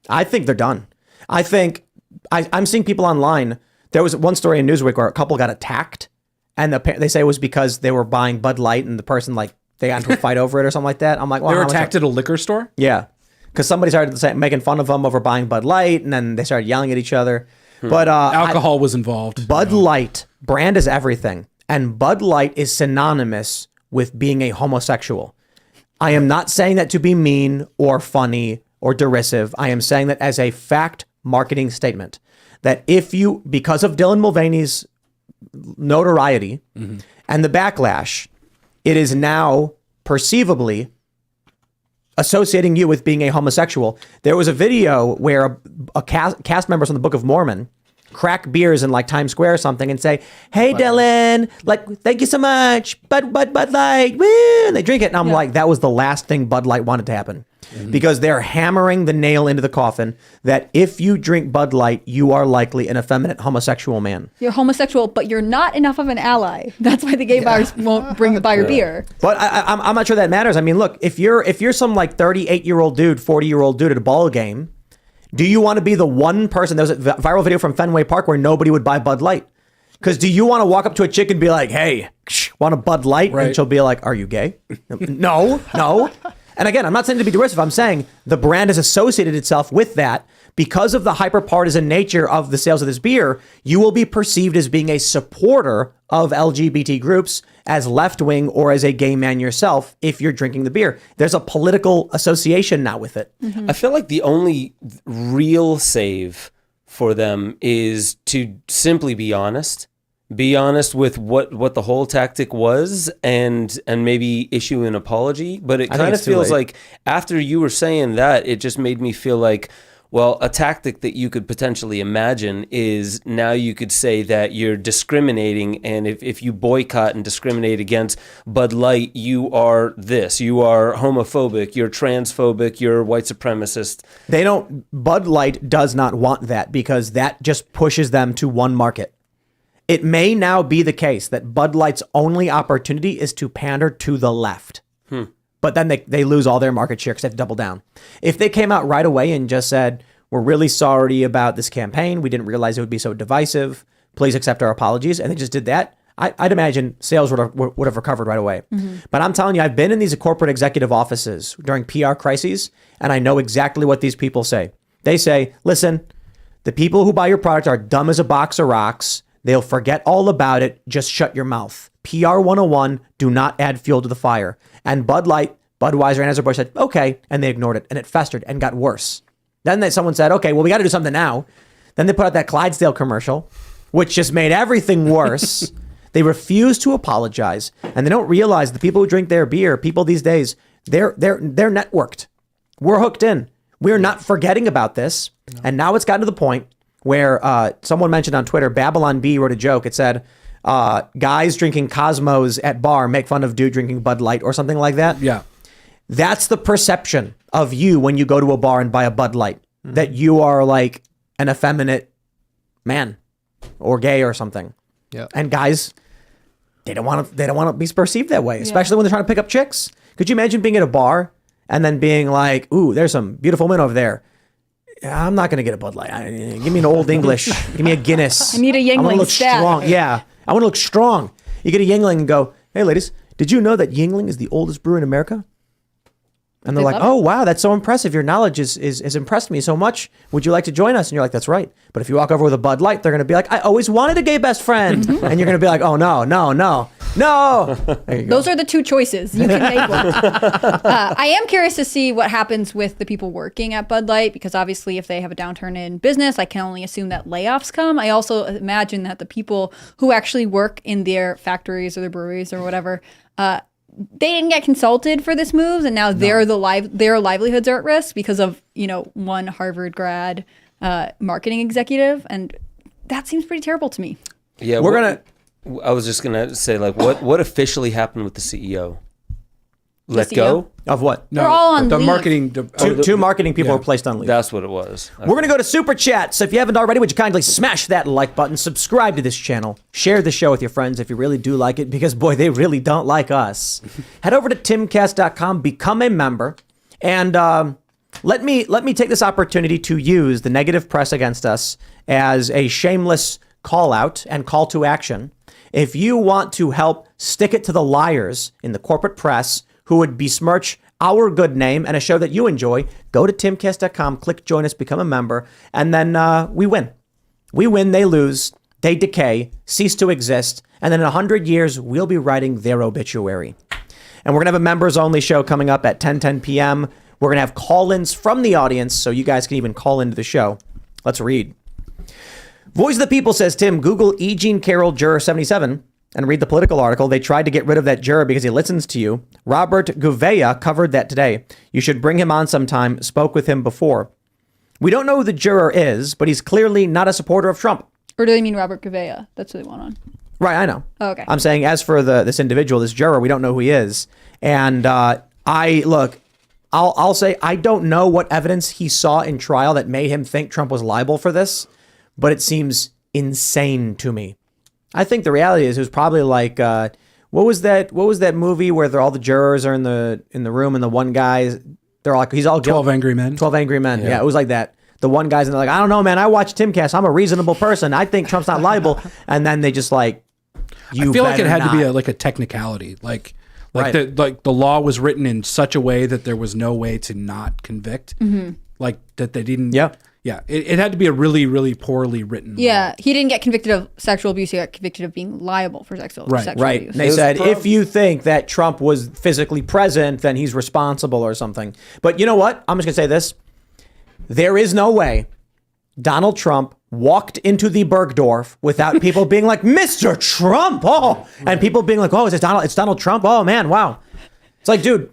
I think they're done. I think I'm seeing people online. There was one story in Newsweek where a couple got attacked, and they say it was because they were buying Bud Light, and the person they got into a fight over it or something like that. I'm like, well, they were attacked at a liquor store. Yeah, because somebody started making fun of them over buying Bud Light, and then they started yelling at each other. But alcohol was involved. Bud Light brand is everything, and Bud Light is synonymous with being a homosexual. I am not saying that to be mean or funny or derisive. I am saying that as a fact marketing statement, that if you, because of Dylan Mulvaney's notoriety and the backlash, it is now perceivably associating you with being a homosexual. There was a video where a cast members from the Book of Mormon crack beers in like Times Square or something and say, "Hey, Dylan, like, thank you so much, Bud Light, woo!" And they drink it. And I'm like, that was the last thing Bud Light wanted to happen. Because they're hammering the nail into the coffin that if you drink Bud Light, you are likely an effeminate homosexual man. You're homosexual, but you're not enough of an ally. That's why the gay bars won't buy your beer. But I'm not sure that matters. I mean, look, if you're some like 38-year-old dude, 40-year-old dude at a ball game, do you want to be the one person? There was a viral video from Fenway Park where nobody would buy Bud Light. Because do you want to walk up to a chick and be like, "Hey, want a Bud Light?" Right. And she'll be like, "Are you gay?" No. And again, I'm not saying to be derisive. I'm saying the brand has associated itself with that. Because of the hyper-partisan nature of the sales of this beer, you will be perceived as being a supporter of LGBT groups, as left-wing or as a gay man yourself, if you're drinking the beer. There's a political association now with it. I feel like the only real save for them is to simply be honest. Be honest with what the whole tactic was and maybe issue an apology. But it kind of feels like after you were saying that, it just made me feel like, well, a tactic that you could potentially imagine is now you could say that you're discriminating. And if you boycott and discriminate against Bud Light, you are this, you are homophobic, you're transphobic, you're white supremacist. Bud Light does not want that because that just pushes them to one market. It may now be the case that Bud Light's only opportunity is to pander to the left. But then they lose all their market share because they have to double down. If they came out right away and just said, "We're really sorry about this campaign. We didn't realize it would be so divisive. Please accept our apologies," and they just did that, I'd imagine sales would have recovered right away. But I'm telling you, I've been in these corporate executive offices during PR crises, and I know exactly what these people say. They say, "Listen, the people who buy your product are dumb as a box of rocks. They'll forget all about it. Just shut your mouth. PR 101, do not add fuel to the fire." And Bud Light, Budweiser, and Anheuser-Busch said, "Okay." And they ignored it. And it festered and got worse. Then someone said, "Okay, well, we got to do something now." Then they put out that Clydesdale commercial, which just made everything worse. They refuse to apologize. And they don't realize the people who drink their beer, people these days, they're networked. We're hooked in. We're not forgetting about this. No. And now it's gotten to the point where someone mentioned on Twitter, Babylon B wrote a joke. It said, guys drinking Cosmos at bar make fun of dude drinking Bud Light or something like that. Yeah. That's the perception of you when you go to a bar and buy a Bud Light, that you are like an effeminate man or gay or something. Yeah. And guys, they don't want to be perceived that way, especially when they're trying to pick up chicks. Could you imagine being at a bar and then being like, "Ooh, there's some beautiful women over there. I'm not going to get a Bud Light. Give me an Old English. Give me a Guinness. I need a Yingling. I want to look strong." Yeah. I want to look strong. You get a Yingling and go, "Hey, ladies, did you know that Yingling is the oldest brewery in America?" And they're like, "Oh, wow, that's so impressive. Your knowledge has impressed me so much. Would you like to join us?" And you're like, "That's right." But if you walk over with a Bud Light, they're going to be like, "I always wanted a gay best friend." And you're going to be like, "Oh, no. Those are the two choices. You can make one. I am curious to see what happens with the people working at Bud Light, because obviously if they have a downturn in business, I can only assume that layoffs come. I also imagine that the people who actually work in their factories or their breweries or whatever, they didn't get consulted for this move, and now their livelihoods are at risk because of one Harvard grad marketing executive, and that seems pretty terrible to me. Yeah, I was just gonna say, like, what officially happened with the CEO? Let go of what? They're all on the leave. marketing. Two marketing people were placed on leave. That's what it was. We're going to go to Super Chat. So if you haven't already, would you kindly smash that like button, subscribe to this channel, share the show with your friends if you really do like it, because boy, they really don't like us. Head over to timcast.com, become a member, and let me take this opportunity to use the negative press against us as a shameless call out and call to action. If you want to help stick it to the liars in the corporate press who would besmirch our good name and a show that you enjoy, go to timcast.com, click join us, become a member, and then we win. We win, they lose, they decay, cease to exist, and then in 100 years, we'll be writing their obituary. And we're going to have a members-only show coming up at 10 p.m. We're going to have call-ins from the audience, so you guys can even call into the show. Let's read. Voice of the People says, Tim, Google E. Jean Carroll, Juror 77, and read the Political article. They tried to get rid of that juror because he listens to you. Robert Gouveia covered that today. You should bring him on sometime. Spoke with him before. We don't know who the juror is, but he's clearly not a supporter of Trump. Or do they mean Robert Gouveia? That's what they want on. Right, I know. Oh, okay. I'm saying as for this individual, this juror, we don't know who he is. And I'll say I don't know what evidence he saw in trial that made him think Trump was liable for this, but it seems insane to me. I think the reality is it was probably like what was that movie where all the jurors are in the room and the one guy's they're like he's all 12 Angry Men. 12 Angry Men. Yeah, it was like that. The one guy's and they're like, I don't know, man. I watch Timcast. I'm a reasonable person. I think Trump's not liable. And then they just like, I feel like it had to be a technicality, like Right. the law was written in such a way that there was no way to not convict, like that they didn't. Yeah. It had to be a really, really poorly written. Yeah, he didn't get convicted of sexual abuse. He got convicted of being liable for sexual abuse. And they said, if you think that Trump was physically present, then he's responsible or something. But you know what? I'm just going to say this. There is no way Donald Trump walked into the Bergdorf without people being like, Mr. Trump, and people being like, it's Donald Trump. Oh, man, wow. It's like, dude.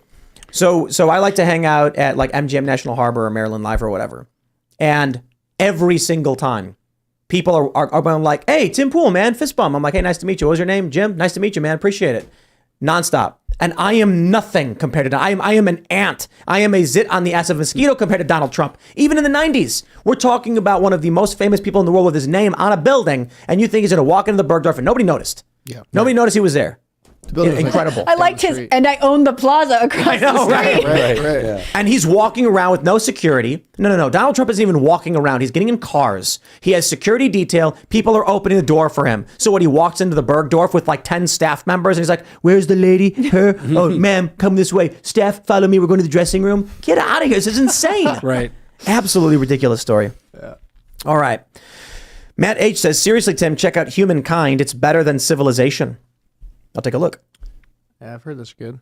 So I like to hang out at like MGM National Harbor or Maryland Live or whatever. And every single time people are going like, hey, Tim Pool, man, fist bump. I'm like, hey, nice to meet you. What was your name? Jim. Nice to meet you, man. Appreciate it. Nonstop. And I am nothing compared to, I am an ant. I am a zit on the ass of a mosquito compared to Donald Trump. Even in the 90s, we're talking about one of the most famous people in the world with his name on a building. And you think he's going to walk into the Bergdorf and nobody noticed. Yeah. Nobody noticed he was there. Incredible. I liked his, and I own the plaza across the street. Right. Yeah. And he's walking around with no security. No. Donald Trump isn't even walking around. He's getting in cars. He has security detail. People are opening the door for him. So when he walks into the Bergdorf with like 10 staff members and he's like, where's the lady? Her? Oh, ma'am, come this way. Staff, follow me. We're going to the dressing room. Get out of here. This is insane. Right. Absolutely ridiculous story. Yeah. All right. Matt H says, seriously, Tim, check out Humankind. It's better than Civilization. I'll take a look. Yeah, I've heard that's good.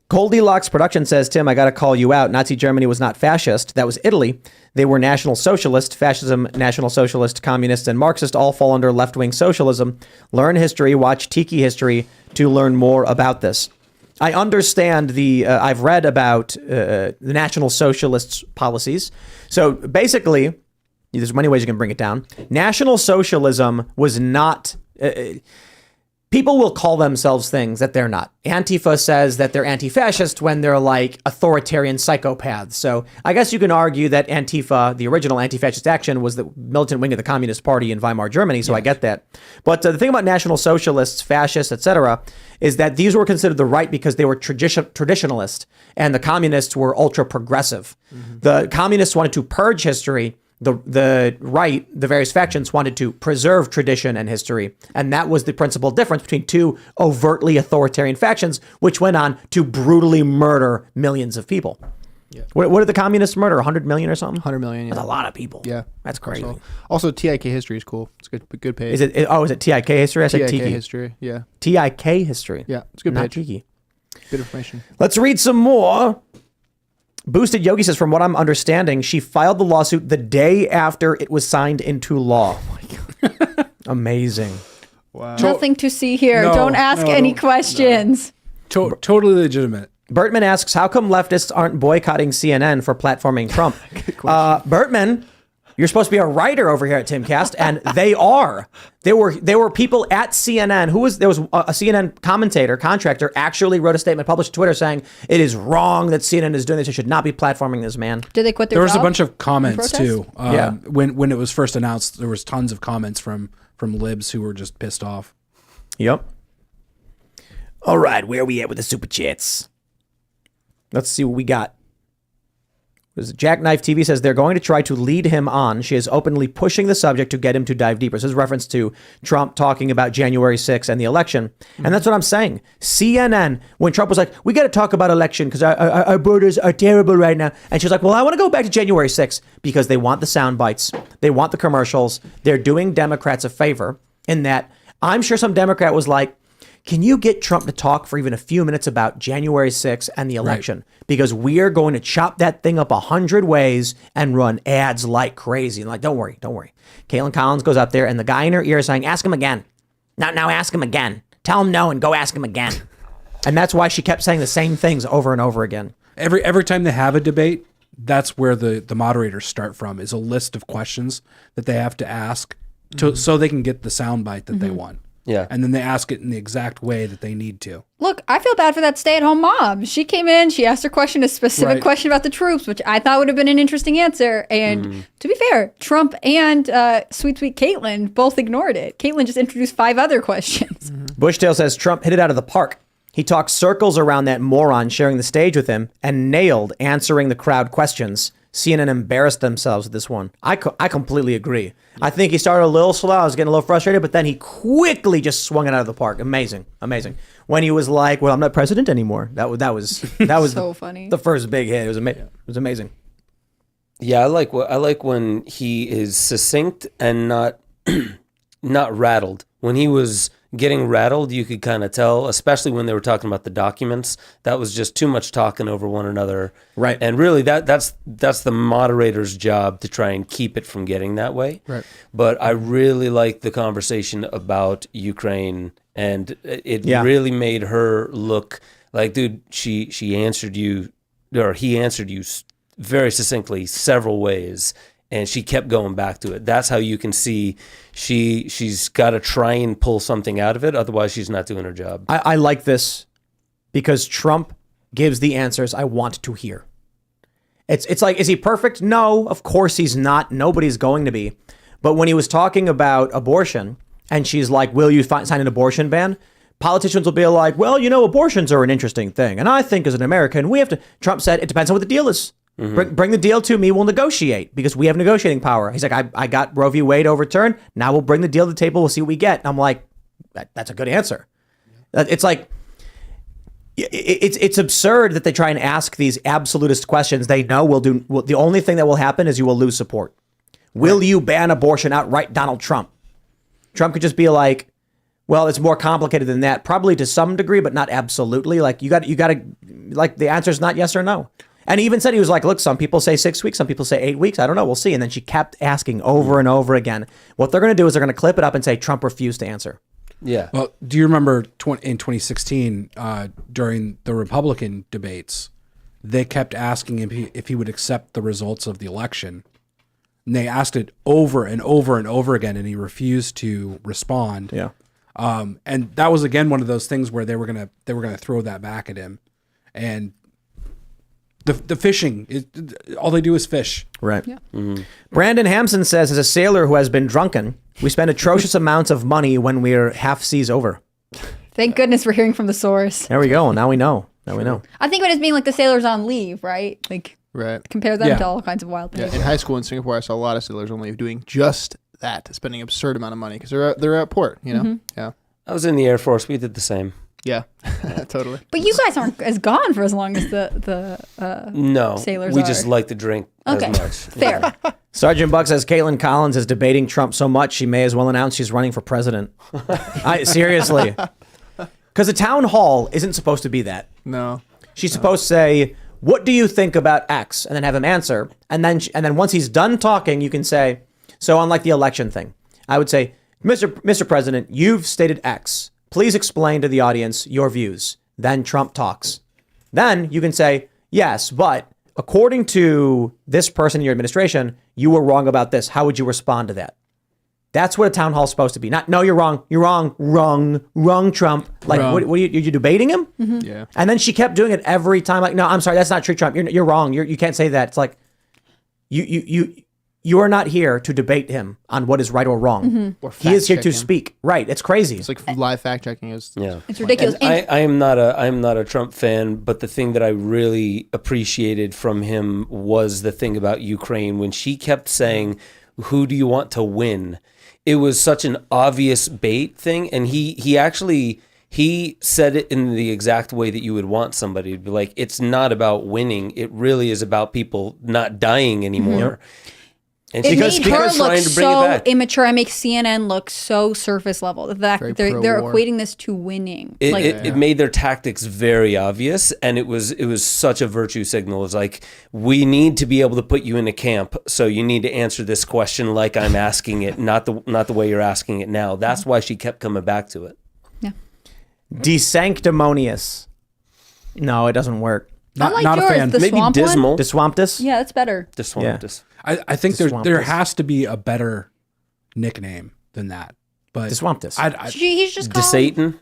Goldilocks Production says, Tim, I got to call you out. Nazi Germany was not fascist. That was Italy. They were National Socialist. Fascism, National Socialist, Communist, and Marxist all fall under left-wing socialism. Learn history, watch Tiki History to learn more about this. I understand I've read about the National Socialists' policies. So basically, there's many ways you can bring it down. National Socialism was not... people will call themselves things that they're not. Antifa says that they're anti-fascist when they're like authoritarian psychopaths. So I guess you can argue that Antifa, the original anti-fascist action, was the militant wing of the Communist Party in Weimar Germany. So I get that. But the thing about National Socialists, fascists, etc., is that these were considered the right because they were traditionalist, and the communists were ultra progressive. The communists wanted to purge history. The right, the various factions, wanted to preserve tradition and history. And that was the principal difference between two overtly authoritarian factions, which went on to brutally murder millions of people. Yeah. What did the communists murder? 100 million or something? 100 million. Yeah. That's a lot of people. Yeah. That's crazy. Also, TIK history is cool. It's good page. Is it TIK history? I said TIK Tiki. History, yeah. TIK history. Yeah, it's good Not page. Tiki. Good information. Let's read some more. Boosted Yogi says, from what I'm understanding, she filed the lawsuit the day after it was signed into law. Oh my God. Amazing. Wow. Nothing to see here. No, don't ask any questions. Totally legitimate. Bertman asks, how come leftists aren't boycotting CNN for platforming Trump? Bertman, you're supposed to be a writer over here at Timcast, and they are. There were people at CNN. There was a CNN contractor actually wrote a statement published on Twitter saying it is wrong that CNN is doing this. It should not be platforming this man. Did they quit their There was a job bunch of comments in too. protest? When it was first announced, there was tons of comments from libs who were just pissed off. Yep. All right, where are we at with the super chats? Let's see what we got. Jackknife TV says they're going to try to lead him on. She is openly pushing the subject to get him to dive deeper. So this is reference to Trump talking about January 6th and the election. And that's what I'm saying. CNN, when Trump was like, we got to talk about election because our borders are terrible right now. And she's like, well, I want to go back to January 6th because they want the sound bites. They want the commercials. They're doing Democrats a favor in that I'm sure some Democrat was like, can you get Trump to talk for even a few minutes about January 6th and the election? Right. Because we are going to chop that thing up 100 ways and run ads like crazy. And like, don't worry. Caitlin Collins goes up there and the guy in her ear is saying, ask him again. Now ask him again. Tell him no and go ask him again. And that's why she kept saying the same things over and over again. Every time they have a debate, that's where the moderators start from, is a list of questions that they have to ask so they can get the soundbite that they want. Yeah. And then they ask it in the exact way that they need to. Look, I feel bad for that stay-at-home mom. She came in, she asked her question, a specific question about the troops, which I thought would have been an interesting answer. And to be fair, Trump and sweet Caitlin both ignored it. Caitlin just introduced 5 other questions. Bushdale says Trump hit it out of the park. He talked circles around that moron sharing the stage with him and nailed answering the crowd questions. CNN embarrassed themselves with this one. I completely agree. I think he started a little slow. I was getting a little frustrated, but then he quickly just swung it out of the park. Amazing. When he was like, well, I'm not president anymore. That was so funny. The first big hit. It was amazing. Yeah, I like when he is succinct and not rattled. When he was getting rattled, you could kind of tell, especially when they were talking about the documents. That was just too much talking over one another. Right. And really that's the moderator's job to try and keep it from getting that way. Right. But I really liked the conversation about Ukraine, and it really made her look like, dude, she answered you, or he answered you very succinctly several ways. And she kept going back to it. That's how you can see she's got to try and pull something out of it. Otherwise, she's not doing her job. I like this because Trump gives the answers I want to hear. It's like, is he perfect? No, of course he's not. Nobody's going to be. But when he was talking about abortion and she's like, will you sign an abortion ban? Politicians will be like, well, abortions are an interesting thing. And I think as an American, we have to. Trump said, it depends on what the deal is. Bring the deal to me. We'll negotiate because we have negotiating power. He's like, I got Roe v. Wade overturned. Now we'll bring the deal to the table. We'll see what we get. And I'm like, that's a good answer. It's like, it's absurd that they try and ask these absolutist questions. They know the only thing that will happen is you will lose support. Will you ban abortion outright, Donald Trump? Trump could just be like, well, it's more complicated than that, probably to some degree, but not absolutely. Like you got to, like the answer is not yes or no. And he even said, he was like, look, some people say 6 weeks, some people say 8 weeks. I don't know. We'll see. And then she kept asking over and over again. What they're going to do is they're going to clip it up and say Trump refused to answer. Yeah. Well, do you remember in 2016, during the Republican debates, they kept asking him if he would accept the results of the election. And they asked it over and over and over again, and he refused to respond. Yeah. And that was, again, one of those things where they were gonna throw that back at him. And the fishing, all they do is fish. Right. Yeah. Mm-hmm. Brandon Hampson says, as a sailor who has been drunken, we spend atrocious amounts of money when we're half seas over. Thank goodness we're hearing from the source. There we go. Now we know. I think of it as being like the sailors on leave, right? Like, compare them to all kinds of wild things. Yeah. In high school in Singapore, I saw a lot of sailors on leave doing just that, spending absurd amount of money because they're at port, Mm-hmm. Yeah. I was in the Air Force. We did the same. Yeah, totally. But you guys aren't as gone for as long as the sailors we are. just like to drink as much. Fair. Sergeant Buck says Caitlin Collins is debating Trump so much she may as well announce she's running for president. Seriously. Because the town hall isn't supposed to be that. No. She's supposed to say, what do you think about X? And then have him answer. And then once he's done talking, you can say, so unlike the election thing, I would say, Mr. President, you've stated X. Please explain to the audience your views. Then Trump talks. Then you can say, yes, but according to this person in your administration, you were wrong about this. How would you respond to that? That's what a town hall is supposed to be. Not, no, you're wrong, wrong, Trump. Like, what are you debating him? Mm-hmm. Yeah. And then she kept doing it every time. Like, no, I'm sorry, that's not true, Trump. You're wrong. You can't say that. It's like, you are not here to debate him on what is right or wrong. Or He is here fact to check him. speak. Right. It's crazy. It's like live fact checking is. Yeah, It's ridiculous. And I am not a Trump fan, but the thing that I really appreciated from him was the thing about Ukraine when she kept saying, "Who do you want to win?" It was such an obvious bait thing, and he actually said it in the exact way that you would want somebody to be like. It's not about winning. It really is about people not dying anymore. And It because made her look trying to bring it so back. immature. It makes CNN look so surface level. The fact that they're pro-war. equating this to winning. It made their tactics very obvious, and it was such a virtue signal. It's like, we need to be able to put you in a camp, so you need to answer this question like I'm asking it, not the way you're asking it now. That's why she kept coming back to it. Yeah. Desanctimonious. No, it doesn't work. I like yours, the Maybe swamp one. dismal. Deswamptus? Yeah, that's better. Deswamptus. I think there Deswamptus. has to be a better nickname than that. But Deswamptus. He's just called Desatan.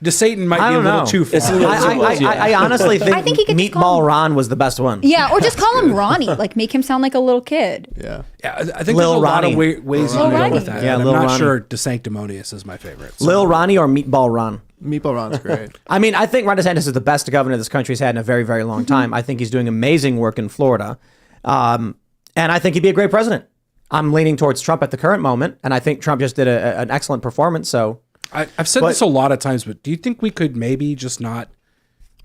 Desatan might I be a don't little know. too far. It's a little I honestly think, I think he could just call Meatball Ron was the best one. Yeah, or just call him Ronnie. Like make him sound like a little kid. Yeah. Yeah, I think Lil there's a lot Ronnie. of ways you Lil can go Ronnie. with that. Yeah, and Lil I'm not Ronnie. sure DeSanctimonious is my favorite. so- Lil Ronnie or Meatball Ron? Meatball Ron's great. I mean, I think Ron DeSantis is the best governor this country's had in a very, very long time. I think he's doing amazing work in Florida. And I think he'd be a great president. I'm leaning towards Trump at the current moment, and I think Trump just did an excellent performance. So I've said this a lot of times, but do you think we could maybe just not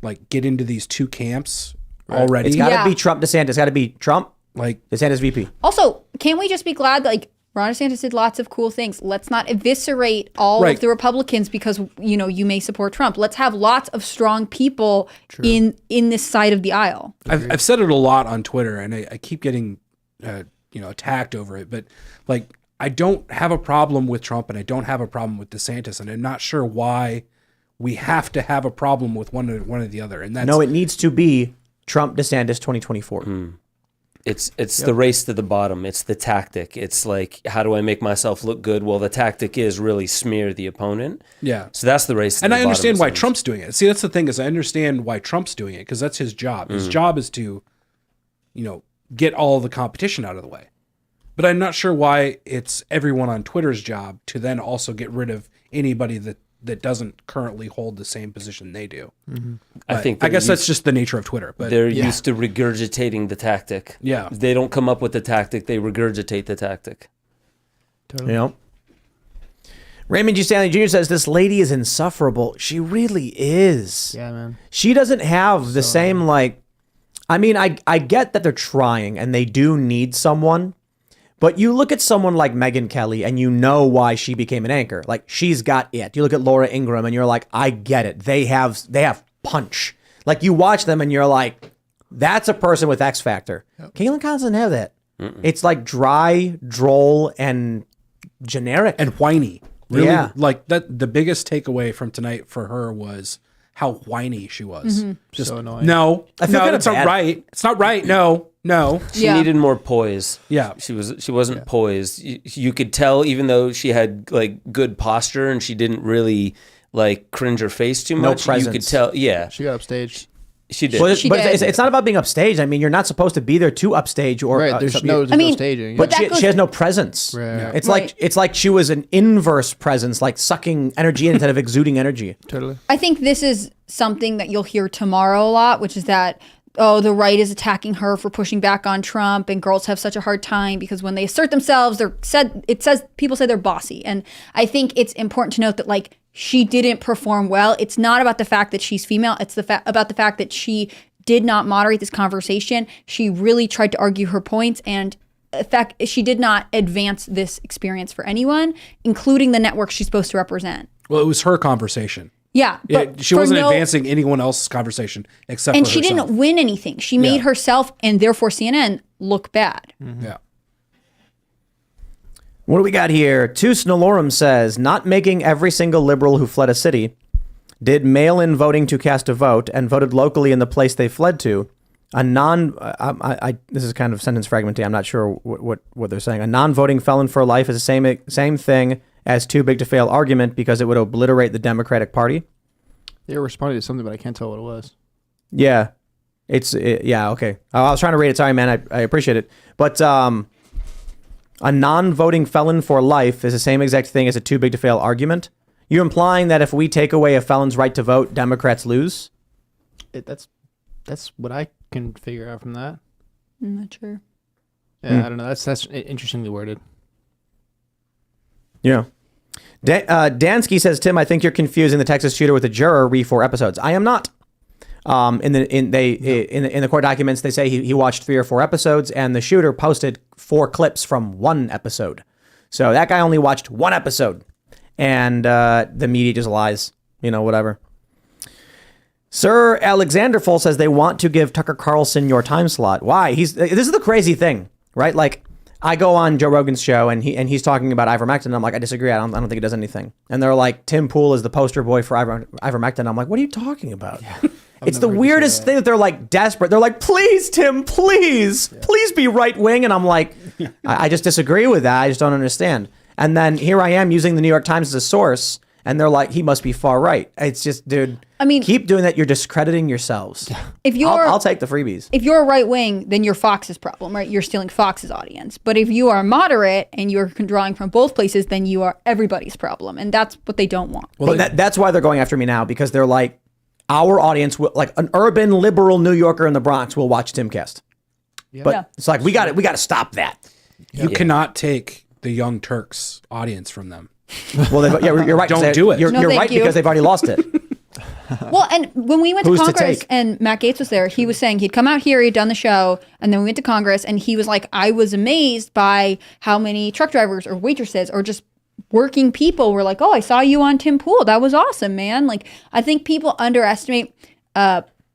like get into these two camps already? it's got to be Trump DeSantis. It's got to be Trump, like DeSantis VP. Also, can't we just be glad that like Ron DeSantis did lots of cool things? Let's not eviscerate all Right. of the Republicans because you may support Trump. Let's have lots of strong people in this side of the aisle. I've said it a lot on Twitter, and I keep getting attacked over it. But like, I don't have a problem with Trump, and I don't have a problem with DeSantis, and I'm not sure why we have to have a problem with one or the other. And that's No, it needs to be Trump DeSantis 2024. It's the race to the bottom. It's the tactic. It's like, how do I make myself look good? Well, the tactic is really smear the opponent. Yeah. So that's the race to And the I bottom, understand it why seems. Trump's doing it. See, that's the thing is I understand why Trump's doing it because that's his job. His job is to, get all the competition out of the way. But I'm not sure why it's everyone on Twitter's job to then also get rid of anybody that doesn't currently hold the same position they do. I think I guess they're that's just the nature of Twitter. But they're used to regurgitating the tactic. Yeah. They don't come up with the tactic, they regurgitate the tactic. Totally. Yep. Raymond G. Stanley Jr. says this lady is insufferable. She really is. Yeah, man. She doesn't have the same like. I mean, I get that they're trying and they do need someone, but you look at someone like Megyn Kelly and you know why she became an anchor. Like she's got it. You look at Laura Ingraham and you're like, I get it. They have punch. Like you watch them and you're like, that's a person with X factor. Caitlin Collins doesn't have that. It's like dry, droll, and generic and whiny. Really, Yeah. like that. The biggest takeaway from tonight for her was how whiny she was. Just So annoying. no, I feel no, kinda that's not bad. right. It's not right. No. She needed more poise. Yeah. She wasn't poised. You could tell, even though she had like good posture and she didn't really like cringe her face too No much. You could presence. tell. Yeah, She got upstaged. she did. Well, She but did. it's not about being upstaged. I mean, you're not supposed to be there to upstage or Right. There's no staging. But that she goes- has no presence. Right. It's like she was an inverse presence, like sucking energy instead of exuding energy. Totally. I think this is something that you'll hear tomorrow a lot, which is that, oh, the right is attacking her for pushing back on Trump, and girls have such a hard time because when they assert themselves, people say they're bossy. And I think it's important to note that like she didn't perform well. It's not about the fact that she's female. It's about the fact that she did not moderate this conversation. She really tried to argue her points, and in fact, she did not advance this experience for anyone, including the network she's supposed to represent. Well, it was her conversation. Yeah, but She for wasn't no- advancing anyone else's conversation except and for she herself. didn't win anything. She made herself and therefore CNN look bad. Yeah. What do we got here? Tus Nolorum says, not making every single liberal who fled a city did mail-in voting to cast a vote and voted locally in the place they fled to. A this is kind of sentence fragmenting. I'm not sure what they're saying. A non-voting felon for life is the same thing as too big to fail argument because it would obliterate the Democratic Party. They were responding to something, but I can't tell what it was. Yeah. Yeah, okay. I was trying to read it. Sorry, man. I appreciate it. But a non-voting felon for life is the same exact thing as a too big to fail argument. You implying that if we take away a felon's right to vote, Democrats lose? That's what I can figure out from that. I'm not sure. Yeah, I don't know. That's interestingly worded. Yeah. Dansky says, Tim, I think you're confusing the Texas shooter with a juror re 4 episodes. I am not. In the court documents, they say he watched 3 or 4 episodes, and the shooter posted 4 clips from 1 episode. So that guy only watched 1 episode, and the media just lies. Whatever. Sir Alexander Full says they want to give Tucker Carlson your time slot. Why? This is the crazy thing, right? Like, I go on Joe Rogan's show and he's talking about ivermectin. And I'm like, I disagree. I don't think it does anything. And they're like, Tim Pool is the poster boy for ivermectin. I'm like, what are you talking about? Yeah. It's the weirdest thing that they're like desperate. They're like, please, Tim, please be right wing. And I'm like, I just disagree with that. I just don't understand. And then here I am using the New York Times as a source. And they're like, he must be far right. It's just, dude, keep doing that. You're discrediting yourselves. I'll take the freebies. If you're right wing, then you're Fox's problem, right? You're stealing Fox's audience. But if you are moderate and you're drawing from both places, then you are everybody's problem. And that's what they don't want. Well, that's why they're going after me now, because they're like, our audience, like an urban liberal New Yorker in the Bronx will watch Timcast. Yeah. But it's like, we got to stop that. You cannot take the Young Turks audience from them. Well, you're right. Don't do it. You're right because they've already lost it. Well, and when we went to Congress and Matt Gaetz was there, he was saying he'd come out here, he'd done the show, and then we went to Congress, and he was like, I was amazed by how many truck drivers or waitresses or just working people were like, oh, I saw you on Tim Pool. That was awesome, man. Like, I think people underestimate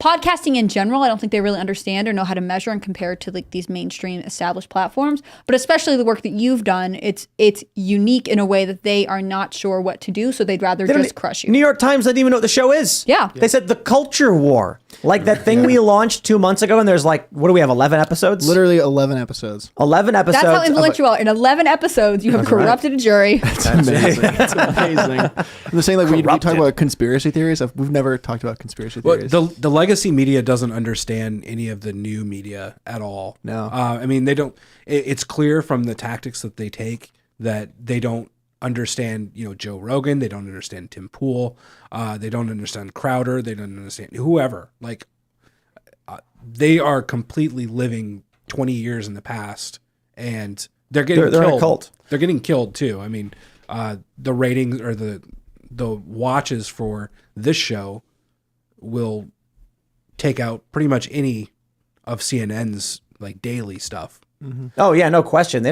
podcasting in general. I don't think they really understand or know how to measure and compare to like these mainstream established platforms, but especially the work that you've done, it's unique in a way that they are not sure what to do, so they'd rather just crush you. New York Times doesn't even know what the show is. Yeah. They said the culture war. Like that thing we launched 2 months ago, and there's like, what do we have, 11 episodes? Literally 11 episodes. 11 episodes. That's how influential you are. In 11 episodes, you have corrupted a jury. That's amazing. That's amazing. They're saying like we talk about conspiracy theories. We've never talked about conspiracy theories. The legacy media doesn't understand any of the new media at all. No. I mean, they don't. It's clear from the tactics that they take that they don't understand, Joe Rogan. They don't understand Tim Pool. They don't understand Crowder. They don't understand whoever. Like, they are completely living 20 years in the past, and they're getting they're killed. a cult. They're getting killed too. I mean, the ratings or the watches for this show will take out pretty much any of CNN's like daily stuff. Mm-hmm. Oh yeah, no question. They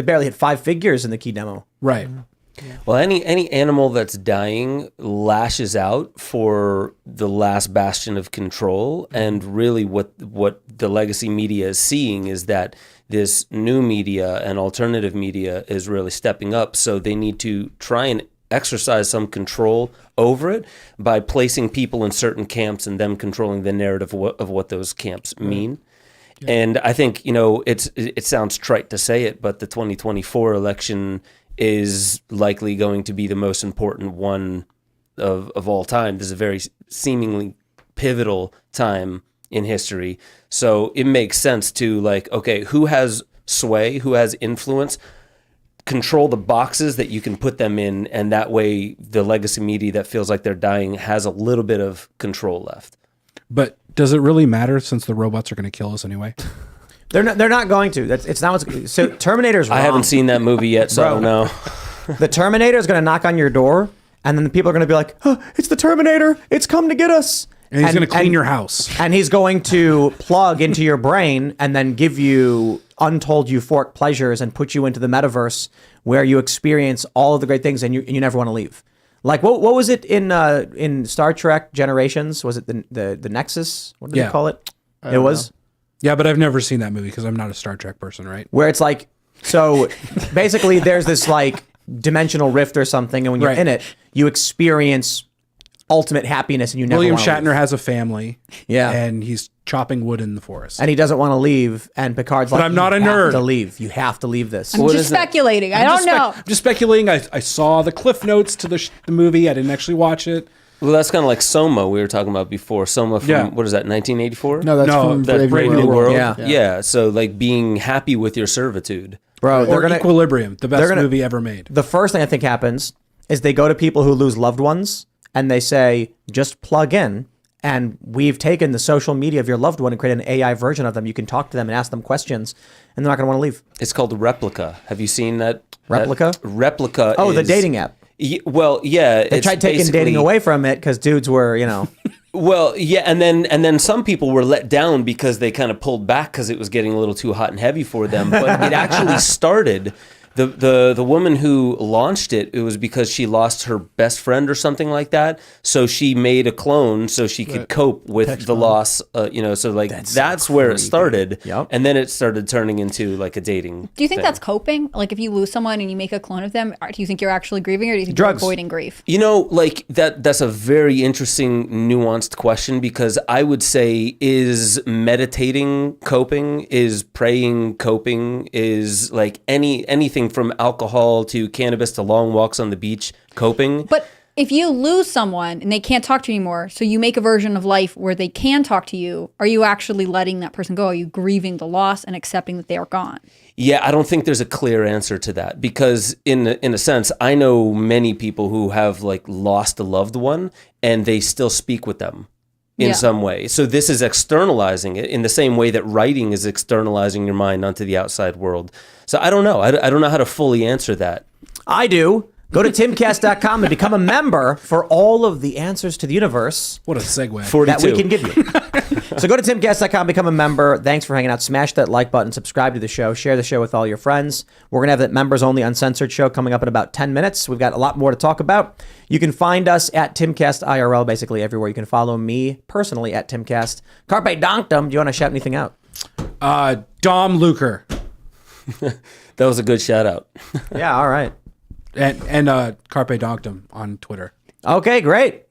barely hit 5 figures in the key demo. Right. Mm-hmm. Yeah. Well, any animal that's dying lashes out for the last bastion of control, and really what the legacy media is seeing is that this new media and alternative media is really stepping up. So they need to try and exercise some control over it by placing people in certain camps and them controlling the narrative of what those camps mean. Yeah. And I think, it sounds trite to say it, but the 2024 election is likely going to be the most important one of all time. This is a very seemingly pivotal time in history. So it makes sense to like, okay, who has sway, who has influence, control the boxes that you can put them in, and that way the legacy media that feels like they're dying has a little bit of control left. But does it really matter since the robots are going to kill us anyway? They're not going to. It's not what's so Terminator's wrong. I haven't seen that movie yet, so I don't know. The Terminator is going to knock on your door, and then the people are going to be like, oh, it's the Terminator. It's come to get us. And he's going to clean your house. And he's going to plug into your brain and then give you untold euphoric pleasures and put you into the metaverse where you experience all of the great things and you never want to leave. Like what was it in Star Trek Generations? Was it the Nexus? What did they call it? It was. Yeah, but I've never seen that movie because I'm not a Star Trek person, right? Where it's like, so basically there's this like dimensional rift or something, and when you're in it, you experience ultimate happiness, and you never. William Shatner has a family, yeah, and he's chopping wood in the forest, and he doesn't want to leave. And Picard's like, "But I'm not a nerd. You have to leave. You have to leave this." I'm just speculating. I don't know. Just speculating. I saw the cliff notes to the movie. I didn't actually watch it. Well, that's kind of like Soma we were talking about before. Soma from, what is that, 1984? No, that's from Brave New World. Yeah. Yeah, so like being happy with your servitude. Bro, Or Equilibrium, the best movie ever made. The first thing I think happens is they go to people who lose loved ones and they say, just plug in. And we've taken the social media of your loved one and created an AI version of them. You can talk to them and ask them questions, and they're not going to want to leave. It's called Replica. Have you seen that? Replica? Replica. Oh, the dating app. Well, yeah. They tried taking dating away from it because dudes were, Well, yeah, and then some people were let down because they kind of pulled back because it was getting a little too hot and heavy for them. But it actually started. The woman who launched it, it was because she lost her best friend or something like that. So she made a clone so she could cope with the loss. So like that's where it started. Yep. And then it started turning into like a dating. Do you think thing. that's coping? Like if you lose someone and you make a clone of them, do you think you're actually grieving, or do you think Drugs. you're avoiding grief? Like that's a very interesting, nuanced question, because I would say, is meditating coping? Is praying coping? Is like anything from alcohol to cannabis to long walks on the beach coping? But if you lose someone and they can't talk to you anymore, so you make a version of life where they can talk to you, are you actually letting that person go? Are you grieving the loss and accepting that they are gone? Yeah, I don't think there's a clear answer to that, because in a sense, I know many people who have like lost a loved one and they still speak with them in some way. So this is externalizing it in the same way that writing is externalizing your mind onto the outside world. So I don't know. I don't know how to fully answer that. I do. Go to timcast.com and become a member for all of the answers to the universe. What a segue. 42. That we can give you. So go to timcast.com, become a member. Thanks for hanging out. Smash that like button, subscribe to the show, share the show with all your friends. We're going to have that members only uncensored show coming up in about 10 minutes. We've got a lot more to talk about. You can find us at Timcast IRL, basically everywhere. You can follow me personally at Timcast. Carpe Donktum, do you want to shout anything out? Dom Luker. That was a good shout out. Yeah, all right. And Carpe Donktum on Twitter. Okay, great.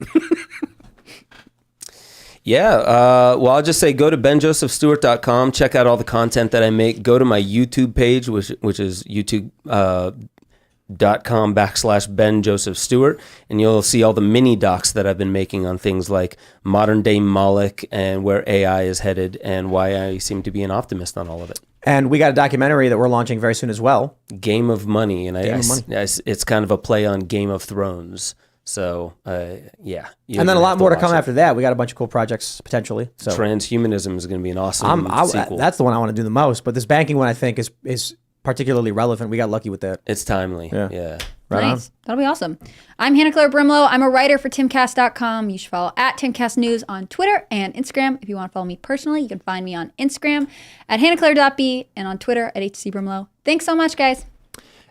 Yeah, well, I'll just say go to benjosephstewart.com, check out all the content that I make. Go to my YouTube page, which is youtube.com/Ben Joseph Stewart, and you'll see all the mini docs that I've been making on things like modern day Moloch and where AI is headed and why I seem to be an optimist on all of it. And we got a documentary that we're launching very soon as well. Game of Money, and Game of Money. it's kind of a play on Game of Thrones. So, yeah. And then a lot more to come after that. We got a bunch of cool projects potentially. So Transhumanism is going to be an awesome sequel. That's the one I want to do the most. But this banking one, I think, is particularly relevant. We got lucky with that. It's timely. Yeah. Right nice. on. That'll be awesome. I'm Hannah Claire Brimlow. I'm a writer for Timcast.com. You should follow at Timcast News on Twitter and Instagram. If you want to follow me personally, you can find me on Instagram at HannahClaire.b and on Twitter at HCBrimlow. Thanks so much, guys.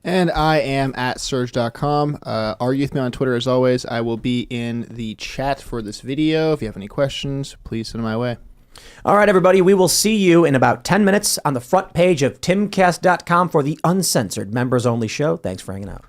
And I am at Serge.com. Argue with me on Twitter as always. I will be in the chat for this video. If you have any questions, please send them my way. All right, everybody. We will see you in about 10 minutes on the front page of timcast.com for the uncensored members only show. Thanks for hanging out.